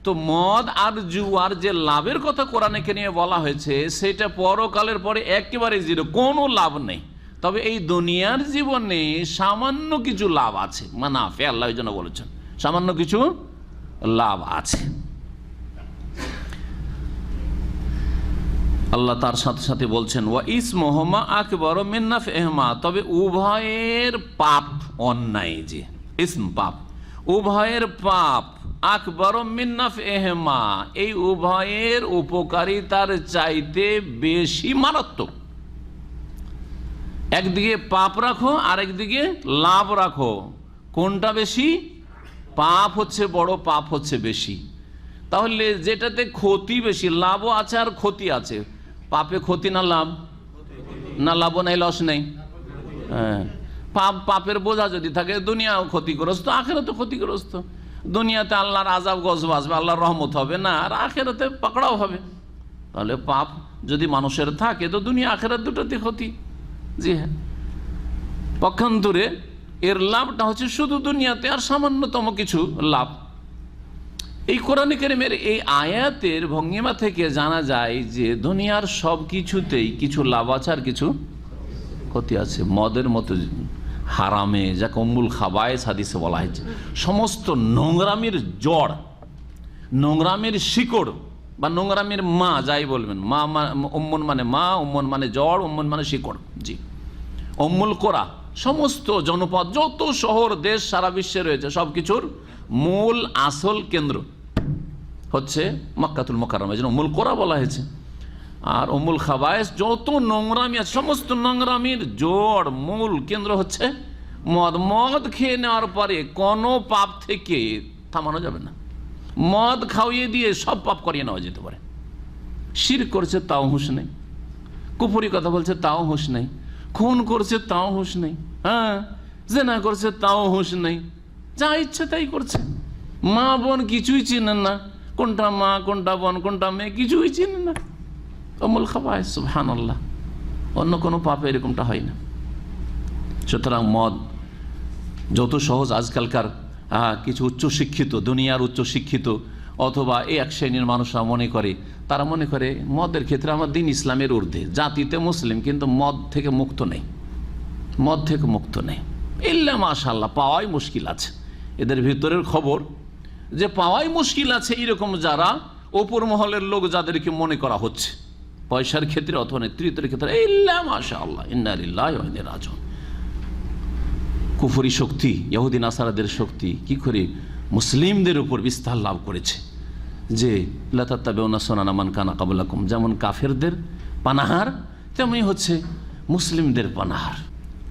তো মদ আর জুয়ার যে লাভের কথা কোরআনে নিয়ে বলা হয়েছে, সেটা পরকালের পরে একেবারে জিরো, কোনো লাভ নেই। তবে এই দুনিয়ার জীবনে সামান্য কিছু লাভ আছে, মানাফে, আল্লাহ এই জন্য বলেছেন সামান্য কিছু লাভ আছে। আল্লাহ তার সাথে সাথে বলছেন ওয়া ইসমুহুমা আকবার মিন নাফইহিমা, তবে উভয়ের পাপ, অন্যায় যে ইসম পাপ, উভয়ের পাপ আকবার মিন নাফইহিমা, এই উভয়ের উপকারিতার চাইতে বেশি মারাত্মক। একদিকে পাপ রাখো আর একদিকে লাভ রাখো, কোনটা বেশি? পাপ হচ্ছে বড়, পাপ হচ্ছে বেশি। তাহলে যেটাতে ক্ষতি বেশি, লাভও আছে আর ক্ষতি আছে, পাপে ক্ষতি না লাভ? না লাভও নাই, লস নেই। হ্যাঁ, পাপের বোঝা যদি থাকে দুনিয়াও ক্ষতিগ্রস্ত, আখেরাতেও ক্ষতিগ্রস্ত। দুনিয়াতে আল্লাহর আযাব গজব আসবে, আল্লাহর রহমত হবে না, আর আখেরাতে পাকড়াও হবে। তাহলে পাপ যদি মানুষের থাকে তো দুনিয়া আখেরাত দুটোতে ক্ষতি। জি হ্যাঁ, পক্ষান্তরে এর লাভটা হচ্ছে শুধু দুনিয়াতে আর সামান্যতম কিছু লাভ। এই কোরআনে কারীমের এই আয়াতের ভঙ্গিমা থেকে জানা যায় যে দুনিয়ার সব কিছুতেই কিছু লাভ আছে আর কিছু ক্ষতি আছে। মদের মতো হারামে, যাকে উম্মুল খাবায়েস হাদিসে বলা হয়েছে, সমস্ত নোংরামির জড়, নোংরামির শিকড় বা নোংরামির মা, যাই বলবেন, মা উম্মুন মানে মা, উম্মুন মানে জড়, উম্মুন মানে শিকড়। জি, উম্মুল কোরা, সমস্ত জনপদ, যত শহর দেশ সারা বিশ্বে রয়েছে, সব কিছুর মূল আসল কেন্দ্র হচ্ছে মক্কাতুল মুকাররমা, যেন উম্মুল কোরা বলা হয়েছে। আর উম্মুল খাবায়েস, যত নোংরামি আছে, সমস্ত নোংরামির জড়, মূল কেন্দ্র হচ্ছে মদ। মদ খেয়ে নেওয়ার পরে কোনো পাপ থেকে থামানো যাবে না। মদ খাওয়িয়ে দিয়ে সব পাপ করিয়ে নেওয়া যেতে পারে। শিরক করছে তাও হুঁশ নেই, কুফরি কথা বলছে তাও হুঁশ নেই, খুন করছে তাও হুঁশ নেই, হ্যাঁ জিনা করছে তাও হুঁশ নেই, যা ইচ্ছে তাই করছে। মা বোন কিছুই চিনেন না, কোনটা মা কোনটা বোন কোনটা মেয়ে কিছুই চিনেন না। উম্মুল খাবায়েস, সুবহানাল্লাহ। অন্য কোনো পাপে এরকমটা হয় না। সুতরাং মদ যত সহজ, আজকালকার কিছু উচ্চশিক্ষিত, দুনিয়ার উচ্চশিক্ষিত অথবা এই এক শ্রেণীর মানুষরা মনে করে, তারা মনে করে মদের ক্ষেত্রে আমার দিন ইসলামের ঊর্ধ্বে, জাতিতে মুসলিম কিন্তু মদ থেকে মুক্ত নেই, মদ থেকে মুক্ত নেই। ইল্লা মাশাআল্লাহ, পাওয়াই মুশকিল আছে। এদের ভিতরের খবর যে পাওয়াই মুশকিল আছে এরকম যারা ওপর মহলের লোক, যাদেরকে মনে করা হচ্ছে পয়সার ক্ষেত্রে অথবা নেতৃত্বের ক্ষেত্রে, ইল্লা মাশাআল্লাহ, ইন্না লিল্লাহি ওয়া ইন্না ইলাইহি রাজিউন। কুফরি শক্তি, ইহুদি নাসারাদের শক্তি কি করে মুসলিমদের উপর বিস্তার লাভ করেছে, যে লা তাত্তাবিউনা সুনানা মান কানা ক্বাবলাকুম, যেমন কাফেরদের পানাহার তেমনি হচ্ছে মুসলিমদের পানাহার।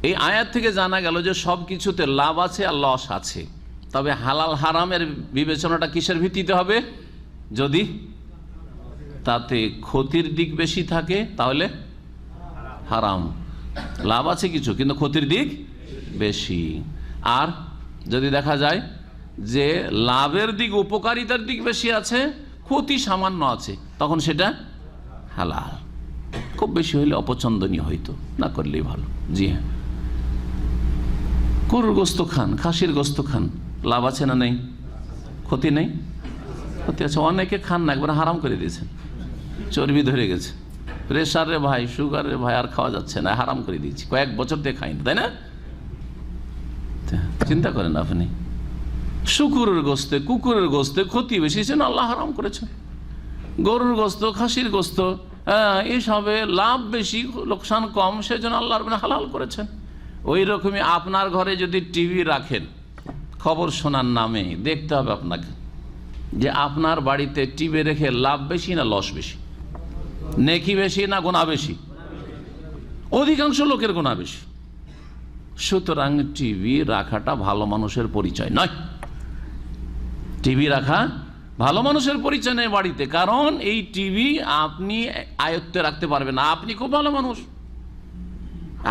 এই আয়াত থেকে জানা গেল যে সব কিছুতে লাভ আছে আর লস আছে, তবে হালাল হারামের বিবেচনাটা কিসের ভিত্তিতে হবে? যদি তাতে ক্ষতির দিক বেশি থাকে তাহলে হারাম, লাভ আছে কিছু কিন্তু ক্ষতির দিক বেশি। আর যদি দেখা যায় যে লাভের দিক, উপকারিতার দিক বেশি আছে, ক্ষতি সামান্য আছে, তখন সেটা হালাল। খুব বেশি হইলে অপছন্দনীয় হইতো, না করলেই ভালো। জি হ্যাঁ, গরুর গোস্ত খান, খাসির গোস্ত খান, লাভ আছে না নেই? ক্ষতি নেই? ক্ষতি আছে। অনেকে খান না, একবার হারাম করে দিয়েছেন, চর্বি ধরে গেছে, প্রেশার রে ভাই, সুগার রে ভাই, আর খাওয়া যাচ্ছে না, হারাম করে দিয়েছি, কয়েক বছর দিয়ে খাইনি, তাই না? চিন্তা করেন আপনি, শুকুরের গোস্তে, কুকুরের গোস্তে ক্ষতি বেশি, সেজন্য আল্লাহ হারাম করেছেন। গরুর গোস্ত, খাসির গোস্ত, এইসবে লাভ বেশি, লোকসান কম, সেজন্য আল্লাহ হালাল করেছেন। ওই রকমই আপনার ঘরে যদি টিভি রাখেন খবর শোনার নামে, দেখতে হবে আপনাকে যে আপনার বাড়িতে টিভি রেখে লাভ বেশি না লস বেশি, নেকি বেশি না গুনাহ বেশি? অধিকাংশ লোকের গুনাহ বেশি। সুতরাং টিভি রাখাটা ভালো মানুষের পরিচয় নয়। টিভি রাখা ভালো মানুষের পরিচয় নেই বাড়িতে, কারণ এই টিভি আপনি আয়ত্তে রাখতে পারবেন না। আপনি খুব ভালো মানুষ,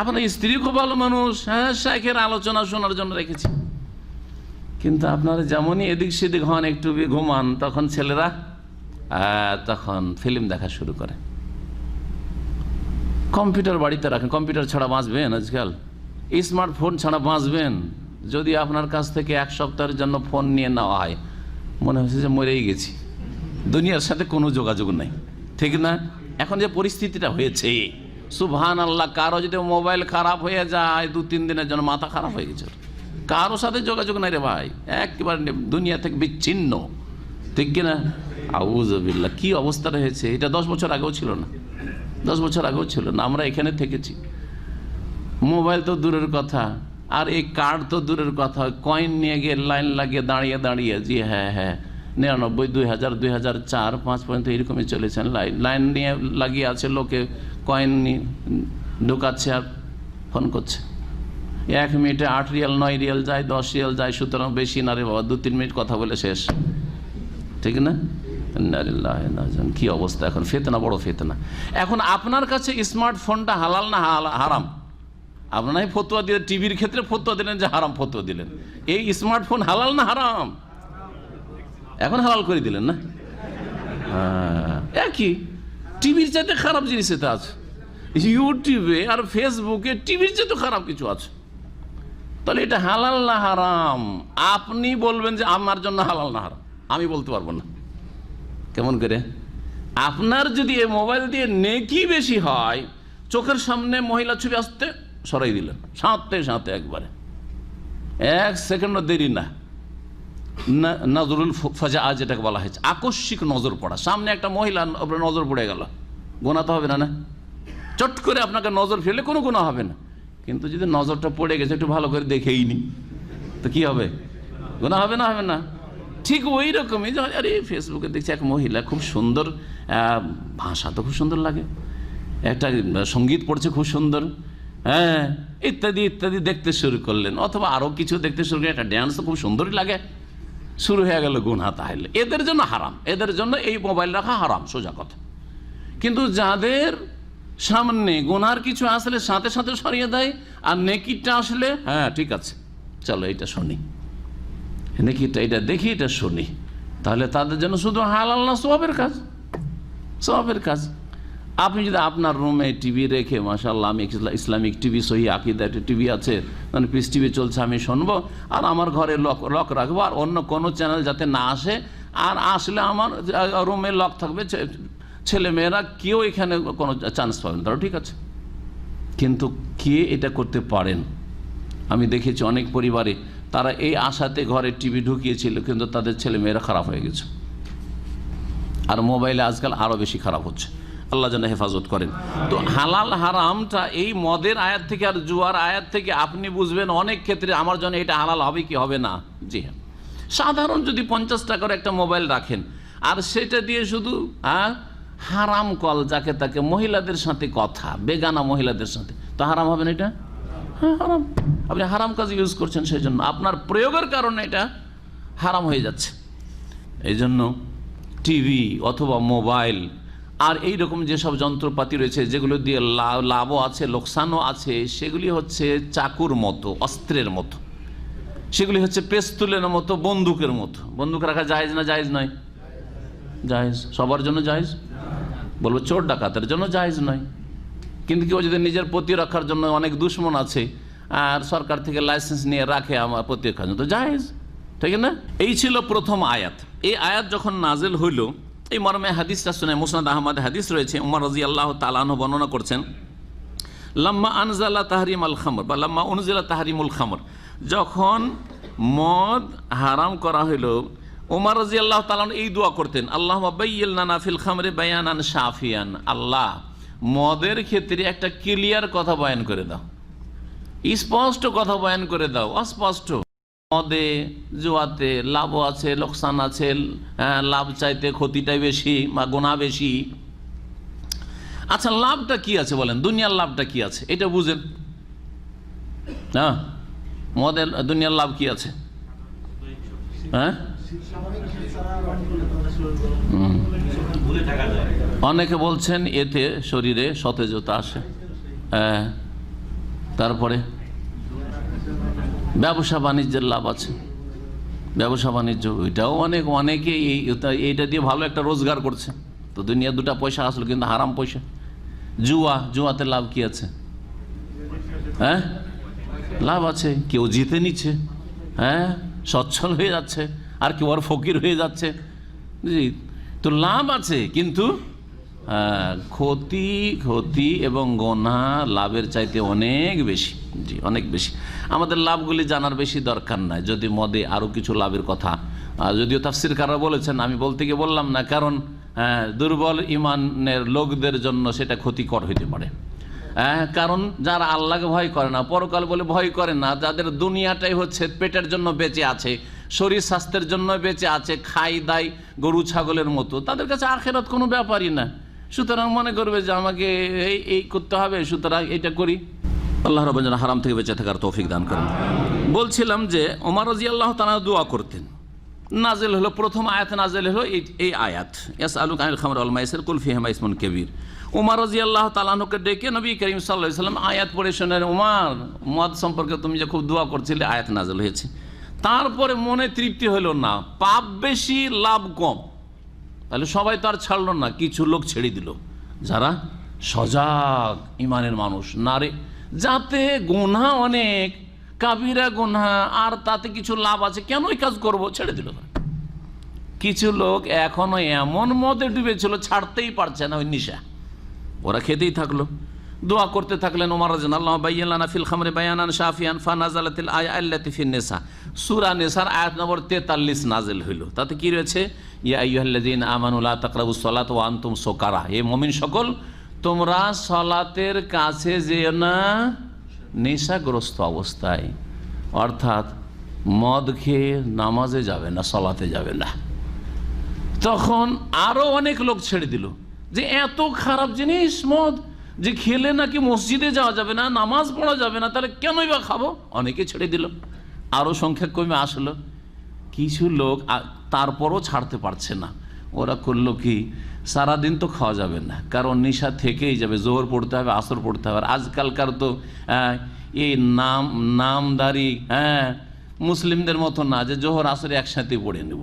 আপনার স্ত্রী খুব ভালো মানুষ, হ্যাঁ শাইখের আলোচনা শোনার জন্য রেখেছি, কিন্তু আপনারা যেমনই এদিক সেদিক হন, একটু ঘুমান, তখন ছেলেরা তখন ফিল্ম দেখা শুরু করে। কম্পিউটার বাড়িতে রাখেন, কম্পিউটার ছাড়া বাঁচবেন? আজকাল স্মার্টফোন ছাড়া বাঁচবেন? যদি আপনার কাছ থেকে এক সপ্তাহের জন্য ফোন নিয়ে নেওয়া হয়, মনে হচ্ছে যে মরেই গেছি, দুনিয়ার সাথে কোনো যোগাযোগ নাই, ঠিক না? এখন যে পরিস্থিতিটা হয়েছে, সুবহানাল্লাহ, কারো যদি মোবাইল খারাপ হয়ে যায় 2-3 দিনের জন্য মাথা খারাপ হয়ে গেছে, কারো সাথে যোগাযোগ নাই রে ভাই, একেবারে দুনিয়া থেকে বিচ্ছিন্ন, ঠিক কিনা? আউযুবিল্লাহ, কি অবস্থা রয়েছে, এটা 10 বছর আগেও ছিল না। 10 বছর আগেও ছিল না, আমরা এখানে থেকেছি। মোবাইল তো দূরের কথা, আর এই কার্ড তো দূরের কথা, কয়েন নিয়ে গিয়ে লাইন লাগিয়ে দাঁড়িয়ে দাঁড়িয়ে, জি হ্যাঁ 99, 2000, 2004, 5 পর্যন্ত এরকমই চলেছেন। লাইন নিয়ে লাগিয়ে আছে, লোকে কয়েন নিয়ে ঢোকাচ্ছে আর ফোন করছে। 1 মিনিটে 8 রিয়াল, 9 রিয়াল যায়, 10 রিয়াল যায়, সুতরাং বেশি না রে বাবা, 2-3 মিনিট কথা বলে শেষ, ঠিক না? কি অবস্থা এখন, ফিতনা, বড় ফিতনা। এখন আপনার কাছে স্মার্টফোনটা হালাল না হারাম? আপনার নাই ফতোয়া দিলেন, টিভির ক্ষেত্রে ফতোয়া দিলেন যে হারাম ফতোয়া দিলেন, এই স্মার্টফোন হালাল না হারাম? এখন হালাল করে দিলেন না? একই, টিভির চাইতে খারাপ জিনিস এটা আছে, ইউটিউবে আর ফেসবুকে টিভির চাইতে খারাপ কিছু আছে। তাহলে এটা হালাল না হারাম? আপনি বলবেন যে আমার জন্য হালাল না হারাম, আমি বলতে পারবো না। কেমন করে? আপনার যদি এই মোবাইল দিয়ে নেকি বেশি হয়, চোখের সামনে মহিলা ছবি আসতে সরাই দিলেন, সাথে সাথে একবারে, 1 সেকেন্ডও দেরি না। নজরুল ফাজা যেটাকে বলা হয়েছে, আকস্মিক নজর পড়া, সামনে একটা মহিলা নজর পড়ে গেল, গোনা তো হবে না? না, চট করে আপনাকে নজর ফেলে কোনো গুনাহ হবে না। কিন্তু যদি নজরটা পড়ে গেছে, একটু ভালো করে দেখেই নি, তো কি হবে? গুনাহ হবে না? হবে না? ঠিক ওই রকমই, আরে ফেসবুকে দেখছি এক মহিলা খুব সুন্দর, ভাষা তো খুব সুন্দর লাগে, একটা সঙ্গীত পড়ছে খুব সুন্দর, হ্যাঁ, ইত্যাদি ইত্যাদি দেখতে শুরু করলেন, অথবা আরও কিছু দেখতে শুরু করলেন, একটা ড্যান্স তো খুব সুন্দরই লাগে, শুরু হয়ে গেল গুনাহ। তাহলে এদের জন্য হারাম, এদের জন্য এই মোবাইল রাখা হারাম, সোজা কথা। কিন্তু যাদের সামনে গুনার কিছু আসলে সাথে সাথে সরিয়ে দেয়, আর নেকিটা আসলে হ্যাঁ ঠিক আছে, চলো এটা শুনি, নেকিটা এটা দেখি, এটা শুনি, তাহলে তাদের জন্য শুধু হালাল না, সওয়াবের কাজ, সওয়াবের কাজ। আপনি যদি আপনার রুমে টিভি রেখে, মাশাআল্লাহ, আমি ইসলামিক টিভি, সহি আকিদা একটা টিভি আছে, মানে পিস টিভি চলছে, আমি শুনবো, আর আমার ঘরে লক রাখবো, আর অন্য কোনো চ্যানেল যাতে না আসে, আর আসলে আমার রুমে লক থাকবে, ছেলে মেয়েরা কেউ এখানে কোনো চান্স পাবে না, তাও ঠিক আছে। কিন্তু কে এটা করতে পারেন? আমি দেখেছি অনেক পরিবারে তারা এই আশাতে ঘরে টিভি ঢুকিয়েছিল, কিন্তু তাদের ছেলে মেয়েরা খারাপ হয়ে গেছে, আর মোবাইলে আজকাল আরও বেশি খারাপ হচ্ছে। আল্লাহ যেন হেফাজত করেন। তো হালাল হারামটা এই মদের আয়াত থেকে আর জুয়ার আয়াত থেকে আপনি বুঝবেন অনেক ক্ষেত্রে আমার জন্য এটা হালাল হবে কি হবে না। জি হ্যাঁ, সাধারণ যদি 50 টাকার একটা মোবাইল রাখেন, আর সেটা দিয়ে শুধু হারাম কল, যাকে তাকে মহিলাদের সাথে কথা, বেগানা মহিলাদের সাথে, তো হারাম হবে না এটা? হ্যাঁ হারাম। আপনি হারাম কাজ ইউজ করছেন, সেই জন্য আপনার প্রয়োগের কারণে এটা হারাম হয়ে যাচ্ছে। এই জন্য টিভি অথবা মোবাইল আর এই রকম যেসব যন্ত্রপাতি রয়েছে, যেগুলো দিয়ে লাভও আছে লোকসানও আছে, সেগুলি হচ্ছে চাকুর মতো, অস্ত্রের মতো, সেগুলি হচ্ছে পেস্তুলের মতো, বন্দুকের মতো। বন্দুক রাখা জায়েজ না জায়েজ নয়? জায়েজ। সবার জন্য জায়েজ? বলবো চোর ডাকাতের জন্য জায়েজ নয়। কিন্তু কেউ যদি নিজের প্রতিরক্ষার জন্য, অনেক দুশ্মন আছে আর সরকার থেকে লাইসেন্স নিয়ে রাখে আমার প্রতিরক্ষার জন্য, তো জায়েজ, ঠিক না? এই ছিল প্রথম আয়াত। এই আয়াত যখন নাজিল হইল, এই মর্মে হাদিসটা শুনে মুসনাদ আহমদে হাদিস রয়েছে, উমর রাদিয়াল্লাহু তাআলা আনহু বর্ণনা করছেন, লাম্মা আনজালা তাহরিম আল খামর বা লাম্মা উনজিলা তাহরিমুল খামর, যখন মদ হারাম করা হইল, উমর রাদিয়াল্লাহু তাআলা এই দোয়া করতেন, আল্লাহুম্মা বায়্যিলনা ফিল খামরি বায়ানান শাফিয়ান, আল্লাহ মদের ক্ষেত্রে একটা ক্লিয়ার কথা বয়ান করে দাও, স্পষ্ট কথা বয়ান করে দাও। অস্পষ্ট মদে জুয়াতে লাভও আছে লোকসান আছে, লাভ চাইতে ক্ষতিটাই বেশি বা গুনাহ বেশি। আচ্ছা লাভটা কি আছে বলেন, দুনিয়ার লাভটা কি আছে এটা বুঝেন। হ্যাঁ, মদের দুনিয়ার লাভ কি আছে? হ্যাঁ, অনেকে বলছেন এতে শরীরে সতেজতা আসে। হ্যাঁ, তারপরে ব্যবসা বাণিজ্যের লাভ আছে, ব্যবসা বাণিজ্য ওইটাও অনেকে এইটা দিয়ে ভালো একটা রোজগার করছে। তো দুনিয়া দুটা পয়সা আসলো, কিন্তু হারাম পয়সা। জুয়াতে লাভ কি আছে? হ্যাঁ, লাভ আছে, কেউ জিতে নিচ্ছে, হ্যাঁ, সচ্ছল হয়ে যাচ্ছে, আর কেউ আর ফকির হয়ে যাচ্ছে। জি, তো লাভ আছে, কিন্তু ক্ষতি এবং গোনা লাভের চাইতে অনেক বেশি। জি, অনেক বেশি। আমাদের লাভগুলি জানার বেশি দরকার নাই। যদি মদে আরও কিছু লাভের কথা, যদিও তাফসিরকাররা বলেছেন, আমি বলতে গিয়ে বললাম না, কারণ দুর্বল ইমানের লোকদের জন্য সেটা ক্ষতিকর হইতে পারে। কারণ যারা আল্লাহকে ভয় করে না, পরকাল বলে ভয় করে না, যাদের দুনিয়াটাই হচ্ছে পেটের জন্য বেঁচে আছে, শরীর স্বাস্থ্যের জন্য বেঁচে আছে, খাই দাই গরু ছাগলের মতো, তাদের কাছে আখেরাত কোনো ব্যাপারই না। সুতরাং মনে করবে যে আমাকে এই করতে হবে, সুতরাং এটা করি। আল্লাহ রাব্বুল আলামিন হারাম থেকে বেঁচে থাকার তৌফিক দান করেন। বলছিলাম যে ওমর রাদিয়াল্লাহু তাআলা দোয়া করতেন। নাজিল হলো, প্রথম আয়াত নাজিল হলো এই আয়াত, ইয়াসআলুকা আনিল খামরি ওয়াল মাইসির কুল ফীহিমা ইসমুন কাবীর। ওমর রাদিয়াল্লাহু তাআলা আনহুকে ডেকে নবী করিম সাল্লাল্লাহু আলাইহি ওয়াসাল্লাম আয়াত পড়ে শোনেন, ওমর মদ সম্পর্কে তুমি যে খুব দোয়া করছিলে, আয়াত নাজিল হয়েছে। তারপরে মনে তৃপ্তি হলো না, পাপ বেশি লাভ কম, তাহলে সবাই তো আর ছাড়লো না, কিছু লোক ছেড়ে দিল যারা সজাগ ইমানের মানুষ, নারে যাতে গুনাহ অনেক, কাবিরা গুনাহ, আর তাতে কিছু লাভ আছে, কেন এই কাজ করব, ছেড়ে দিল। কিছু লোক এখনো এমন মদে ডুবেছিল, ছাড়তেই পারছে না ওই নিশা, ওরা খেতেই থাকলো, দোয়া করতে থাকলেন। ওমর রাদিয়াল্লাহু আনহু বায়্যানা লানা ফিল খামরি বায়ানান শাফিয়ান ফানাজালাতিল আয়া আল্লাতী ফিন নিসা, সূরা নিসার আয়াত নম্বর 43 নাজিল হইল। তাতে কি রয়েছে? ইয়া আইয়ুহাল্লাযীনা আমানু লা তাকরাবুস সালাতা ওয়া আনতুম সুকারা, হে মুমিন সকল, তোমরা সালাতের কাছে যেও না নেশাগ্রস্ত অবস্থায়, অর্থাৎ মদ খেয়ে নামাজে যাবে না, সালাতে যাবে না। তখন আরো অনেক লোক ছেড়ে দিল যে এত খারাপ জিনিস মদ, যে খেলে নাকি মসজিদে যাওয়া যাবে না, নামাজ পড়া যাবে না, তাহলে কেনই বা খাবো, অনেকে ছেড়ে দিল। আরো সংখ্যা কমে আসলো। কিছু লোক তারপরও ছাড়তে পারছে না, ওরা করলো কি, সারাদিন তো খাওয়া যাবে না, কারণ নেশা থেকেই যাবে, জোহর পড়তে হবে, আসর পড়তে হবে। আর আজকালকার তো এই নামদারি মুসলিমদের মতো না যে জোহর আসর একসাথে পড়ে নেব,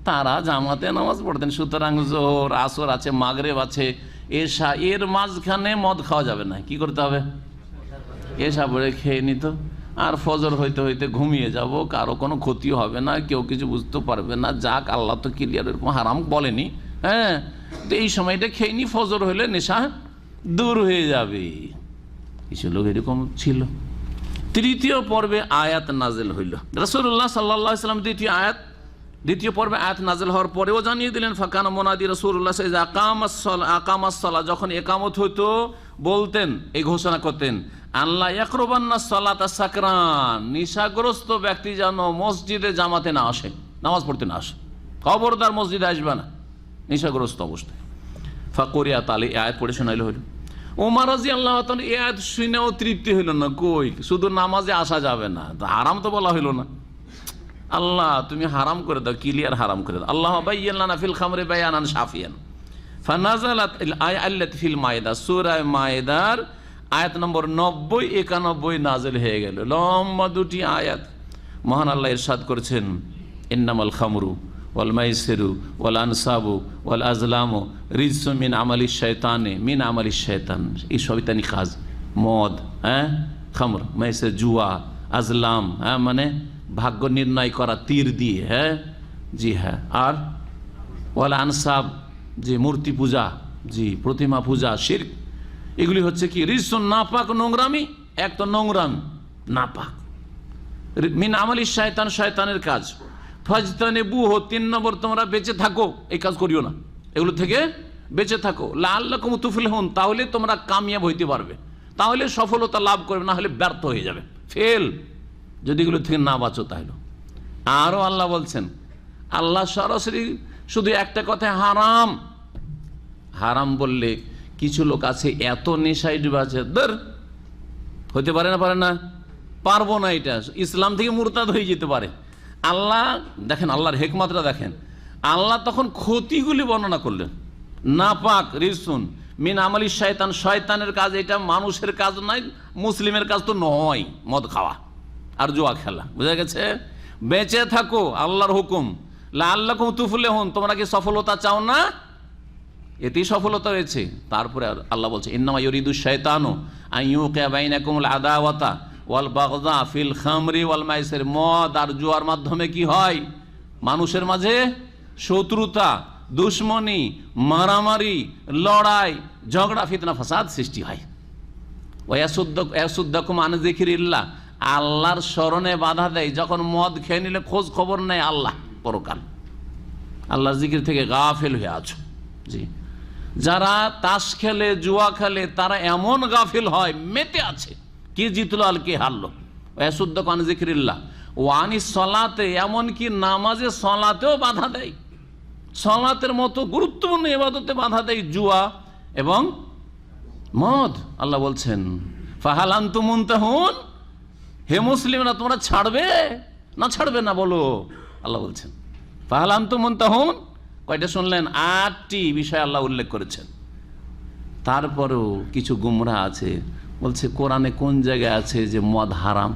তারা জামাতে নামাজ পড়তেন। সুতরাং জোহর আসর আছে, মাগরিব আছে, এশা, এর মাঝখানে মদ খাওয়া যাবে না। কি করতে হবে? এশা পড়ে খেয়ে নিত, আর ফজর হইতে হইতে ঘুমিয়ে যাব, কারো কোনো ক্ষতি হবে না, কেউ কিছু বুঝতে পারবে না। যাক, আল্লাহ তো ক্লিয়ার, এরকম হারাম বলেনি, তো এই সময়টা খেয়ে নি, ফজর হইলে নেশা দূর হয়ে যাবে। কিছু লোক এরকম ছিল। তৃতীয় পর্বে আয়াত নাজিল হইল, রাসূলুল্লাহ সাল্লাল্লাহু আলাইহি ওয়াসাল্লাম দ্বিতীয় পর্বে আয়াত নাজিল হওয়ার পরেও জানিয়ে দিলেন, ফাকানা মুনাদি রাসূলুল্লাহ আকামাস সালাহ, যখন একামত হইতো বলতেন, এই ঘোষণা করতেন, আল্লাহ ইয়াকরুবান্নাস সালাতা সাকরান, নেশাগ্রস্ত ব্যক্তি যেন মসজিদে জামাতে না আসে, নামাজ পড়তে না আসে, খবরদার মসজিদে আসবে না নেশাগ্রস্ত অবস্থায়। ফাকুরিয়া তালি, আয়াত পড়ে শোনাইল হইল। ওমর রাদিয়াল্লাহু তাআলা এই আয়াত শুনেও তৃপ্তি হইল না, কই শুধু নামাজে আসা যাবে না, হারাম তো বলা হইল না। আল্লাহ তুমি হারাম করে দাও, ক্লিয়ার হারাম করে দাও। আল্লাহ বায়্যানা লানা ফিল খামরি বায়ানান শাফিয়ান ফানাজালাত আয়া আল্লাতী ফিল মায়েদা, সূরা মায়েদার আয়াত নম্বর 90-91 নাজিল হয়ে গেল, লম্বা দুটি আয়াত। মহান আল্লাহ ইরশাদ করেছেন, ইন্নামাল খামরু ওয়াল মাইসিরু ওয়াল আনসাবু ওয়াল আজলামু রিজসুম মিন আমালিশ শাইতানি মিন আমালিশ শাইতান। এই শয়তানি কাজ, মদ, খামর, মাইসির, জুয়া, আজলাম, মানে ভাগ্য নির্ণয় করা তীর দিয়ে, জি হ্যাঁ, আর ওয়াল আনসাব, যে মূর্তি পূজা, জি প্রতিমা পূজা, শিরক, এগুলি হচ্ছে কি রিজসুন, নাপাক, নোংরামি। এক তো নোংরামি, নাপাক, মিন আমালিশ শাইতান, শয়তানের কাজ। ফাজতানিবুহু, 3 নম্বর, তোমরা বেঁচে থাকো, এই কাজ করিও না, এগুলো থেকে বেঁচে থাকো। লাআল্লাকুম তুফলিহুন, তাহলে তোমরা কামিয়াব হইতে পারবে, তাহলে সফলতা লাভ করবে, না হলে ব্যর্থ হয়ে যাবে, ফেল, যদি এগুলো থেকে না বাঁচো তাহলে। আরও আল্লাহ বলছেন, আল্লাহ সরাসরি শুধু একটা কথায় হারাম, হারাম বললে কিছু লোক আছে এত নেশায় ডুবে আছে, ধর হতে পারে না, পারবো না, এটা ইসলাম থেকে মুরতাদ হয়ে যেতে পারে। আল্লাহ দেখেন, আল্লাহর হেকমাতটা দেখেন, আল্লাহ তখন ক্ষতিগুলি বর্ণনা করলেন। নাপাক, রিজসুন মিন আমালিশ শাইতান, শয়তানের কাজ, এটা মানুষের কাজ নয়, মুসলিমের কাজ তো নয়, মদ খাওয়া আর জুয়া খেলা, বুঝা গেছে। বেঁচে থাকো, আল্লাহর হুকুম, লাআল্লাকুম তুফলিহুন, তোমরা কি সফলতা চাও না? এতেই সফলতা হয়েছে। তারপরে আল্লাহ বলছে, ইন্নামা ইউরিদুশ শাইতানু আন ইউকিয়া বাইনাকুমুল আদাওয়াতা ওয়াল বাগদা ফিল খামরি ওয়াল মাইসির, মদ আর জুয়ার মাধ্যমে কি হয়? মানুষের মাঝে শত্রুতা, দুশ্মনী, মারামারি, লড়াই, ঝগড়া, ফিতনা, ফাসাদ সৃষ্টি হয়। ওয়াসুদ্দাকুম আন যিকরিল্লাহ, আল্লাহর স্মরণে বাধা দেয়। যখন মদ খেয়ে নিলে খোঁজ খবর নেয় আল্লাহ, পরকাল, আল্লাহর জিকির থেকে গাফেল হয়ে আছো। জি, যারা তাস খেলে, জুয়া খেলে, তারা এমন গাফিল হয়, মেতে আছে কে জিতলো আর কে হারলো। শুদ্ধ কান জিকিরিল্লাহ ওয়ানি সলাতে, এমনকি নামাজে সলাতেও বাধা দেয়, সলাতের মতো গুরুত্বপূর্ণ ইবাদতে বাধা দেয় জুয়া এবং মদ। আল্লাহ বলছেন ফাহাল আনতুম মুনতাহুন, হে মুসলিমরা তোমরা ছাড়বে না ছাড়বে না বলো। আল্লাহ বলছেন ফাহাল আনতুম মুনতাহুন, কয়টা শুনলেন? 8টি বিষয় আল্লাহ উল্লেখ করেছেন। তারপরেও কিছু গুমরা আছে, বলছে কোরআনে কোন জায়গায় আছে যে মদ হারাম?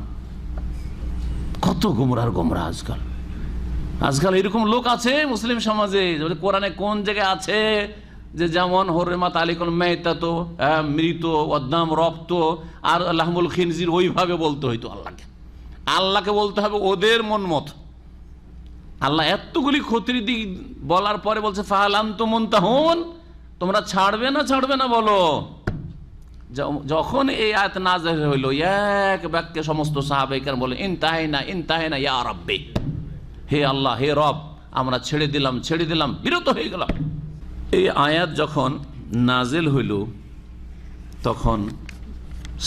কত গুমরার গুমরা আজকাল। আজকাল এরকম লোক আছে মুসলিম সমাজে, কোরআনে কোন জায়গায় আছে যে যেমন হরিমাত আলিকুল মেহতাতো, মৃত অদ্দাম রক্ত আর লাহমুল খিনজির, ওইভাবে বলতে হইতো আল্লাহকে। আল্লাহকে বলতে হবে ওদের মন মত। আল্লাহ এতগুলি ক্ষতির দিক বলার পরে বলছে ফাহাল আনতুম মুনতাহুন, তোমরা ছাড়বে না ছাড়বে না বলো। যখন এই আয়াত নাযিল হইল, এক বাক্যে সমস্ত সাহাবায়ে কেরাম বলে ইনতাহাইনা ইনতাহাইনা ইয়া রাব্বি, হে আল্লাহ, হে রব, আমরা ছেড়ে দিলাম ছেড়ে দিলাম, বিরত হয়ে গেলাম। এই আয়াত যখন নাযিল হইল তখন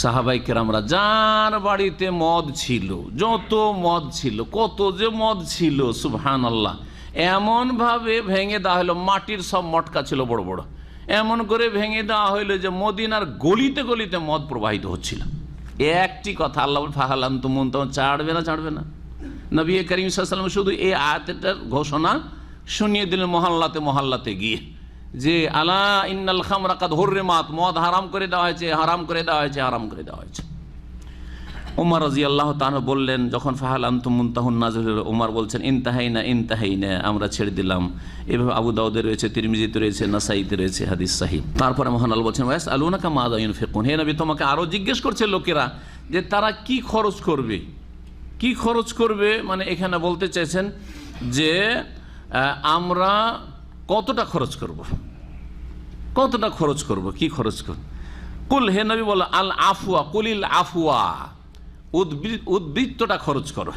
সাহাবায়ে কেরামরা যার বাড়িতে মদ ছিল, যত মদ ছিল, কত যে মদ ছিল সুবহানাল্লাহ, এমন ভাবে ভেঙে দেওয়া হলো। মাটির সব মটকা ছিল বড় বড়, এমন করে ভেঙে দেওয়া হইলো যে মদিনার গলিতে গলিতে মদ প্রবাহিত হচ্ছিল। একটি কথা আল্লাহ ফাহাল আনতুম মুনতাহুন, ছাড়বে না ছাড়বে না। নবী করিম সাল্লাল্লাহু আলাইহি ওয়াসাল্লাম শুধু এই আয়াতটার ঘোষণা শুনিয়ে দিলেন মহল্লাতে মহল্লাতে গিয়ে, যে আলা ইন্নাল খামরা কাদ হুররিমাত, মদ হারাম করে দেওয়া হয়েছে, হারাম করে দেওয়া হয়েছে, হারাম করে দেওয়া হয়েছে। উমর রাদিয়াল্লাহু তাআলা বললেন, যখন ফাহাল আনতুম মুনতাহুন নাযিল হলো, উমর বলছেন ইনতাহাইনা ইনতাহাইনা, আমরা ছেড়ে দিলাম। এভাবে আবু দাউদে রয়েছে, তিরমিজিতে রয়েছে, নাসাইতে রয়েছে, হাদিস সহিহ। তারপরে মহান আল্লাহ বলছেন ওয়াসআলুনাকা মাযা ইউনফিকুন, হে নবী তোমাকে আরো জিজ্ঞেস করছে লোকেরা যে তারা কি খরচ করবে, কি খরচ করবে। মানে এখানে বলতে চাইছেন যে আমরা কতটা খরচ করব, কতটা খরচ করব, কি খরচ করব। কুল, হে নবী বলো, আল আফওয়া, কুলিল আফওয়া, উদ্বৃত্তটা খরচ করো,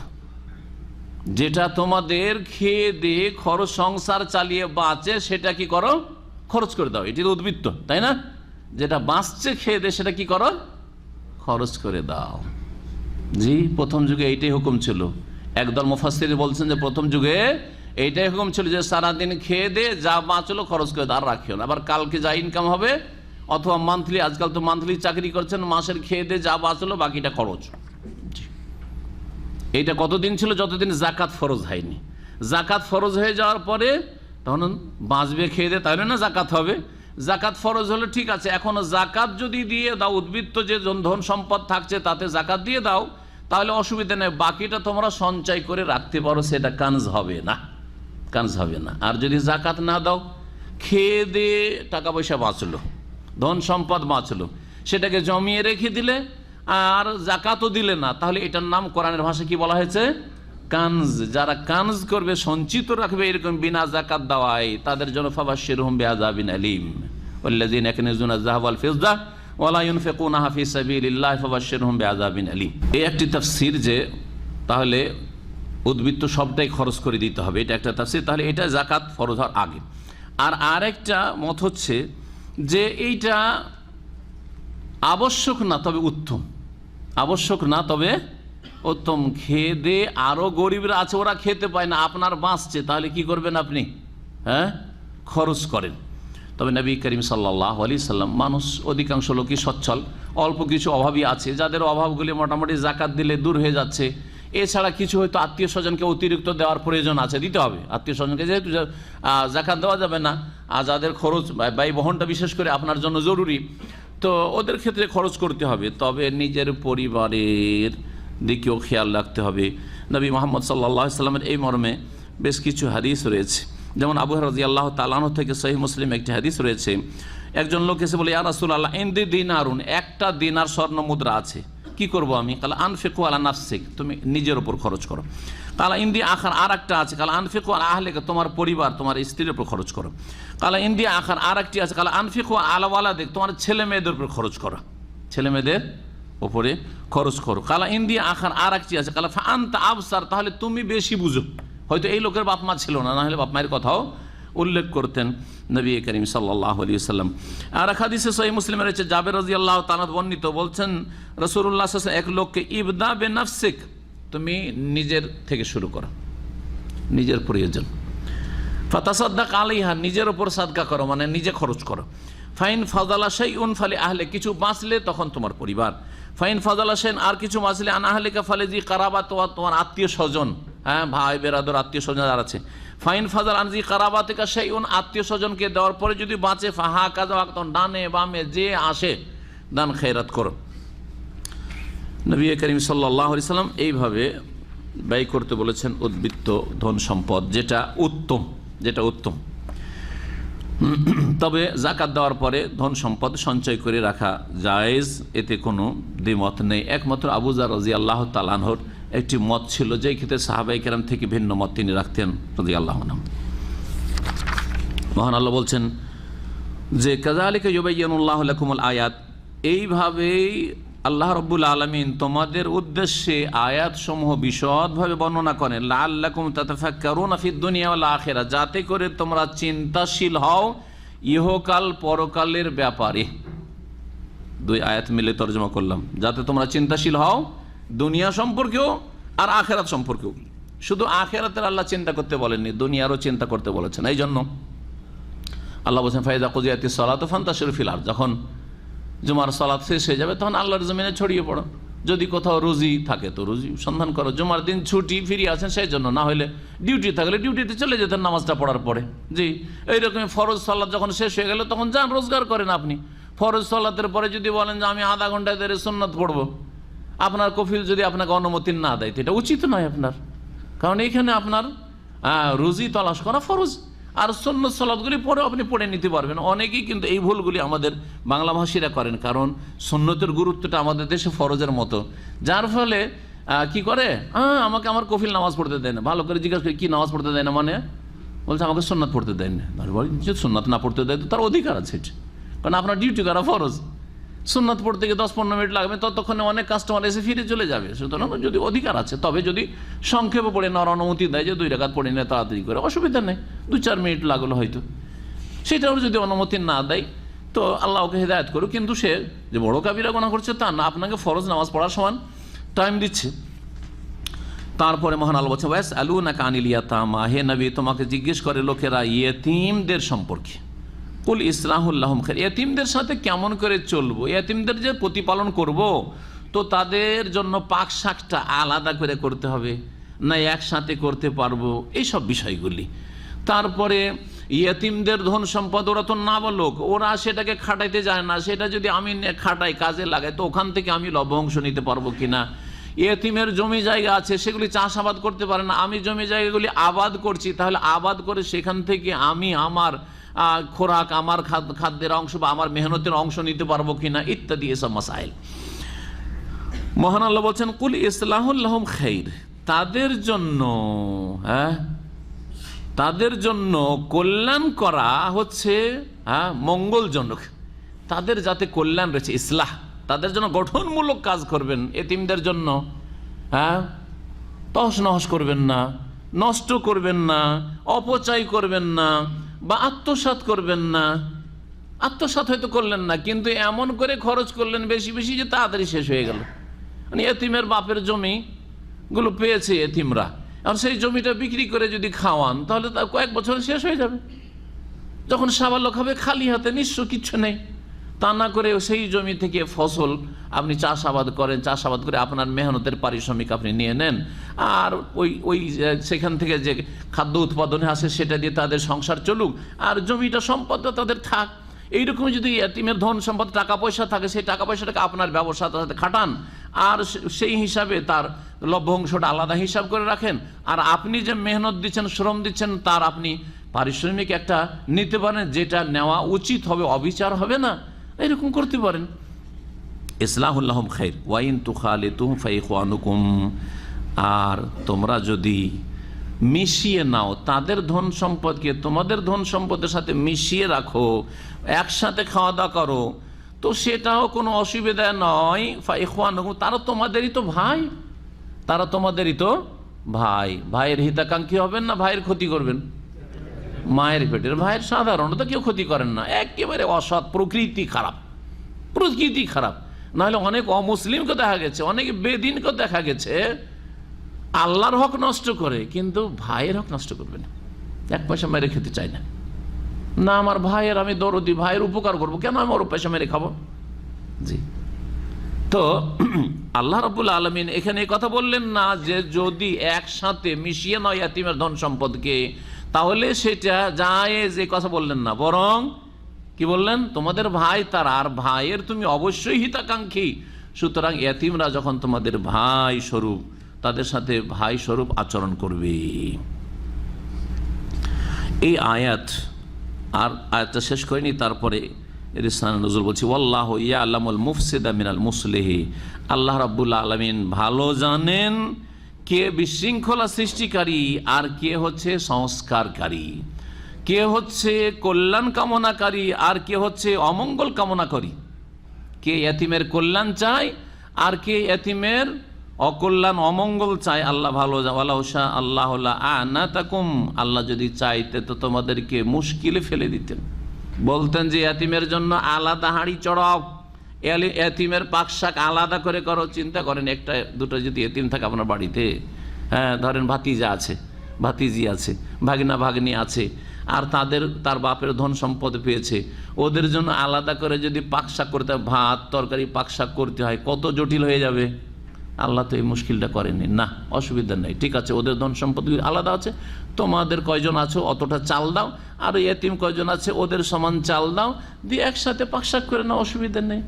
যেটা তোমাদের খেয়ে দিয়ে খরচ, সংসার চালিয়ে বাঁচে, সেটা কি করো, খরচ করে দাও। এটি উদ্বৃত্ত, তাই না? যেটা বাঁচছে খেয়ে দিয়ে সেটা কি করো, খরচ করে দাও। জি, প্রথম যুগে এইটাই হুকুম ছিল। একদল মুফাসসির বলছেন যে প্রথম যুগে এইটাই হুকুম ছিল যে সারাদিন খেয়ে দিয়ে যা বাঁচলো খরচ করে দাও, আর রাখিও না। আবার কালকে যা ইনকাম হবে, অথবা মান্থলি, আজকাল তো মান্থলি চাকরি করছেন, মাসের খেয়ে দিয়ে যা বাঁচলো বাকিটা খরচ। এইটা কতদিন ছিল? যতদিন জাকাত ফরজ হয়নি। জাকাত ফরজ হয়ে যাওয়ার পরে তখন বাঁচবে খেয়ে দিয়ে, তাহলে না জাকাত হবে। জাকাত ফরজ হলে ঠিক আছে, এখনো জাকাত যদি দিয়ে দাও, উদ্বৃত্ত যে ধন সম্পদ থাকছে তাতে জাকাত দিয়ে দাও, তাহলে অসুবিধা নেই, বাকিটা তোমরা সঞ্চয় করে রাখতে পারো, সেটা কানজ হবে না, কানজ হবে না। আর যদি জাকাত না দাও, খেয়ে দিয়ে টাকা পয়সা বাঁচলো, ধন সম্পদ বাঁচলো, সেটাকে জমিয়ে রেখে দিলে আর জাকাতও দিলে না, তাহলে এটার নাম কোরআনের ভাষায় কি বলা হয়েছে? কানজ। যারা কানজ করবে, সঞ্চিত রাখবে এরকম বিনা জাকাত দেওয়ায়, তাদের জন্য ফাবাশশিরহুম বিআযাবিন আলীম, ওয়াল্লাযীনা ইয়াকনিজুনা আয-যাহাবা ওয়াল ফিদ্দা ওয়া লা ইউনফিকুনাহা ফী সাবিলিল্লাহি ফাবাশশিরহুম বিআযাবিন আলীম। এই একটি তাফসীর যে তাহলে উদ্বৃত্ত সবটাই খরচ করে দিতে হবে, এটা একটা তাফসীর। তাহলে এটা জাকাত ফরজ হওয়ার আগে। আর আরেকটা মত হচ্ছে যে এইটা আবশ্যক না, তবে উত্তম। আবশ্যক না, তবে উত্তম। খেয়ে দিয়ে আরও গরিবরা আছে, ওরা খেতে পায় না, আপনার বাঁচছে, তাহলে কি করবেন আপনি? হ্যাঁ, খরচ করেন। তবে নবী করিম সাল্লাল্লাহু আলাইহি সাল্লাম, মানুষ অধিকাংশ লোকই সচ্ছল, অল্প কিছু অভাবী আছে, যাদের অভাবগুলি মোটামুটি জাকাত দিলে দূর হয়ে যাচ্ছে। এছাড়া কিছু হয়তো আত্মীয় স্বজনকে অতিরিক্ত দেওয়ার প্রয়োজন আছে, দিতে হবে আত্মীয় স্বজনকে, যেহেতু জাকাত দেওয়া যাবে না, আর যাদের খরচ ব্যয় বহনটা বিশেষ করে আপনার জন্য জরুরি, তো ওদের ক্ষেত্রে খরচ করতে হবে। তবে নিজের পরিবারের দিকেও খেয়াল রাখতে হবে। নবী মুহাম্মদ সাল্লাল্লাহু আলাইহি সাল্লামের এই মর্মে বেশ কিছু হাদিস রয়েছে। যেমন আবু হুরায়রা রাদিয়াল্লাহু তাআলা আনহু থেকে সহিহ মুসলিম একটি হাদিস রয়েছে, একজন লোক এসে বলে, ইয়া রাসূলুল্লাহ, ইনদি দিনারুন, একটা দিনার স্বর্ণ মুদ্রা আছে, কি করব আমি? কালা আনফিকু আলা নাফসিক, তুমি নিজের উপর খরচ করো। কালা ইন্দি আখার, আর একটা আছে, কালা আনফিকু আলা আহলিকা, তোমার পরিবার, তোমার স্ত্রীর উপর খরচ করো। কালা ইন্দি আখার, আর একটি আছে, কালা আনফিকু আলা ওয়ালাদিক, তোমার ছেলে মেয়েদের উপর খরচ করো, ছেলে মেয়েদের উপরে খরচ করো। কালা ইন্দি আখার, আর একটি আছে, কালা ফাআনতা আবসার, তাহলে তুমি বেশি বুঝো। হয়তো এই লোকের বাপ মা ছিল না, না হলে বাপ মায়ের কথাও উল্লেখ করতেন নবী করিম সাল্লাল্লাহু আলাইহি ওয়াসাল্লাম। আর এক হাদিসে সহিহ মুসলিমে রয়েছে, জাবের রাদিয়াল্লাহু তাআলা বর্ণিত, বলছেন রাসূলুল্লাহ সাল্লাল্লাহু আলাইহি ওয়াসাল্লাম, এক লোককে ইবদা বিনাফসিক, তুমি নিজের থেকে শুরু করো, নিজের প্রয়োজন। ফাতাসাদ্দাক আলাইহা, নিজের ওপর সাদকা করো, মানে নিজে খরচ করো। ফাইন ফাদালা শাইউন ফালি আহলে, কিছু বাঁচলে তখন তোমার পরিবার। ফাইন ফাদালা শাইন, আর কিছু বাঁচলে আন আহলিকা ফালি জি কারাবাত, তোমার আত্মীয় স্বজন, হ্যাঁ ভাই বেরাদর আত্মীয় স্বজন যারা আছে। ফাইন ফাদাল আনজি কারাবাতিকা শাইউন, আত্মীয় স্বজনকে দেওয়ার পরে যদি বাঁচে, ফাহা কাজা, তখন ডানে বামে যে আসে দান খেরাত করো। নবী করিম সাল্লাল্লাহু আলাইহি সাল্লাম এইভাবে ব্যয় করতে বলেছেন উদ্বৃত্ত ধন সম্পদ, যেটা উত্তম, যেটা উত্তম। তবে জাকাত দেওয়ার পরে ধন সম্পদ সঞ্চয় করে রাখা জায়েজ, এতে কোনো দ্বিমত নেই। একমাত্র আবু যার রাদিয়াল্লাহু তাআলা আনহুর একটি মত ছিল, যেই ক্ষেত্রে সাহাবায়ে কেরাম থেকে ভিন্ন মত তিনি রাখতেন রাদিয়াল্লাহু আনহু। মহান আল্লাহ বলছেন যে কাযালিকা ইউবাইয়িনুল্লাহু লাকুমুল আয়াত, এইভাবেই আল্লাহ রাব্বুল আলামিন তোমাদের উদ্দেশ্যে আয়াতসমূহ বিশদভাবে বর্ণনা করেন। লাআল্লাকুম তাতাফাক্কারুনা ফিদ দুনিয়া ওয়াল আখিরা, যাতে করে তোমরা চিন্তাশীল হও ইহকাল পরকালের ব্যাপারে। দুই আয়াত মিলে তরজমা করলাম, যাতে তোমরা চিন্তাশীল হও দুনিয়া সম্পর্কেও আর আখিরাত সম্পর্কেও। শুধু আখিরাতের আল্লাহ চিন্তা করতে বলেননি, দুনিয়ারও চিন্তা করতে বলেছেন। এই জন্য আল্লাহ বলছেন ফাইযা কুযিয়াতিস সালাতু ফান্তাশিরু ফিল আরদ, যখন জুমার সালাত শেষ হয়ে যাবে তখন আল্লাহর জমিনে ছড়িয়ে পড়ো। যদি কোথাও রুজি থাকে তো রুজি সন্ধান করো। জুমার দিন ছুটি, ফিরে আসেন সেই জন্য, না হলে ডিউটি থাকলে ডিউটিতে চলে যেতেন নামাজটা পড়ার পরে। জি, এইরকম ফরজ সালাত যখন শেষ হয়ে গেল তখন যান রোজগার করেন আপনি। ফরজ সালাতের পরে যদি বলেন যে আমি আধা ঘন্টায় ধরে সুন্নাত পড়বো, আপনার কফিল যদি আপনাকে অনুমতি না দেয়, এটা উচিত নয় আপনার, কারণ এইখানে আপনার রুজি তলাশ করা ফরজ। আর সুন্নত সালাতগুলি পরে আপনি পড়ে নিতে পারবেন। অনেকেই কিন্তু এই ভুলগুলি আমাদের বাংলা ভাষীরা করেন, কারণ সুন্নতের গুরুত্বটা আমাদের দেশে ফরজের মতো, যার ফলে কি করে, আমাকে আমার কফিল নামাজ পড়তে দেয় না। ভালো করে জিজ্ঞাসা করি কি নামাজ পড়তে দেয় না, মানে বলছে আমাকে সুন্নাত পড়তে দেয় না। যে সুন্নাত না পড়তে দেয় তো তার অধিকার আছে, কারণ আপনার ডিউটি করা ফরজ। সুন্নাত পড়তে গিয়ে 10-15 মিনিট লাগবে, ততক্ষণে অনেক কাস্টমার এসে ফিরে চলে যাবে। সুতরাং যদি অধিকার আছে, তবে যদি সংক্ষেপে পড়ে নেওয়ার অনুমতি দেয় যে 2 রাকাত পড়ে নিয়ে তাড়াতাড়ি করে, অসুবিধা নেই, 2-4 মিনিট লাগলো হয়তো, সেটাও যদি অনুমতি না দেয় তো আল্লাহ ওকে হেদায়েত করুক। কিন্তু সে যে বড় কাবিরা গুনাহ করছে তা না, আপনাকে ফরজ নামাজ পড়ার সমান টাইম দিচ্ছে। তারপরে মহান আল্লাহ বলছেন ওয়াসআলুনাকা আনিল ইয়াতামা, হে নবী তোমাকে জিজ্ঞেস করে লোকেরা ইয়েতিমদের সম্পর্কে। কুল ইসলাহুল লাহুম খায়র, ইয়েতিমদের সাথে কেমন করে চলবো, ইয়েতিমদের যে প্রতিপালন করব, তো তাদের জন্য পাক শাকটা আলাদা করে করতে হবে না একসাথে করতে পারবো, এইসব বিষয়গুলি। তারপরে ইয়েতিমদের ধন সম্পদ, ওরা তো নাবালক, ওরা সেটাকে খাটাইতে যায় না, সেটা যদি আমি খাটাই কাজে লাগাই তো ওখান থেকে আমি লভ্যাংশ নিতে পারবো কিনা। ইয়েতিমের জমি জায়গা আছে, সেগুলি চাষাবাদ করতে পারে না, আমি জমি জায়গাগুলি আবাদ করছি, তাহলে আবাদ করে সেখান থেকে আমি আমার খোরাক, আমার খাদ্যের অংশ বা আমার মেহনতের অংশ নিতে পারবো কিনা, ইত্যাদি এসব মাসাইল। মহান আল্লাহ বলছেন কুল ইসলাহুল লাহুম খায়র, তাদের জন্য, তাদের জন্য কল্যাণ করা হচ্ছে মঙ্গলজনক, তাদের যাতে কল্যাণ রয়েছে, ইসলাহ, তাদের জন্য গঠনমূলক কাজ করবেন। এতিমদের জন্য তহস নহস করবেন না, নষ্ট করবেন না, অপচয় করবেন না, বা আত্মসাৎ করবেন না। আত্মসাৎ হয়তো করলেন না, কিন্তু এমন করে খরচ করলেন বেশি বেশি যে তাড়াতাড়ি শেষ হয়ে গেল। মানে এতিমের বাপের জমিগুলো পেয়েছে এতিমরা, আর সেই জমিটা বিক্রি করে যদি খাওয়ান তাহলে তা কয়েক বছরে শেষ হয়ে যাবে। যখন সাবালক হবে খালি হাতে, নিঃস্ব, কিচ্ছু নেই। তা না করে সেই জমি থেকে ফসল আপনি চাষাবাদ করেন, চাষাবাদ করে আপনার মেহনতের পারিশ্রমিক আপনি নিয়ে নেন, আর ওই সেখান থেকে যে খাদ্য উৎপাদনে আসে সেটা দিয়ে তাদের সংসার চলুক, আর জমিটা সম্পদটা তাদের থাক। এইরকম যদি এতিমের ধন সম্পদ টাকা পয়সা থাকে, সেই টাকা পয়সাটাকে আপনার ব্যবসার সাথে খাটান, আর সেই হিসাবে তার লভ্যাংশটা আলাদা হিসাব করে রাখেন, আর আপনি যে মেহনত দিচ্ছেন, শ্রম দিচ্ছেন, তার আপনি পারিশ্রমিক একটা নিতে পারেন, যেটা নেওয়া উচিত হবে, অবিচার হবে না, এরকম করতে পারেন। ইসলাহুল লাহুম খায়র ওয়াইন তুখালিতুহুম ফাইখওয়ানুকুম, আর তোমরা যদি মিশিয়ে নাও তাদের ধন সম্পদকে তোমাদের ধন সম্পদের সাথে মিশিয়ে রাখো, একসাথে খাওয়া দাওয়া করো, তো সেটাও কোনো অসুবিধা নয়। ফাইখওয়ানুকুম, তারা তোমাদেরই তো ভাই, তারা তোমাদেরই তো ভাই। ভাইয়ের হিতাকাঙ্ক্ষী হবেন না ভাইয়ের ক্ষতি করবেন? মায়ের পেটের ভাইয়ের সাধারণত কেউ ক্ষতি করেন না, একেবারে অসৎ, প্রকৃতি খারাপ, প্রকৃতি খারাপ। নাহলে অনেক অমুসলিমকে দেখা গেছে, অনেক বেদিনকে দেখা গেছে আল্লাহর হক নষ্ট করে, কিন্তু ভাইয়ের হক নষ্ট করবে না, এক পয়সা মেরে খেতে চায় না। না, আমার ভাইয়ের আমি দরদি, ভাইয়ের উপকার করবো, কেন আমি ওর পয়সা মেরে খাবো? জি। তো আল্লাহ রাব্বুল আলামিন এখানে কথা বললেন না যে যদি একসাথে মিশিয়ে নয় ইয়াতিমের ধন সম্পদকে, তাহলে সেটা জায়েজ, এই কথা বললেন না। বরং কি বললেন? তোমাদের ভাই তারা, আর ভাইয়ের তুমি অবশ্যই হিতাকাঙ্ক্ষী, সুতরাং ইয়াতিমরা যখন তোমাদের ভাই স্বরূপ, তাদের সাথে ভাই স্বরূপ আচরণ করবে। এই আয়াত, আর আয়াতটা শেষ করিনি, তারপরে রিসানা নজরুল বলছি, ওয়াল্লাহু ইয়ালামুল মুফসিদা মিনাল মুসলিহি, আল্লাহ রাব্বুল আলামিন ভালো জানেন কে বিশৃঙ্খলা সৃষ্টিকারী আর কে হচ্ছে সংস্কারকারী, কে হচ্ছে কল্যাণ কামনাকারী আর কে হচ্ছে অমঙ্গল কামনাকারী, কে ইয়াতিমের কল্যাণ চায় আর কে ইয়াতিমের অকল্যাণ অমঙ্গল চায়। আল্লাহ ভালো ওয়ালাউশা আল্লাহ আনাতাকুম, আল্লাহ যদি চাইতে তো তোমাদেরকে মুশকিলে ফেলে দিতেন, বলতেন যে ইয়াতিমের জন্য আলাদা হাঁড়ি চড়াও, ইয়াতিমের পাক শাক আলাদা করে করো। চিন্তা করেন, একটা দুটো যদি ইয়াতিম থাকে আপনার বাড়িতে, হ্যাঁ ধরেন ভাতিজা আছে, ভাতিজি আছে, ভাগনা ভাগ্নি আছে, আর তার বাপের ধন সম্পদ পেয়েছে, ওদের জন্য আলাদা করে যদি পাক শাক করতে হয়, ভাত তরকারি পাক শাক করতে হয়, কত জটিল হয়ে যাবে। আল্লাহ তো এই মুশকিলটা করেনি, না অসুবিধা নেই, ঠিক আছে, ওদের ধন সম্পদ আলাদা আছে, তোমাদের কয়জন আছো অতটা চাল দাও, আর এতিম কয়জন আছে ওদের সমান চাল দাও, দিয়ে একসাথে পাকশাক করে নাও, অসুবিধা নেই।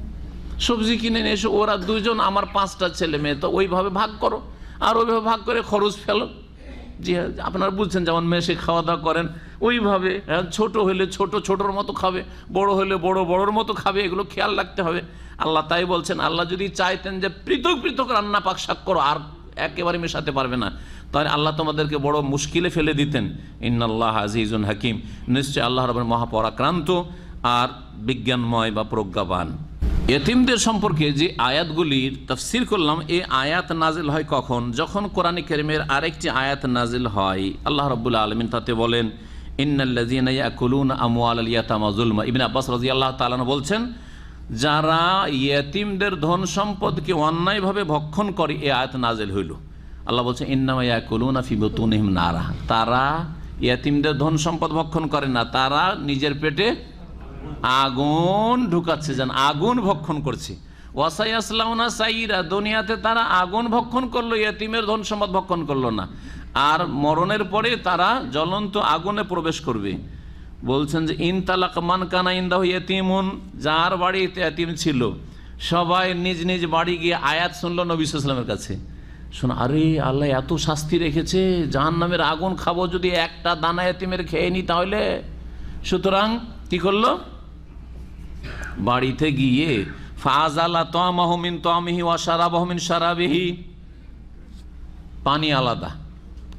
সবজি কিনে নিয়ে এসো, ওরা দুজন, আমার 5টা ছেলে মেয়ে, তো ওইভাবে ভাগ করো, আর ওইভাবে ভাগ করে খরচ ফেলো। জি, আপনারা বুঝছেন, যেমন মেসে খাওয়া দাওয়া করেন ওইভাবে, ছোট হলে ছোট ছোটোর মতো খাবে, বড় হলে বড় বড়োর মতো খাবে, এগুলো খেয়াল রাখতে হবে। আল্লাহ তাই বলছেন, আল্লাহ যদি চাইতেন যে পৃথক পৃথক রান্না পাক শাক করো আর একেবারে মেশাতে পারবে না, তাহলে আল্লাহ তোমাদেরকে বড় মুশকিলে ফেলে দিতেন। ইন্নাল্লাহ আজিজুন হাকিম, নিশ্চয় আল্লাহ রাব্বুল মহাপরাক্রান্ত আর বিজ্ঞানময় বা প্রজ্ঞাবান। এতিমদের সম্পর্কে যে আয়াতগুলির তাফসীর করলাম, এই আয়াত নাজিল হয় কখন? যখন কোরআনে কারীমের আরেকটি আয়াত নাজিল হয়, আল্লাহ রাব্বুল আলামিন তাতে বলেন, ইন্নাল্লাযীনা ইয়াকুলুনা আমওয়ালাল ইয়াতামা যুলমা। ইবনে আব্বাস রাদিয়াল্লাহু তাআলা বলছেন, যারা ইয়েতিমদের ধন সম্পদকে অন্যায়ভাবে ভক্ষণ করে, এই আয়াত নাজিল হইল। আল্লাহ বলছেন, ইন্নামা ইয়াকুলুনা ফি বুতুনিহিম নারা, তারা ইয়েতিমদের ধন সম্পদ ভক্ষণ করে না, তারা নিজের পেটে আগুন ঢুকাচ্ছে, যেন আগুন ভক্ষণ করছে। ওয়াসায়াসলাউনা সাইরা, দুনিয়াতে তারা আগুন ভক্ষণ করলো, ইয়েতিমের ধন সম্পদ ভক্ষণ করলো না, আর মরণের পরে তারা জ্বলন্ত আগুনে প্রবেশ করবে। বলছেন যে ইনতালাক মান কানা ইনদাহু ইয়াতীমুন, যার বাড়িতে ইয়াতীম ছিল, সবাই নিজ নিজ বাড়ি গিয়ে আয়াত শুনলো নবী সাল্লাল্লাহু আলাইহি ওয়াসাল্লামের কাছে। শোনো, আরে আল্লাহ এত শাস্তি রেখেছে, জাহান্নামের আগুন খাবো যদি একটা দানা ইয়াতীমের খেয়ে নি, তাহলে সুতরাং কি করলো? বাড়িতে গিয়ে ফাজালা তামাহু মিন তামিহি ওয়া শারাবাহু মিন শারাবিহি, পানি আলাদা,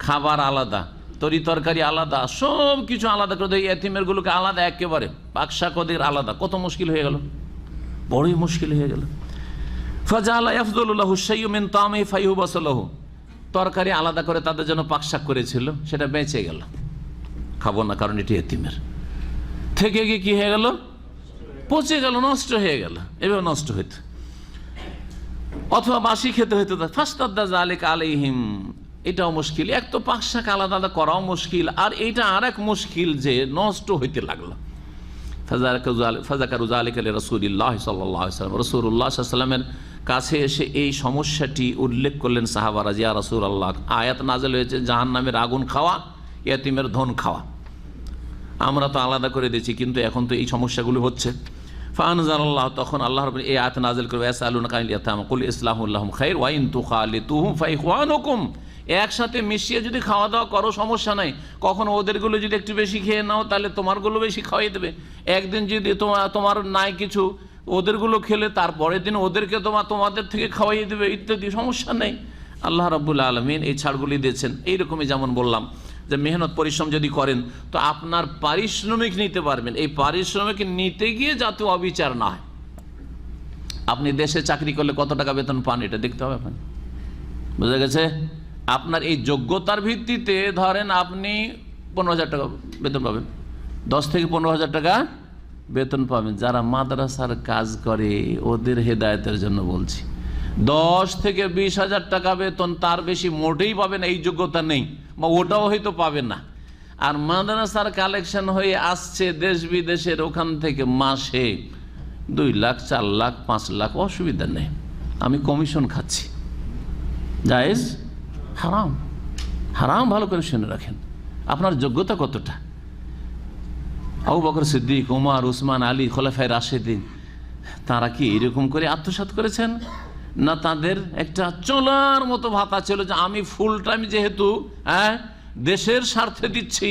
খাবার আলাদা, তরি তরকারি আলাদা, সব কিছু আলাদা করে দেয়, এতিমের গুলোকে আলাদা, একেবারে পাকশাক ওদের আলাদা। কত মুশকিল হয়ে গেল, বড়ই মুশকিল হয়ে গেল। ফাজালা ইয়াফদুলু লাহু শাইয়ুম মিন তামিহি ফায়ুবাসু লাহু, তরকারি আলাদা করে তাদের জন্য পাকশাক করেছিল, সেটা বেঁচে গেল, খাবো না কারণ এটি এতিমের। থেকে গিয়ে কি হয়ে গেল? পচে গেল, নষ্ট হয়ে গেল। এভাবে নষ্ট হইত, অথবা বাসি খেতে হইতো। ফাস্তাদ্দা যালিকা আলাইহিম, এটাও মুশকিল। এক তো পাকশাক আলাদা আলাদা করাও মুশকিল, আর এইটা আর এক মুশকিল যে নষ্ট হইতে লাগলো। ফাযাকারু যালিকা লিরাসূলিল্লাহ সাল্লাল্লাহু আলাইহি ওয়াসাল্লাম, রাসূলুল্লাহ সাল্লাল্লাহু আলাইহি ওয়াসাল্লামের কাছে এসে এই সমস্যাটি উল্লেখ করলেন সাহাবারা, ইয়া রাসূলুল্লাহ, আয়াত নাযিল হয়েছে জাহান্নামের আগুন খাওয়া, ইয়াতীমের ধন খাওয়া, আমরা তো আলাদা করে দিয়েছি, কিন্তু এখন তো এই সমস্যাগুলো হচ্ছে। ফাআনজালাল্লাহ, তখন আল্লাহ রাব্বুল এই আয়াত নাযিল করে, ইয়াসআলুনাকা আনিল ইয়াতামা কুল ইসলাহু লাহুম খায়র ওয়া ইন তুখালিতুহুম ফাইখওয়ানুকুম, একসাথে মিশিয়ে যদি খাওয়া দাওয়া করো সমস্যা নাই, কখনো ওদেরগুলো যদি একটু বেশি খেয়ে নাও তাহলে তোমারগুলো বেশি খাওয়াই দেবে। একদিন যদি তোমার নাই কিছু, ওদেরগুলো খেলে তারপরের দিন ওদেরকে তোমাদের থেকে খাওয়াই দেবে, ইত্যাদি, সমস্যা নেই। আল্লাহ রাব্বুল আলামিন এই ছাড়গুলি দিয়েছেন। এইরকমই যেমন বললাম যে মেহনত পরিশ্রম যদি করেন তো আপনার পারিশ্রমিক নিতে পারবেন। এই পারিশ্রমিক নিতে গিয়ে যাতে অবিচার না হয়। আপনি দেশে চাকরি করলে কত টাকা বেতন পান এটা দেখতে হবে আপনার, বুঝা গেছে? আপনার এই যোগ্যতার ভিত্তিতে ধরেন আপনি 15,000 টাকা বেতন পাবেন, 10 থেকে 15,000 টাকা বেতন পাবেন। যারা মাদ্রাসার কাজ করে ওদের হেদায়েতের জন্য বলছি, 10 থেকে 20,000 টাকা বেতন, তার বেশি মোটেই পাবেন এই যোগ্যতা নেই, বা ওটাও হয়তো পাবেন না। আর মাদ্রাসার কালেকশন হয়ে আসছে দেশ বিদেশের, ওখান থেকে মাসে 2 লাখ 4 লাখ 5 লাখ, অসুবিধা নেই, আমি কমিশন খাচ্ছি, জায়েজ? হারাম? হারাম। ভালো করে শুনে রাখেন, আপনার যোগ্যতা কতটা। আবু বকর সিদ্দিক, ওমর, উসমান, আলী, খোলাফায়ে রাশেদিন, তারা কি এরকম করে আত্মসাৎ করেছেন? না, তাদের একটা চলার মতো ভাতা ছিল যে আমি ফুল টাইম যেহেতু দেশের স্বার্থে দিচ্ছি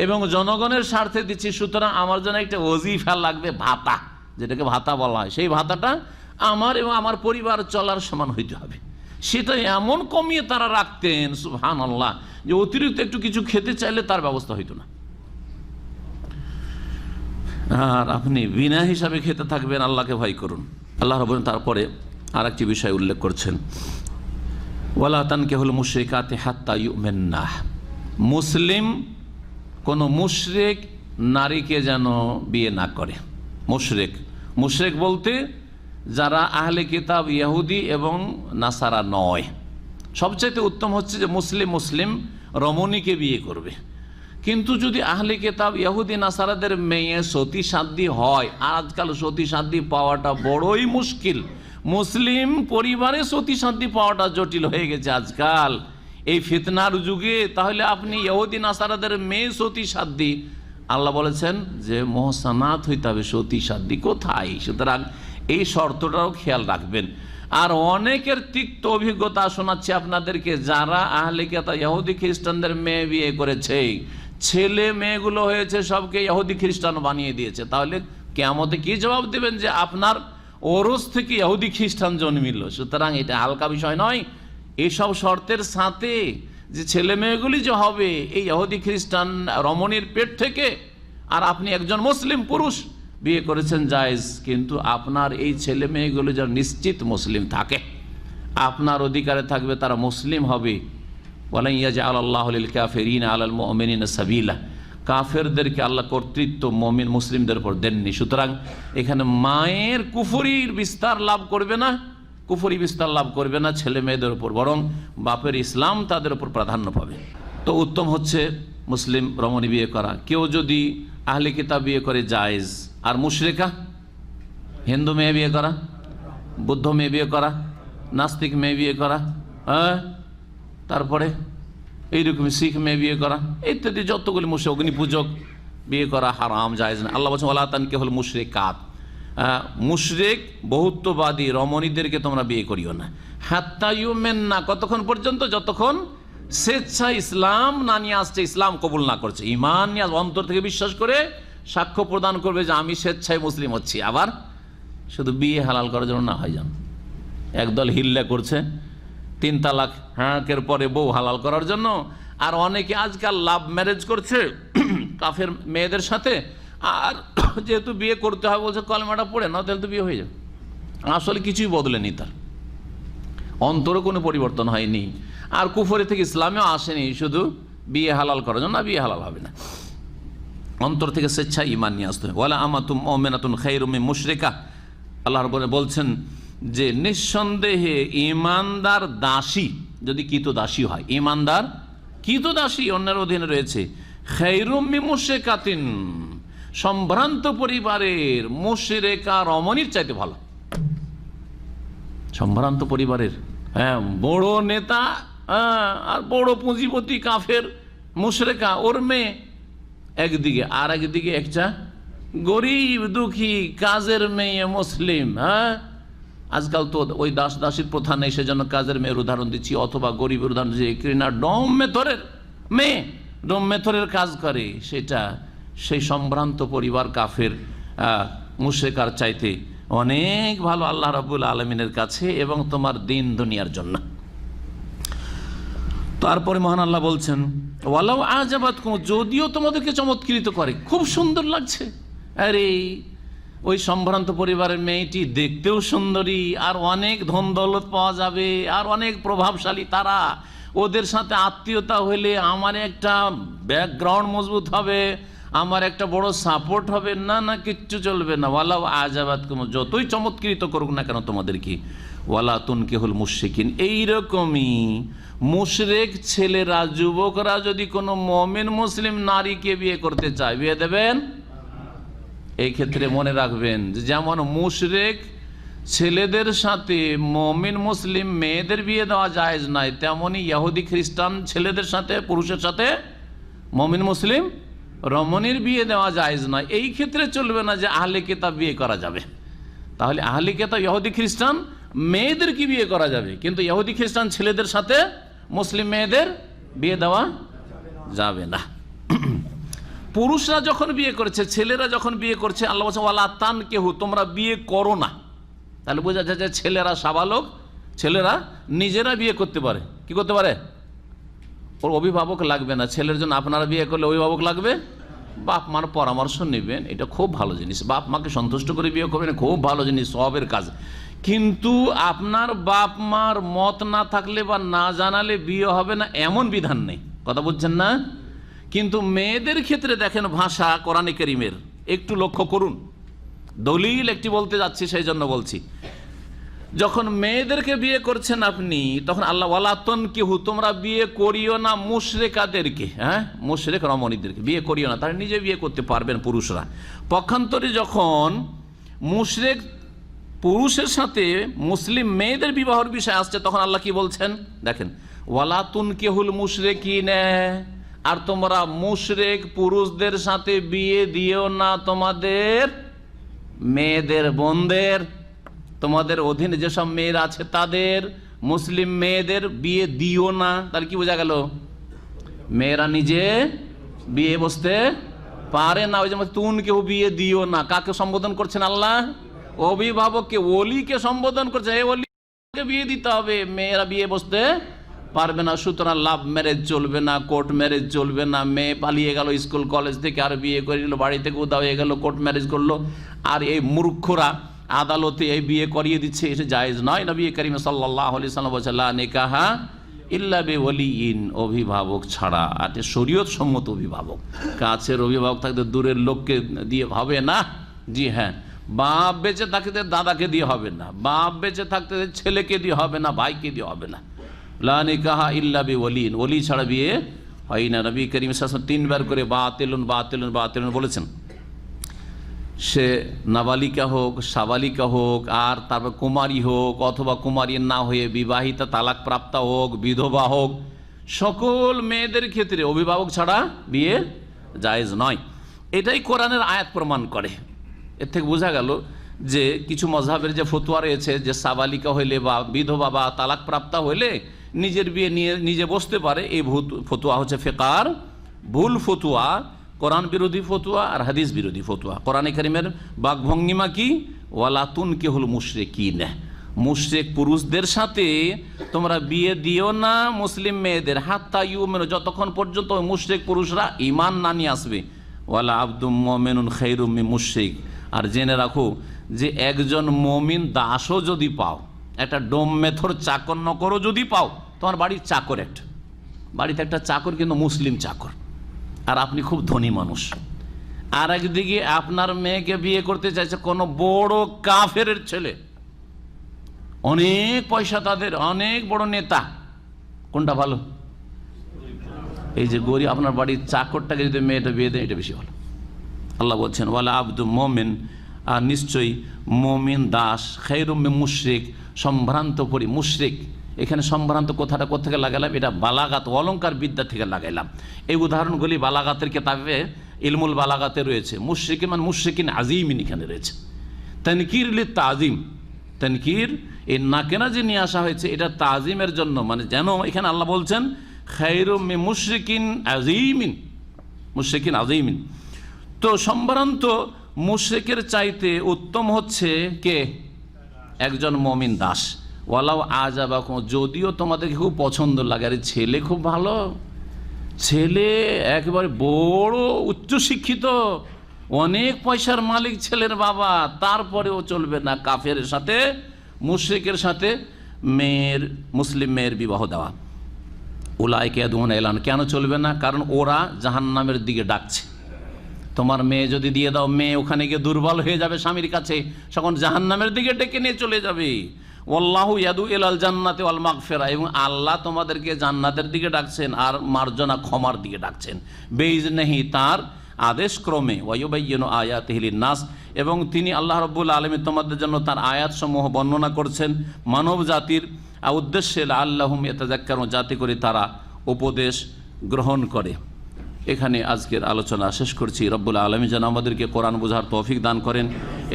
এবং জনগণের স্বার্থে দিচ্ছি, সুতরাং আমার জন্য একটা ওজিফা লাগবে, ভাতা, যেটাকে ভাতা বলা হয়, সেই ভাতাটা আমার এবং আমার পরিবার চলার সমান হইতে হবে। সেটা এমন কমিয়ে তারা রাখতেন, সুবহানাল্লাহ, যে অতিরিক্ত একটু কিছু খেতে চাইলে তার ব্যবস্থা হইতো না। আর আপনি বিনা হিসাবে খেতে থাকবেন, আল্লাহকে ভয় করুন। আল্লাহ রাব্বুল তারপরে আর একটি বিষয় উল্লেখ করছেন, ওয়ালা তানকিহুল মুশরিকাতি হাত্তা ইউমিন্না। মুসলিম কোন মুশরিক নারীকে যেন বিয়ে না করে। মুশরিক বলতে যারা আহলে কিতাব, ইহুদি এবং নাসারা নয়। সবচাইতে উত্তম হচ্ছে যে মুসলিম রমণীকে বিয়ে করবে। কিন্তু যদি আহলে কিতাব, ইহুদি, নাসারাদের মেয়ে সতী সাধ্বী হয়, আজকাল সতী সাধ্বী পাওয়াটা বড়ই মুশকিল, মুসলিম পরিবারে সতী সাধ্বী পাওয়াটা জটিল হয়ে গেছে আজকাল এই ফিতনার যুগে, তাহলে আপনি ইহুদি নাসারাদের মেয়ে সতী সাধ্বী, আল্লাহ বলেছেন যে মুহসানাত হইতে হবে, সতী সাধ্বী কোথায়? সুতরাং এই শর্তটাও খেয়াল রাখবেন। আর অনেকের তিক্ত অভিজ্ঞতা শোনাচ্ছি আপনাদেরকে, যারা আহলে কিতাব ইহুদি খ্রিস্টানদের মেয়ে বিয়ে করেছে, ছেলে মেয়েগুলো হয়েছে সবকে ইহুদি খ্রিস্টান বানিয়ে দিয়েছে। তাহলে কিয়ামতে কি জবাব দেবেন যে আপনার ওরস থেকে ইহুদি খ্রিস্টান জন্মিল? সুতরাং এটা হালকা বিষয় নয়। এইসব শর্তের সাথে যে ছেলে মেয়েগুলি যে হবে এই ইহুদি খ্রিস্টান রমণীর পেট থেকে, আর আপনি একজন মুসলিম পুরুষ বিয়ে করেছেন, জায়েজ, কিন্তু আপনার এই ছেলে মেয়েগুলো যেন নিশ্চিত মুসলিম থাকে, আপনার অধিকারে থাকবে, তারা মুসলিম হবে। ওয়ালান ইয়াজআলাল্লাহু লিল কাফিরিনা আলাল মুমিনিনা সাবিলা, কাফেরদেরকে আল্লাহ কর্তৃত্ব মুমিন মুসলিমদের উপর দেননি। সুতরাং এখানে মায়ের কুফরির বিস্তার লাভ করবে না, কুফরি বিস্তার লাভ করবে না ছেলে মেয়েদের উপর, বরং বাপের ইসলাম তাদের উপর প্রাধান্য পাবে। তো উত্তম হচ্ছে মুসলিম রমণী বিয়ে করা। কেউ যদি আহলে কিতাব বিয়ে করে জায়েজ, আর মুশরিকা হিন্দু মেয়ে বিয়ে করা, বৌদ্ধ মেয়ে বিয়ে করা, নাস্তিক মেয়ে বিয়ে করা, তারপরে এইরকম শিখ মেয়ে বিয়ে করা ইত্যাদি যতগুলি অগ্নি পূজক বিয়ে করা হারাম, জায়েজ না। আল্লাহ বলছেন ওয়ালা তানকিহুল মুশরিকাত, মুশরিক বহুত্ববাদী রমণীদেরকে তোমরা বিয়ে করিও না। হাত্তা ইউমিন্না, কতক্ষণ পর্যন্ত? যতক্ষণ স্বেচ্ছা ইসলাম না নিয়ে আসছে, ইসলাম কবুল না করছে, ঈমান নিয়ে অন্তর থেকে বিশ্বাস করে সাক্ষ্য প্রদান করবে যে আমি স্বেচ্ছায় মুসলিম হচ্ছি। আবার শুধু বিয়ে হালাল করার জন্য না হয় যান, একদল হিল্লা করছে 3 তালাক হাঁকের পরে বউ হালাল করার জন্য, আর অনেকে আজকাল লাভ ম্যারেজ করছে কাফের মেয়েদের সাথে, আর যেহেতু বিয়ে করতে হয় বলছে কলমাটা পড়ে না, তাহলে তো বিয়ে হয়ে যাবে। আসলে কিছুই বদলেনি, তার অন্তরে কোনো পরিবর্তন হয়নি, আর কুফরি থেকে ইসলামেও আসেনি, শুধু বিয়ে হালাল করার জন্য। না, বিয়ে হালাল হবে না, অন্তর থেকে স্বেচ্ছা ঈমান নিয়ে আসতে হবে। ওয়ালা আমাতুম মুমিনাতুন খায়রুম মিন মুশরিকা, আল্লাহ রাব্বুল বলছেন যে নিঃসন্দেহে ঈমানদার দাসী যদি কৃতদাসী হয়, ঈমানদার কৃতদাসী অন্যের অধীনে রয়েছে, খায়রুম মিন মুশরিকাতিন, সম্ভ্রান্ত পরিবারের মুশরিকা রমণীর চাইতে ভালো। সম্ভ্রান্ত পরিবারের বড় নেতা আর বড় পুঁজিপতি কাফের মুশরিকা, ওর মেয়ে একদিকে, আর একদিকে একটা গরিব দুঃখী কাজের মেয়ে মুসলিম। আজকাল তো ওই দাস দাসীর প্রথা নেই, সেজন্য কাজের মেয়ের উদাহরণ দিচ্ছি, অথবা গরিবের উদাহরণ দিচ্ছি। কিনা ডম মেথরের মেয়ে, ডম মেথরের কাজ করে, সেটা সেই সম্ভ্রান্ত পরিবার কাফের মুশরিকার চাইতে অনেক ভালো আল্লাহ রাব্বুল আলামিনের কাছে এবং তোমার দিন দুনিয়ার জন্য। তারপরে মহান আল্লাহ বলছেন ওয়ালাউ আজাবাতকুম, যদিও তোমাদেরকে চমৎকৃত করে, খুব সুন্দর লাগছে, আরে ওই সম্ভ্রান্ত পরিবারের মেয়েটি দেখতেও সুন্দরী, আর অনেক ধন দৌলত পাওয়া যাবে, আর অনেক প্রভাবশালী তারা, ওদের সাথে আত্মীয়তা হলে আমার একটা ব্যাকগ্রাউন্ড মজবুত হবে, আমার একটা বড় সাপোর্ট হবে। না না, কিচ্ছু চলবে না। ওয়ালা আজাবাত, যতই চমৎকৃত করুক না কেন তোমাদের কি, ওয়ালা তুনকিহুল মুশরিকিন। এইরকমই মুশরিক ছেলেরা, যুবকরা যদি কোনো মুমিন মুসলিম নারীকে বিয়ে করতে চায়, বিয়ে দেবেন? এই ক্ষেত্রে মনে রাখবেন যে যেমন মুশরিক ছেলেদের সাথে মুমিন মুসলিম মেয়েদের বিয়ে দেওয়া জায়েজ নাই, তেমনি ইহুদি খ্রিস্টান ছেলেদের সাথে, পুরুষের সাথে মুমিন মুসলিম রমণীর বিয়ে দেওয়া জায়েজ নয়। এই ক্ষেত্রে চলবে না যে আহলে কিতাব বিয়ে করা যাবে। তাহলে আহলে কিতাব ইহুদি খ্রিস্টান মেয়েদের কি বিয়ে করা যাবে, কিন্তু ইহুদি খ্রিস্টান ছেলেদের সাথে মুসলিম মেয়েদের বিয়ে দেওয়া যাবে না। পুরুষরা যখন বিয়ে করছে, ছেলেরা যখন বিয়ে করছে, আল্লাহ বলছে ওয়ালা তানকিহু, তোমরা বিয়ে করো না। তাহলে বোঝা যায় যে ছেলেরা সাবালক, ছেলেরা নিজেরা বিয়ে করতে পারে। কি করতে পারে? ওর অভিভাবক লাগবে না। ছেলের জন্য আপনারা বিয়ে করলে অভিভাবক লাগবে? বাপ মার পরামর্শ নেবেন, এটা খুব ভালো জিনিস। বাপ মাকে সন্তুষ্ট করে বিয়ে করবেন, খুব ভালো জিনিস, সবের কাজ। কিন্তু আপনার বাপ মার মত না থাকলে বা না জানালে বিয়ে হবে না এমন বিধান নেই। কথা বুঝছেন না? কিন্তু মেয়েদের ক্ষেত্রে দেখেন ভাষা কোরআনে কারীমের একটু লক্ষ্য করুন। দলিল একটি বলতে যাচ্ছি, সেই জন্য বলছি। যখন মেয়েদেরকে বিয়ে করছেন আপনি, তখন আল্লাহ ওয়ালা তুনকিহু, তোমরা বিয়ে করিও না মুশরিকাদেরকে, মুশরিক রমণীদেরকে বিয়ে করিও না। তারা নিজে বিয়ে করতে পারবেন পুরুষরা। পক্ষান্তরে যখন মুশরিক পুরুষের সাথে মুসলিম মেয়েদের বিবাহের বিষয় আসছে, তখন আল্লাহ কি বলছেন দেখেন, ওয়ালা তুনকিহুল মুশরিকিন, আর তোমরা মুশরিক পুরুষদের সাথে বিয়ে দিও না তোমাদের মেয়েদের বোনদের, তোমাদের অধীনে যেসব মেয়েরা আছে তাদের, মুসলিম মেয়েদের বিয়ে দিও না। তাহলে কি বোঝা গেল? মেয়েরা নিজে বিয়ে বসতে পারে না। ওই যেমন তুনকেও বিয়ে দিও না, কাকে সম্বোধন করছেন আল্লাহ? অভিভাবককে, ওলিকে সম্বোধন করছে, এই ওলিকে বিয়ে দিতে হবে। মেয়েরা বিয়ে বসতে পারবে না। সুতরাং লাভ ম্যারেজ চলবে না, কোর্ট ম্যারেজ চলবে না। মেয়ে পালিয়ে গেল স্কুল কলেজ থেকে, আর বিয়ে করে নিল, বাড়ি থেকে উদা হয়ে গেল, কোর্ট ম্যারেজ করলো, আর এই মূর্খরা আদালতে এই বিয়ে করিয়ে দিচ্ছে, এসে জায়েজ নয়। নবী করিম সাল্লাল্লাহু আলাইহি সাল্লাম বলেছেন লা নিকাহা ইল্লা বিওয়ালিইন, অভিভাবক ছাড়া। আর শরীয়ত সম্মত অভিভাবক, কাছের অভিভাবক থাকতে দূরের লোককে দিয়ে হবে না। জি হ্যাঁ, বাপ বেঁচে থাকতে দাদাকে দিয়ে হবে না, বাপ বেঁচে থাকতে ছেলেকে দিয়ে হবে না, ভাইকে দিয়ে হবে না। লা নিকাহা ইল্লা বিওয়ালিইন, ওলি ছাড়া বিয়ে হয় না। নবী করিম সাল্লাল্লাহু আলাইহি ওয়াসাল্লাম 3 বার করে বাতিলুন বাতিলুন বাতিলুন বলেছেন। সে নাবালিকা হোক, সাবালিকা হোক, আর তারপর কুমারী হোক, অথবা কুমারী না হয়ে বিবাহিতা, তালাক প্রাপ্তা হোক, বিধবা হোক, সকল মেয়েদের ক্ষেত্রে অভিভাবক ছাড়া বিয়ে জায়েজ নয়। এটাই কোরআনের আয়াত প্রমাণ করে। এর থেকে বোঝা গেল যে কিছু মযহাবের যে ফতোয়া রয়েছে যে সাবালিকা হইলে বা বিধবা বা তালাক প্রাপ্তা হইলে নিজের বিয়ে নিয়ে নিজে বসতে পারে, এই ফতোয়া হচ্ছে ফিকার ভুল ফতোয়া, কোরআন বিরোধী ফতোয়া আর হাদিস বিরোধী ফতোয়া। কোরআনে কারীমের বাকভঙ্গিমা কি? ওয়ালা তুনকিহুল মুশরিকিন, মুশরিক পুরুষদের সাথে তোমরা বিয়ে দিও না মুসলিম মেয়েদের, হাত্তা ইউমিনু, যতক্ষণ পর্যন্ত ওই মুশরিক পুরুষরা ঈমান না নিয়ে আসবে। ওয়ালা আবদুম মুমিনুন খায়রুম মিন মুশরিক, আর জেনে রাখো যে একজন মুমিন দাসও যদি পাও, একটা ডোম মেথর চাকর নকরও যদি পাও, তোমার বাড়ির চাকর, একটা বাড়িতে একটা চাকর কিন্তু মুসলিম চাকর, আর আপনি খুব ধনী মানুষ, আর একদিকে আপনার মেয়েকে বিয়ে করতে চাইছে কোনো বড় কাফেরের ছেলে, অনেক পয়সা তাদের, অনেক বড় নেতা, কোনটা ভালো? এই যে গরিব আপনার বাড়ির চাকরটাকে যদি মেয়েটা বিয়ে দেয়, এটা বেশি ভালো। আল্লাহ বলছেন ওয়ালা আবদু মুমিন, আর নিশ্চয়ই মুমিন দাস, খায়রুম মিন মুশরিক, সম্ভ্রান্ত পরি মুশরিক। এখানে সম্ভ্রান্ত কথাটা কোথেকে লাগালাম? এটা বালাগাত, অলঙ্কার বিদ্যা থেকে লাগাইলাম। এই উদাহরণগুলি বালাগাতের কিতাবে ইলমুল বালাগাতে রয়েছে। মুশরিকিন মানে মুশরিকিন আজিমিন এখানে রয়েছে। তানকির লি তাজিম, তানকির এই নাকেরা যে নিয়ে আসা হয়েছে এটা তাজিমের জন্য, মানে যেন এখানে আল্লাহ বলছেন খায়রুম মিন মুশরিকিন আজিমিন, মুশরিকিন আজিমিন। তো সম্ভ্রান্ত মুশরিকের চাইতে উত্তম হচ্ছে কে? একজন মুমিন দাস। ওয়ালাউ আজাবাকুম, যদিও তোমাদেরকে খুব পছন্দ লাগে, আরে ছেলে খুব ভালো, ছেলে একেবারে বড় উচ্চশিক্ষিত, অনেক পয়সার মালিক ছেলের বাবা, তারপরেও চলবে না কাফের সাথে, মুশরিকের সাথে মেয়ের, মুসলিম মেয়ের বিবাহ দেওয়া। উলাইকা ইয়াদউনা ইলান, কেন চলবে না? কারণ ওরা জাহান্নামের দিকে ডাকছে। তোমার মেয়ে যদি দিয়ে দাও, মেয়ে ওখানে গিয়ে দুর্বল হয়ে যাবে স্বামীর কাছে, তখন জাহান্নামের দিকে ডেকে নিয়ে চলে যাবে। ওয়াল্লাহু ইয়াদউ ইলাল জান্নাতি ওয়াল মাগফিরা, এবং আল্লাহ তোমাদেরকে জান্নাতের দিকে ডাকছেন আর মার্জনা ক্ষমার দিকে ডাকছেন। বেইজনিহি, তার আদেশ ক্রমে। ওয়ায়ুবাইয়িনু আয়াতিহি লিন-নাস, এবং তিনি আল্লাহ রাব্বুল আলামিন তোমাদের জন্য তার আয়াতসমূহ বর্ণনা করছেন মানব জাতির উদ্দেশ্যে, লাআল্লাহুম ইয়াতাযাক্কারুন, যাতে করে তারা উপদেশ গ্রহণ করে। এখানে আজকের আলোচনা শেষ করছি। রব্বুল আলামিন যেন আমাদেরকে কোরআন বোঝার তৌফিক দান করেন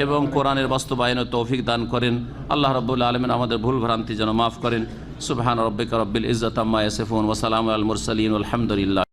এবং কোরআনের বাস্তবায়নের তৌফিক দান করেন। আল্লাহ রব্বুল আলামিন আমাদের ভুল ভ্রান্তি যেন মাফ করেন। সুবহান রাব্বিকা রব্বিল ইজ্জাতি আম্মা ইয়াসিফুন ওয়া সালামুন আলাল মুরসালিন, আলহামদুলিল্লাহ।